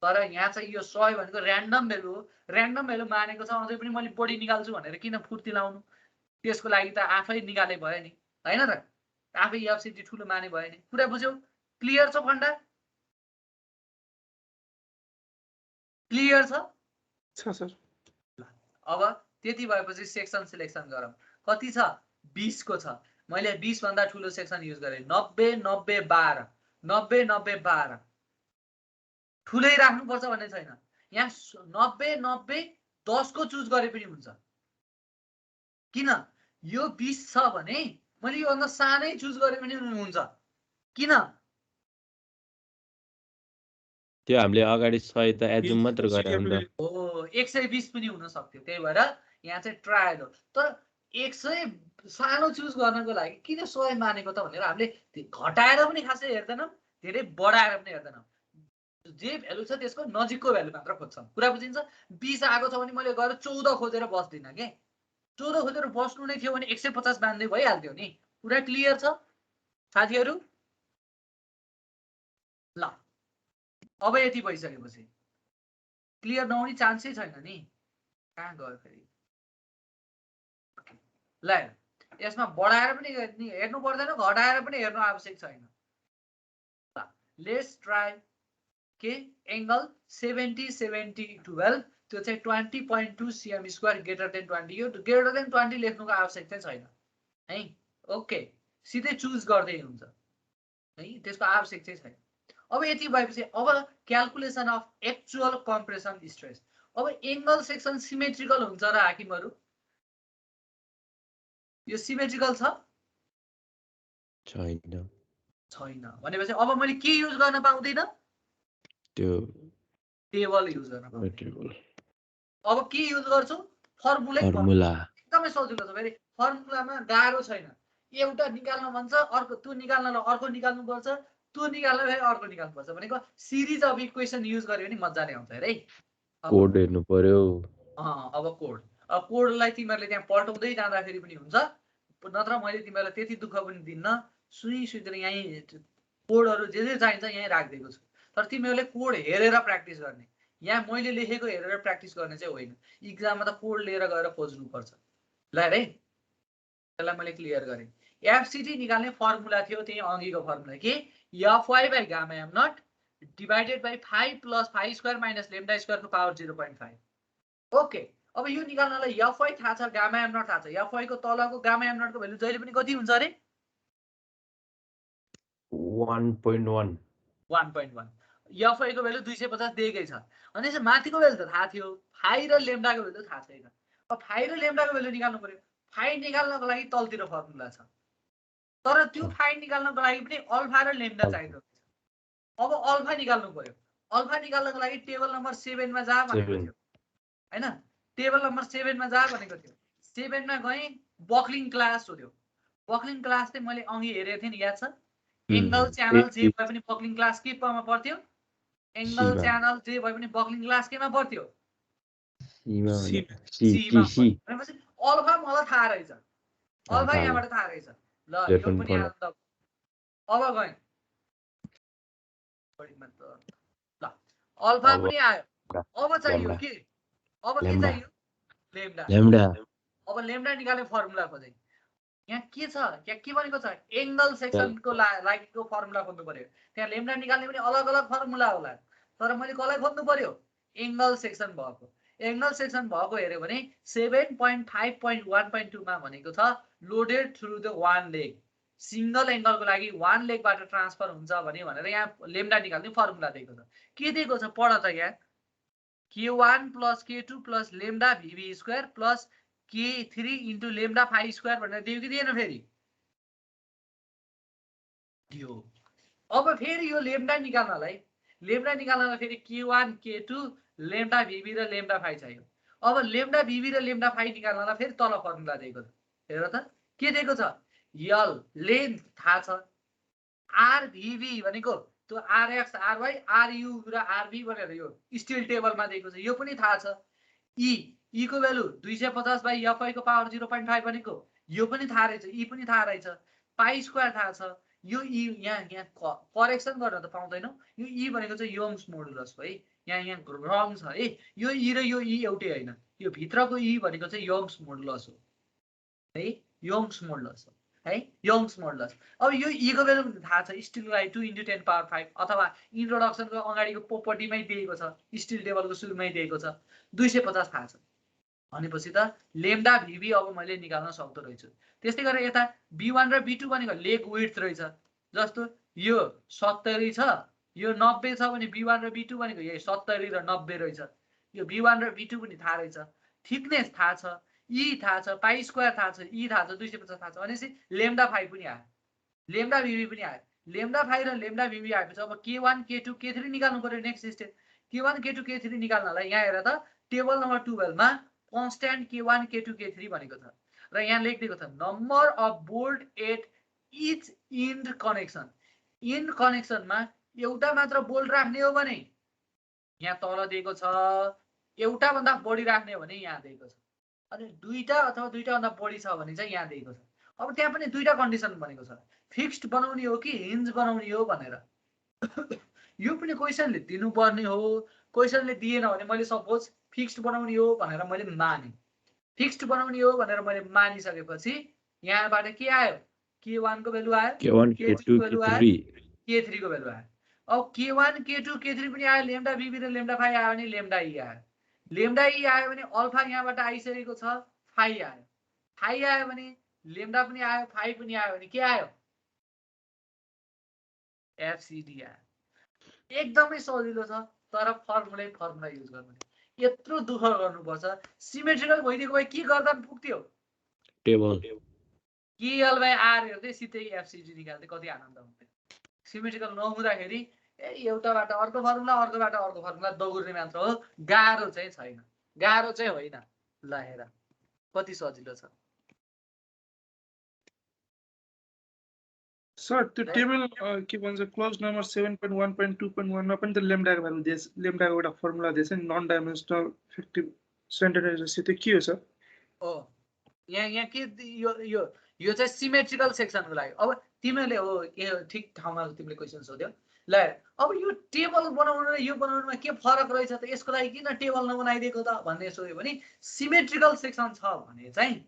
Speaker 2: तर यहाँ चाहिँ यो 100 भनेको र्यान्डम भ्यालु हो, र्यान्डम भ्यालु मानेको छ, अझै पनि मैले बढी निकाल्छु भनेर किन फुर्ती लाउनु? त्यसको लागि त आफै निकाले भयो नि, हैन र? आफै एफसिटी ठुलो माने भयो नि। कुरा बुझ्यौ? क्लियर छ फन्डा? क्लियर छ?
Speaker 4: सर
Speaker 2: अब त्यति भएपछि सेक्सन सिलेक्सन गरौँ। कति छ? 20 को छ। मैले 20 भन्दा ठुलो सेक्सन युज गरे, 90 90 12 90 90 12। ठुलै राख्नुपर्छ भन्ने छैन, यहाँ 90 90 10 को चुज गरे पनि हुन्छ। किन, यो 20 छ भने मैले यो भन्दा सानै चुज गरे पनि हुन्छ। किन,
Speaker 6: त्यो हामीले अगाडि 100 त एजुम मात्र गरे हुन्छ।
Speaker 2: हो 120 पनि हुन सक्थ्यो। त्यही भएर यहाँ चाहिँ ट्रायल हो। तर 100 सानो चुज गर्नको लागि किन 100 मानेको त भनेर हामीले घटाएर पनि खासै हेर्दैनौँ, धेरै बढाएर पनि हेर्दैनौँ। जे भ्यालु छ त्यसको नजिकको भ्यालु मात्र खोज्छौँ। कुरा बुझिन्छ? 20 आएको छ भने मैले गएर 14 खोजेर बस्दिनँ के। 14 खोजेर बस्नु नै थियो भने 150 मान्दै भइहाल्थ्यो नि। कुरा क्लियर छ साथीहरू? ल अब यति भइसकेपछि क्लियर नहुने चान्सै छैन नि। कहाँ गयो फेरि? ल यसमा बढाएर पनि हेर्नु पर्दैन, घटाएर पनि हेर्नु आवश्यक छैन। लेट्स ट्राई के एंगल 70 70 12 त्यो चाहिँ 20.2 cm स्क्वायर ग्रेटर देन 20 यो ग्रेटर देन 20 लेख्नुको आवश्यकता छैन है ओके सिधै चुज गर्दै हुन्छ है त्यसको आवश्यकता छैन अब यति भएपछि अब calculation of actual compression stress अब एंगल सेक्सन सिमेट्रिकल हुन्छ र हाकिमहरु यो सिमेट्रिकल छ
Speaker 6: छैन
Speaker 2: छैन भनेपछि अब मैले के युज गर्न पाउँदिन
Speaker 6: त्यो
Speaker 2: टेबल युज गर्न पाउँदिन
Speaker 6: टेबल
Speaker 2: अब के युज गर्छु फर्मुला
Speaker 6: फर्मुला
Speaker 2: एकदमै सजिलो छ फेरि फर्मुलामा गाह्रो छैन एउटा निकाल्न भन्छ अर्को त्यो निकाल्नलाई अर्को निकाल्नु पर्छ त्यो निकाल्न फेरि अर्को निकाल्नु पर्छ भनेको सिरिज अफ इक्वेसन युज गर्यो भने मजाले आउँछ है
Speaker 6: कोड हेर्नु पर्यो
Speaker 2: अब कोडलाई तिमीहरूले त्यहाँ पल्टाउँदै जाँदाखेरि पनि हुन्छ नत्र मैले तिमीहरूलाई त्यति दुःख पनि दिन्न सुई सुई यहीँ कोडहरू जे चाहिन्छ यहीँ राखिदिएको छु तर तिमीहरूले कोड हेरेर प्र्याक्टिस गर्ने यहाँ मैले लेखेको हेरेर प्र्याक्टिस गर्ने चाहिँ होइन इक्जाममा त कोड लिएर गएर खोज्नुपर्छ ल है त्यसलाई मैले क्लियर गरेँ एफसिटी निकाल्ने फर्मुला थियो त्यही अघिको फर्मुला के FY by gamma M naught divided by 5 plus 5 square minus lambda स्क्वायरको पावर 0.5 ओके अब यो निकाल्नलाई एफवाई थाहा छ गामा एम नट थाहा छ एफवाई को तलको गामा एम नटको भ्यालु जहिले पनि कति हुन्छ अरे
Speaker 6: 1.1
Speaker 2: 1.1 एफआई को भ्यालु 250 दिएकै छ अनि यसो माथिको भ्यालु त थाहा थियो फाइ र लेम्डाको भ्यालु थाहा छैन अब फाइ र लेम्डाको भ्यालु निकाल्नु पर्यो फाइ निकाल्नको लागि तलतिर फर्मुला छ तर त्यो फाइ निकाल्नको लागि पनि अल्फा र लेम्डा चाहिन्छ अब अल्फा निकाल्नु पर्यो अल्फा निकाल्नको लागि टेबल नम्बर 7 मा जा भनेको थियो हैन टेबल नम्बर 7 मा जा भनेको थियो 7 मा गए बक्लिङ क्लास सोध्यो बक्लिङ क्लास चाहिँ मैले अघि हेरेको थिएँ नि याद छ एंगल च्यानल जे भए पनि बक्लिङ क्लास के मा पर्थ्यो एंगल च्यानल जे भए पनि बक्लिङ क्लास केमा पर्थ्यो भनेपछि अल्फा मलाई थाहा रहेछ अल्फा यहाँबाट थाहा रहेछ ल यो पनि आयो अब गए ल अल्फा पनि आयो अब चाहियो के अब के चाहियो लेम्डा अब लेम्डा निकाल्ने फर्मुला खोजे यहाँ के छ यहाँ के भनेको छ एंगल सेक्सनको लागिको फर्मुला खोज्नु पर्यो त्यहाँ लेम्डा निकाल्ने पनि अलग अलग फर्मुला होला तर मैले कसलाई खोज्नु पर्यो एंगल सेक्सन भएको हेर्यो भने 7.5.1.2 मा भनेको छ loaded through the one leg single एंगलको लागि वान लेगबाट ट्रान्सफर हुन्छ भनेर यहाँ लेम्डा निकाल्ने फर्मुला दिएको छ के दिएको छ पढ त यहाँ k1 plus k2 plus lambda vv square plus k3 into lambda phi square भनेर दियो कि दिएन फेरि दियो अब फेरि यो लेम्डा निकाल्नलाई फेरि k1 k2 लेम्डा vv र लेम्डा फाइ चाहियो अब लेम्डा vv र लेम्डा फाइ निकाल्नलाई फेरि तल फर्मुला दिएको छ हेर त के दिएको छ l लेन्थ थाहा छ r vv भनेको त्यो rx ry ru र rv भनेर यो स्टिल टेबलमा दिएको छ यो पनि थाहा छ e को भ्यालु 250 बाइ fi को पावर 0.5 भनेको यो पनि थाहा रहेछ e पनि थाहा रहेछ पाइ स्क्वायर थाहा छ यो e यहाँ करेक्सन गर्न त पाउँदैनौ यो e भनेको चाहिँ योम्स मोडुलस हो है यहाँ रङ छ है यो e र यो e एउटै हैन यो भित्रको e भनेको चाहिँ योम्स मोडुलस हो है योम्स मोडुलस हो है योम्स मोडुलस अब यो e को भ्यालु थाहा छ स्टिल राइट 2 × 10 पावर 5 अथवा इन्ट्रोडक्सनको अगाडिको पोपर्टीमै दिएको छ स्टिल टेबलको सुरुमै दिएको छ 250 थाहा छ भनेपछि त लेम्डा vv अब मैले निकाल्न सक्दो रहेछु त्यस्तै गरेर यता b1 र b2 भनेको लेग विड्थ रहेछ जस्तो यो 70 छ यो 90 छ भने b1 र b2 भनेको यही 70 र 90 रहेछ यो b1 र b2 पनि थाहा रहेछ थिकनेस थाहा छ e थाहा छ पाइ स्क्वायर थाहा छ e थाहा छ 250 थाहा छ भनेपछि लेम्डा फाइ पनि आयो लेम्डा vv पनि आयो लेम्डा फाइ र लेम्डा vv आएपछि अब k1 k2 k3 निकाल्नु पर्यो next step k1 k2 k3 निकाल्नलाई यहाँ हेर त टेबल नम्बर 12 मा कन्स्ट्यान्ट k1 k2 k3 भनेको छ र यहाँ लेखिदिएको छ number of bolt at each end कनेक्सनमा एउटा मात्र बोल्ट राख्ने हो भने यहाँ तल दिएको छ एउटा भन्दा बढी राख्ने हो भने यहाँ दिएको छ अनि दुईटा अथवा दुईटा भन्दा बढी छ भने चाहिँ यहाँ दिएको छ अब त्यहाँ पनि दुईटा कन्डिसन भनेको छ फिक्स्ड बनाउने हो कि हिन्ज बनाउने हो भनेर यो पनि क्वेशनले दिनुपर्ने हो क्वेशनले दिएन भने मैले सपोज फिक्स्ड बनाउने हो भनेर मैले माने फिक्स्ड बनाउने हो भनेर मैले मानिसकेपछि यहाँबाट के आयो k1 को भ्यालु आयो k2 को भ्यालु आयो k3 को भ्यालु आयो अब k1 k2 k3 पनि आयो लेम्डा vv र लेम्डा फाइ आयो भने लेम्डा e आयो लेम्डा ई आयो भने अल्फा यहाँबाट आइसकेको छ, फाइ आयो। फाइ आयो भने लेम्डा पनि आयो, फाइ पनि आयो भने के आयो? एफसिडी आयो। एकदमै सजिलो छ, तर फर्मुला युज गर्नु। यत्रो दुःख गर्नुपर्छ? सिमेट्रिकल भइदिएको भए के गर्दा पुग्थ्यो?
Speaker 6: टेबल
Speaker 2: केएल बाई आर हेर्दै सिधै एफसिडी निकाल्दै कति आनन्द हुन्थ्यो। सिमेट्रिकल नहुँदाखेरि एउटाबाट अर्को फर्मुला, अर्कोबाट अर्को फर्मुला दगुर्ने मात्र हो, गाह्रो चाहिँ छैन, गाह्रो चाहिँ होइन। ल हेर कति सजिलो छ।
Speaker 4: सर त्यो टेबल के भन्छ क्लोज नम्बर 7.1.2.1 मा पनि त लेम्डाको भ्यालु दिएछ, लेम्डाको एउटा फर्मुला दिएछ नि, नन डाइमेन्सनल इफेक्टिभ स्ट्यान्डर्डाइजेसन। त्यो के हो सर?
Speaker 2: ओ यहाँ के यो चाहिँ सिमेट्रिकल सेक्सनको लागि। अब तिमीले हो ठिक ठाउँमा तिमीले क्वेसन सोध्यौ। ल अब यो टेबल बनाउनु र यो बनाउनुमा के फरक रहेछ त, यसको लागि किन टेबल नबनाइदिएको त भन्ने सोध्यो भने सिमेट्रिकल सेक्सन छ भने चाहिँ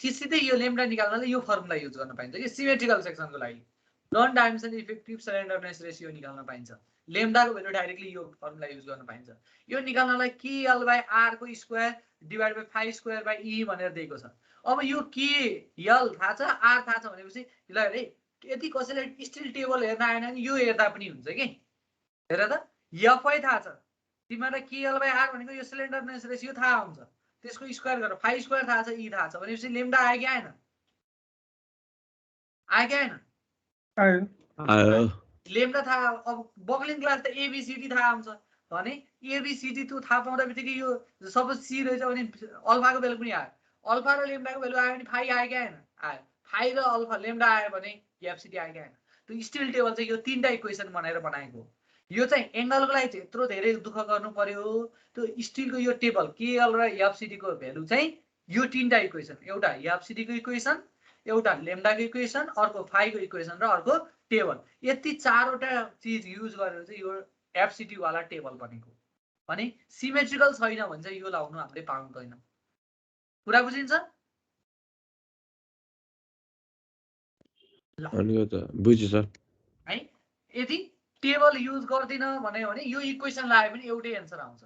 Speaker 2: सिधै यो लेम्डा निकाल्नले यो फर्मुला युज गर्न पाइन्छ कि सिमेट्रिकल सेक्सनको लागि। Non dimension effective slenderness ratio निकाल्न पाइन्छ। लेम्डाको भ्यालु डाइरेक्टली यो फर्मुला युज गर्न पाइन्छ। यो निकाल्नलाई केएल बाई आर को square divide by phi square by E भनेर दिएको छ। अब यो केएल थाहा छ, आर थाहा छ भनेपछि ल है, यदि कसैले स्टिल टेबल हेर्न आएन भने यो हेर्दा पनि हुन्छ कि। हेर त, एफआई थाहा छ तिमीलाई, केएल बाई आर भनेको यो स्लेन्डरनेस रेसियो थाहा हुन्छ, त्यसको स्क्वायर गरेर फाइ स्क्वायर थाहा छ, ई थाहा छ भनेपछि लेम्डा आयो कि आएन? आयो कि आएन?
Speaker 6: आयो।
Speaker 2: लेम्डा थाहा। अब बक्लिङ क्लास त एबिसिडी थाहा हुन्छ भने एबिसिडी त्यो थाहा पाउँदा बित्तिकै यो सपोज सी रहेछ भने अल्फाको भ्यालु पनि आयो, अल्फा र लेम्डाको भ्यालु आयो भने फाइ आयो कि आएन? आयो। फाइ र अल्फा लेम्डा आयो भने एफसिडी आयो कि आएन? त्यो स्टिल टेबल चाहिँ यो तीनटा इक्वेसन बनाएर बनाएको। यो चाहिँ एङ्गलको लागि चाहिँ यत्रो धेरै दुःख गर्नु पर्यो। त्यो स्टिलको यो टेबल केएल र एफसिडी को भ्यालु चाहिँ यो तीनटा इक्वेसन, एउटा एफसिडी को इक्वेसन, एउटा लेम्डाको इक्वेसन, अर्को फाइको इक्वेसन र अर्को टेबल, यति चारवटा चिज युज गरेर चाहिँ यो एफसिडी वाला टेबल बनेको। भने सिमेट्रिकल छैन भने चाहिँ यो लाउनु हामीले पाउँदैन। कुरा बुझिन्छ?
Speaker 6: बुझ्यो सर।
Speaker 2: है यदि टेबल युज गर्दिन भन्यो भने यो इक्वेसन लगाए पनि एउटै एन्सर आउँछ।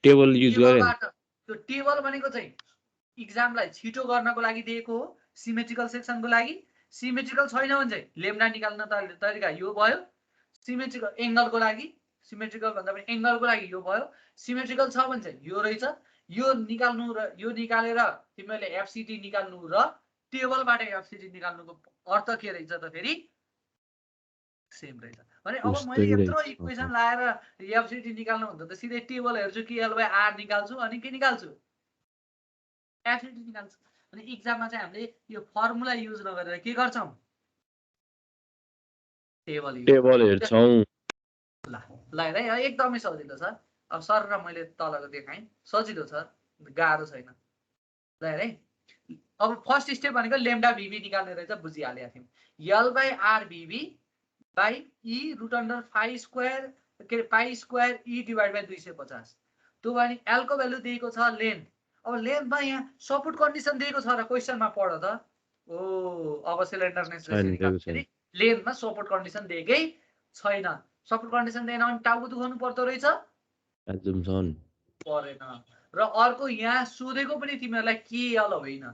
Speaker 6: टेबल युज गरे
Speaker 2: त्यो टेबल भनेको चाहिँ इक्जामलाई छिटो गर्नको लागि दिएको हो, सिमेट्रिकल सेक्सनको लागि। सिमेट्रिकल छैन भने चाहिँ लेम्डा निकाल्न तरिका यो भयो। सिमेट्रिकल एङ्गलको लागि, सिमेट्रिकल भन्दा पनि एङ्गलको लागि यो भयो। सिमेट्रिकल छ भने चाहिँ यो रहेछ, यो निकाल्नु र यो निकालेर तिमीले एफसिडी निकाल्नु र टेबलबाट एफसिडी निकाल्नुको अर्थ के रहेछ त फेरि सेम रहेछ। भने अब मैले यत्रो इक्वेसन लाएर एफसिडी निकाल्नु भन्दा त सिधै टेबल हेर्छु, केएल बाई आर निकाल्छु, अनि के निकाल्छु? एफसिडी निकाल्छु। अनि इक्जाममा चाहिँ हामीले यो फर्मुला युज नगरेर के गर्छौँ? टेबल
Speaker 6: हेर्छौँ।
Speaker 2: ल है, एकदमै सजिलो छ। अब सर र मैले तलको देखाएँ, सजिलो छ, गाह्रो छैन। ल है, अब फर्स्ट स्टेप भनेको लेम्डा भिबी निकाल्ने रहेछ, बुझिहालेको थियौँ। L by R VV by E root under phi square के अरे पाइ स्क्वायर ई डिभाइड बाई 250। त्यो भने एलको भ्यालु दिएको छ लेन्थ। अब लेन्थमा यहाँ सपोर्ट कन्डिसन दिएको छ र क्वेसनमा पढ त। ओ अब सिलिन्डरनेस रेसियो निकाल्दाखेरि लेन्थमा सपोर्ट कन्डिसन दिएकै छैन। सपोर्ट कन्डिसन दिएन भने टाउको दुखाउनु पर्दो रहेछ? परेन। र अर्को यहाँ सोधेको पनि तिमीहरूलाई केएल होइन,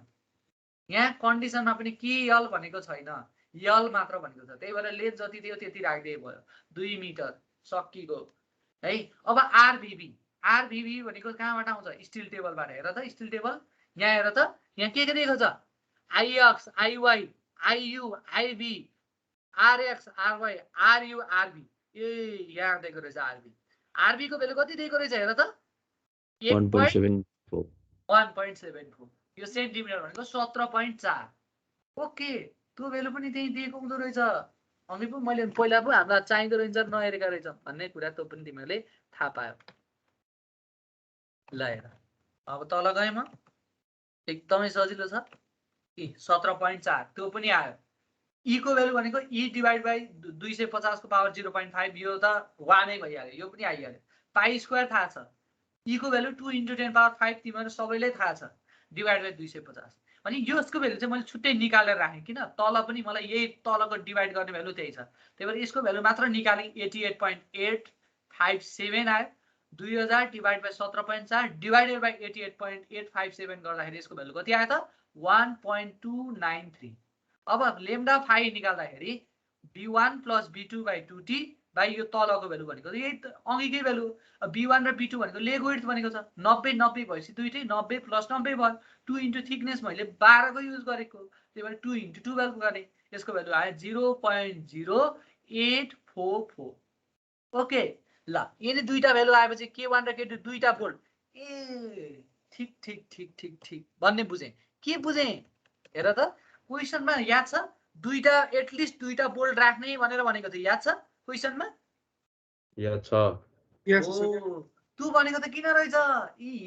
Speaker 2: यहाँ कन्डिसनमा पनि केएल भनेको छैन, यल मात्र भनेको छ। त्यही भएर लेन्थ जति दियो त्यति राख्दै भयो, 2 मिटर सकिगयो है। अब आरभिबी, आरभिबी भनेको कहाँबाट आउँछ? स्टिल टेबलबाट। हेर त स्टिल टेबल, यहाँ हेर त, यहाँ के दिएको छ? IX, IY, IU, IB, RX, RY, RU, RB. ए यहाँ दिएको रहेछ आरबी। आरबी को भ्यालु कति दिएको रहेछ हेर त? 1.74। यो सेन्टिमिटर भनेको 17.4। ओके, त्यो भ्यालु पनि त्यही दिएको हुँदो रहेछ। अनि पो मैले पहिला पो हामीलाई चाहिँदो रहेछ नहेरेका रहेछ भन्ने कुरा त्यो पनि तिमीहरूले थाहा पायो। ल हेर, अब तल गएँ म, एकदमै सजिलो छ। 17.4 त्यो पनि आयो। ई को भ्यालु भनेको ई डिभाइड बाई 250 को पावर 0.5, यो त 1 नै भइहाल्यो, यो पनि आइहाल्यो। पाइ स्क्वायर थाहा छ, ई को भ्यालु 2 × 10⁵ तिमीहरू सबैलाई थाहा छ, डिभाइड बाई 250। अनि यसको भ्यालु चाहिँ मैले छुट्टै निकालेर राखेँ, किन? तल पनि मलाई यही तलको डिभाइड गर्ने भ्यालु त्यही छ, त्यही भएर यसको भ्यालु मात्र निकालेँ। 88.857 आयो 2000 डिभाइड बाई 17.4 डिभाइडेड बाई 88.857 गर्दाखेरि यसको भ्यालु कति आयो त 1.293। अब लेम्डा फाइ निकाल्दाखेरि b1 plus b2 by 2t by यो तलको भ्यालु भनेको यही अघिकै भ्यालु b1 र b2 भनेको लेग विड्थ भनेको छ 90 90 भएपछि दुईटै 90 प्लस 90 भयो 2 इन्टु थिकनेस मैले 12 को युज गरेको त्यही भएर 2 इन्टु 12 गरे यसको भ्यालु आयो 0.0844। ओके ल यिनी दुईटा भ्यालु आएपछि k1 र k2 दुईटा फोल्ड ए ठीक ठीक ठीक ठीक ठीक भन्ने बुझे के बुझे हेर त क्वेशनमा याद छ दुईटा एटलिस्ट दुईटा बोल्ड राख्ने भनेर भनेको थियो याद छ क्वेशनमा
Speaker 6: याद छ
Speaker 4: Yes,
Speaker 2: ओ
Speaker 4: sir.
Speaker 2: तु भनेको त किन रहेछ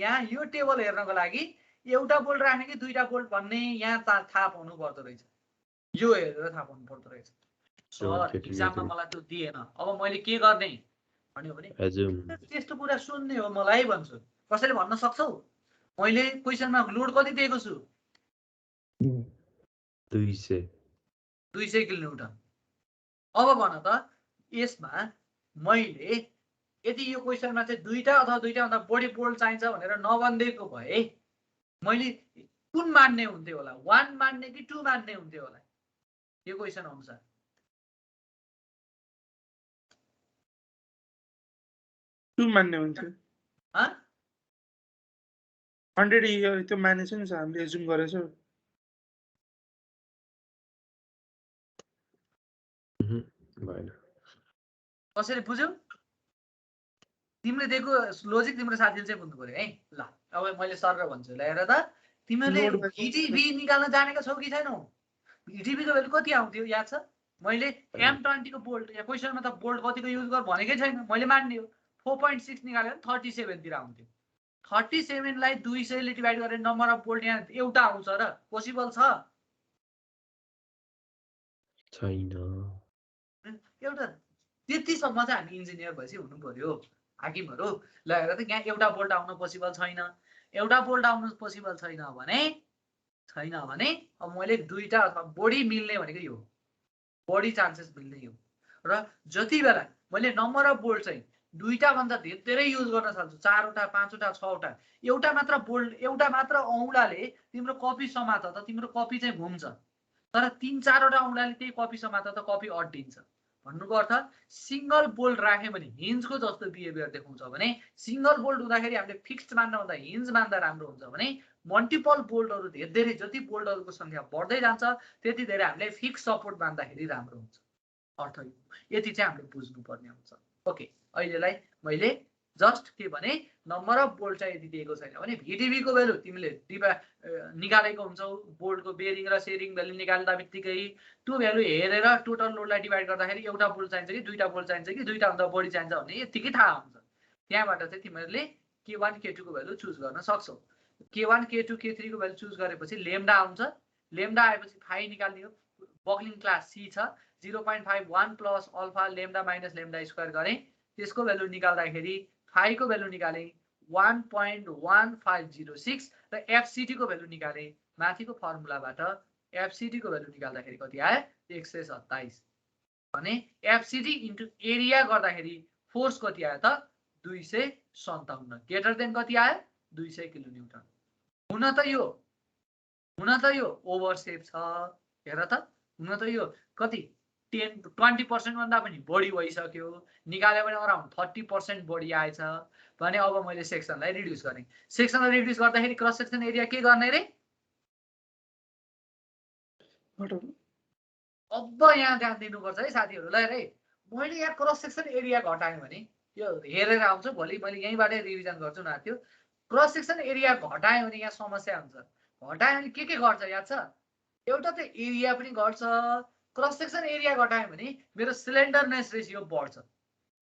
Speaker 2: यहाँ यो टेबल हेर्नको लागि एउटा बोल्ड राख्ने कि दुईटा बोल्ड भन्ने यहाँ थाहा पाउनु पर्दो रहेछ यो हेरेर थाहा पाउनु पर्दो रहेछ सर एक्जाममा मलाई त्यो दिएन अब मैले के गर्ने भन्यो भने त्यस्तो कुरा सुन्ने हो मलाई भन्छु कसैले भन्न सक्छौ मैले क्वेशनमा लोड कति दिएको छु 200 किलोन्युटन। अब भन त यसमा मैले यदि यो क्वेशनमा चाहिँ दुईटा अथवा दुईटा भन्दा बढी बोल्ड चाहिन्छ भनेर नभनिदिएको भए मैले कुन मान्ने हुन्थ्यो होला 1 मान्ने कि 2 मान्ने हुन्थ्यो होला यो क्वेशन अनुसार
Speaker 4: 2 मान्ने हुन्थ्यो 100 त्यो मानेछ नि सर हामीले एजुम गरेछौँ
Speaker 6: भएन
Speaker 2: कसैले बुझ्यौ तिमीले दिएको लोजिक तिम्रो साथीले चाहिँ बुझ्नु पर्यो है ल अब मैले सर भन्छु ल हेर त तिमीले भिटिभी निकाल्न जानेको छौ कि छैनौ भिटिभी को भ्यालु कति आउँथ्यो याद छ मैले M20 को बोल्ट या क्वेशनमा त बोल्ट कतिको युज गर भनेकै छैन मैले मान्ने हो 4.6 निकालेर 37 तिर आउँथ्यो 37 लाई 200 ले डिभाइड गरेर नम्बर अफ बोल्ट यहाँ एउटा आउँछ र पोसिबल छ
Speaker 6: छैन
Speaker 2: एउटा त्यतिसम्म चाहिँ हामी इन्जिनियर भएपछि हुनु पर्यो हाकिमहरु ल हेर त यहाँ एउटा बोल्ट आउन पोसिबल छैन एउटा बोल्ट आउन पोसिबल छैन भने अब मैले दुईटा अथवा बढी मिल्ने भनेको यो बढी चान्सेस मिल्ने यो र जति बेला मैले नम्बर अफ बोल्ट चाहिँ दुईटा भन्दा धेरै युज गर्न सक्छु 4 वटा 5 वटा 6 वटा एउटा मात्र बोल्ट एउटा मात्र औंलाले तिम्रो कपी समात त तिम्रो कपी चाहिँ घुम्छ तर 3-4 वटा औंलाले त्यही कपी समात त कपी अड्डिन्छ भन्नुको अर्थ सिंगल बोल्ट राख्यो भने हिन्जको जस्तो बिहेभियर देखाउँछ भने सिंगल बोल्ट हुँदाखेरि हामीले फिक्स्ड मान्न भन्दा हिन्ज मान्दा राम्रो हुन्छ भने मल्टिपल बोल्टहरु धेरै जति बोल्टहरुको संख्या बढ्दै जान्छ त्यति धेरै हामीले फिक्स सपोर्ट मान्दाखेरि राम्रो हुन्छ अर्थ यति चाहिँ हामीले बुझ्नु पर्ने हुन्छ ओके अहिलेलाई मैले जस्ट के भने नम्बर अफ बोल्ट चाहिँ यदि दिएको छैन भने भिटिभी को भ्यालु तिमीले निकालेको हुन्छौ बोल्टको बेरिङ र सेरिङ भ्यालु निकाल्दा बित्तिकै त्यो भ्यालु हेरेर टोटल लोडलाई डिभाइड गर्दाखेरि एउटा बोल्ट चाहिन्छ कि दुईटा बोल्ट चाहिन्छ कि दुईटा भन्दा बढी चाहिन्छ भन्ने यतिकै थाहा हुन्छ त्यहाँबाट चाहिँ तिमीहरूले k1 k2 को भ्यालु चुज गर्न सक्छौ k1 k2 k3 को भ्यालु चुज गरेपछि लेम्डा आउँछ लेम्डा आएपछि फाइ निकाल्ने हो बक्लिङ क्लास सी छ 0.51 plus alpha lambda minus lambda square गरे त्यसको भ्यालु निकाल्दाखेरि फाइ को भ्यालु निकाले 1.1506 र एफसीटी को भ्यालु निकाले माथिको फर्मुलाबाट एफसीटी को भ्यालु निकाल्दाखेरि कति आयो 127 भने एफसीटी इन्टु एरिया गर्दाखेरि फोर्स कति आयो त 257 ग्रेटर देन कति आयो 200 किलोन्युटन हुन त यो ओभरसेप छ हेर त हुन त यो कति 10-20% भन्दा पनि बढी भइसक्यो निकाल्यो भने अराउन्ड 30% बढी आएछ भने अब मैले सेक्सनलाई रिड्युस गर्ने सेक्सनलाई रिड्युस गर्दाखेरि क्रस सेक्सन एरिया के गर्ने रे अब यहाँ ध्यान दिनुपर्छ है साथीहरु ल रे मैले यहाँ क्रस सेक्सन एरिया घटाएँ भने यो हेरेर आउँछ भोलि मैले यहीँबाटै रिभिजन गर्छु न त्यो क्रस सेक्सन एरिया घटाएँ भने यहाँ समस्या हुन्छ घटाएँ भने के घट्छ याद छ एउटा त एरिया पनि घट्छ क्रस सेक्सन एरिया घटाएँ भने मेरो सिलिन्डरनेस रेशियो बढ्छ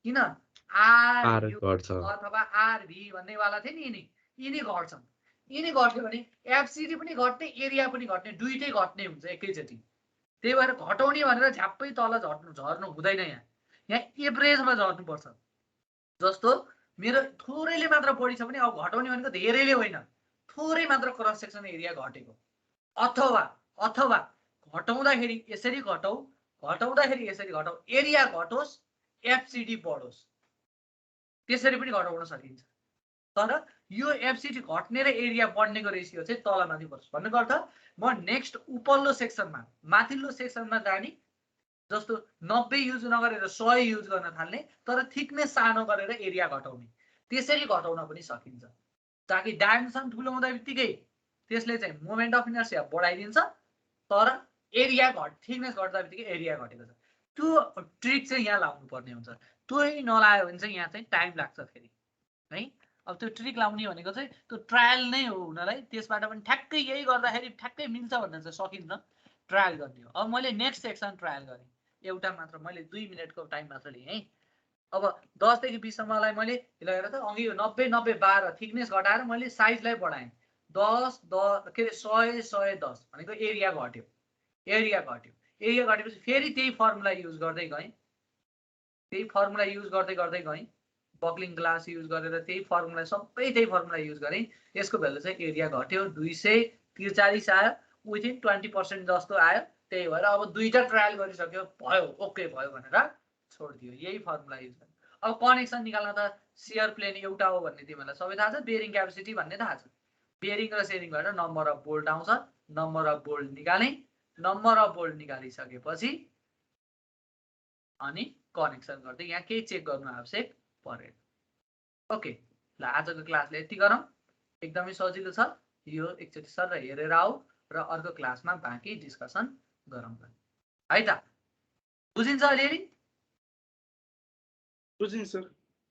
Speaker 2: किन आर घट्छ अथवा आरभी भन्ने वाला थियो नि यिनी घट्छन् यिनी घट्यो भने एफसीडी पनि घट्ने एरिया पनि घट्ने दुईटै घट्ने हुन्छ एकैचोटी त्यही भएर घटाउने भनेर झ्याप्पै तल झर्नु हुँदैन यहाँ एभरेजमा झर्नुपर्छ जस्तो मेरो थोरैले मात्र बढी छ भने अब घटाउने भनेको धेरैले होइन थोरै मात्र क्रस सेक्सन एरिया घटेको अथवा घटाउँदाखेरि यसरी घटाउँदाखेरि यसरी घटाउ एरिया घटोस् एफसीडी बढोस् त्यसरी पनि घटाउन सकिन्छ। तर यो एफसिटी घट्ने र एरिया बढ्नेको रेसियो चाहिँ तल माथि पर्छ। भन्नुको अर्थ म नेक्स्ट उपल्लो सेक्सनमा माथिल्लो सेक्सनमा जाने जस्तो 90 युज नगरेर 100 युज गर्न थाल्ने, तर थिकनेस सानो गरेर एरिया घटाउने, त्यसरी घटाउन पनि सकिन्छ। ताकि डाइमेन्सन ठुलो हुँदा बित्तिकै त्यसले चाहिँ मोमेन्ट अफ इनर्सिया बढाइदिन्छ, तर एरिया थिकनेस घट्दा बित्तिकै एरिया घटेको छ। त्यो ट्रिक चाहिँ यहाँ लाउनु पर्ने हुन्छ। त्यही नलायो भने चाहिँ यहाँ चाहिँ टाइम लाग्छ फेरि है। अब त्यो ट्रिक लाउने भनेको चाहिँ त्यो ट्रायल नै हो हुनलाई, त्यसबाट पनि ठ्याक्कै यही गर्दाखेरि ठ्याक्कै मिल्छ भन्ने चाहिँ सकिन्छ, ट्रायल गर्ने हो। अब मैले नेक्स्ट सेक्सन ट्रायल गरेँ, एउटा मात्र मैले 2 मिनटको टाइम मात्र लिएँ है। अब 10 देखि 20 सम्मलाई मैले हेर त अघि 90 90 12 थिकनेस घटाएर मैले साइजलाई बढाएँ। 10 10 के अरे 100 110 भनेको एरिया घट्यो, एरिया घटेपछि फेरि त्यही फर्मुला युज गर्दै गएँ, त्यही फर्मुला युज गर्दै गर्दै गएँ, बक्लिङ ग्लास युज गरेर त्यही फर्मुला सबै त्यही फर्मुला युज गरेँ। यसको भ्यालु चाहिँ एरिया घट्यो 243 आयो, विथिन 20% जस्तो आयो। त्यही भएर अब दुईटा ट्रायल गरिसक्यो, भयो ओके भयो भनेर छोडिदियो, यही फर्मुला युज गर्यो। अब कनेक्सन निकाल्न त सियर प्लेन एउटा हो भन्ने तिमीहरूलाई सबै थाहा छ, बेरिङ क्यापेसिटी भन्ने थाहा छ। बेरिङ र सेरिङ गरेर नम्बर अफ बोल्ट आउँछ, नम्बर अफ बोल्ट निकालेँ, नम्बर अफ बोल्ट निकालिसकेपछि अनि कनेक्सन गर्दै यहाँ केही चेक गर्नु आवश्यक परेन। ओके, ल आजको क्लासले यति गरौँ, एकदमै सजिलो छ। यो एकचोटि सर हेरेर आऊ र अर्को क्लासमा बाँकी डिस्कसन गरौँ है त। बुझिन्छ अलिअलि?
Speaker 4: बुझिन्छ सर।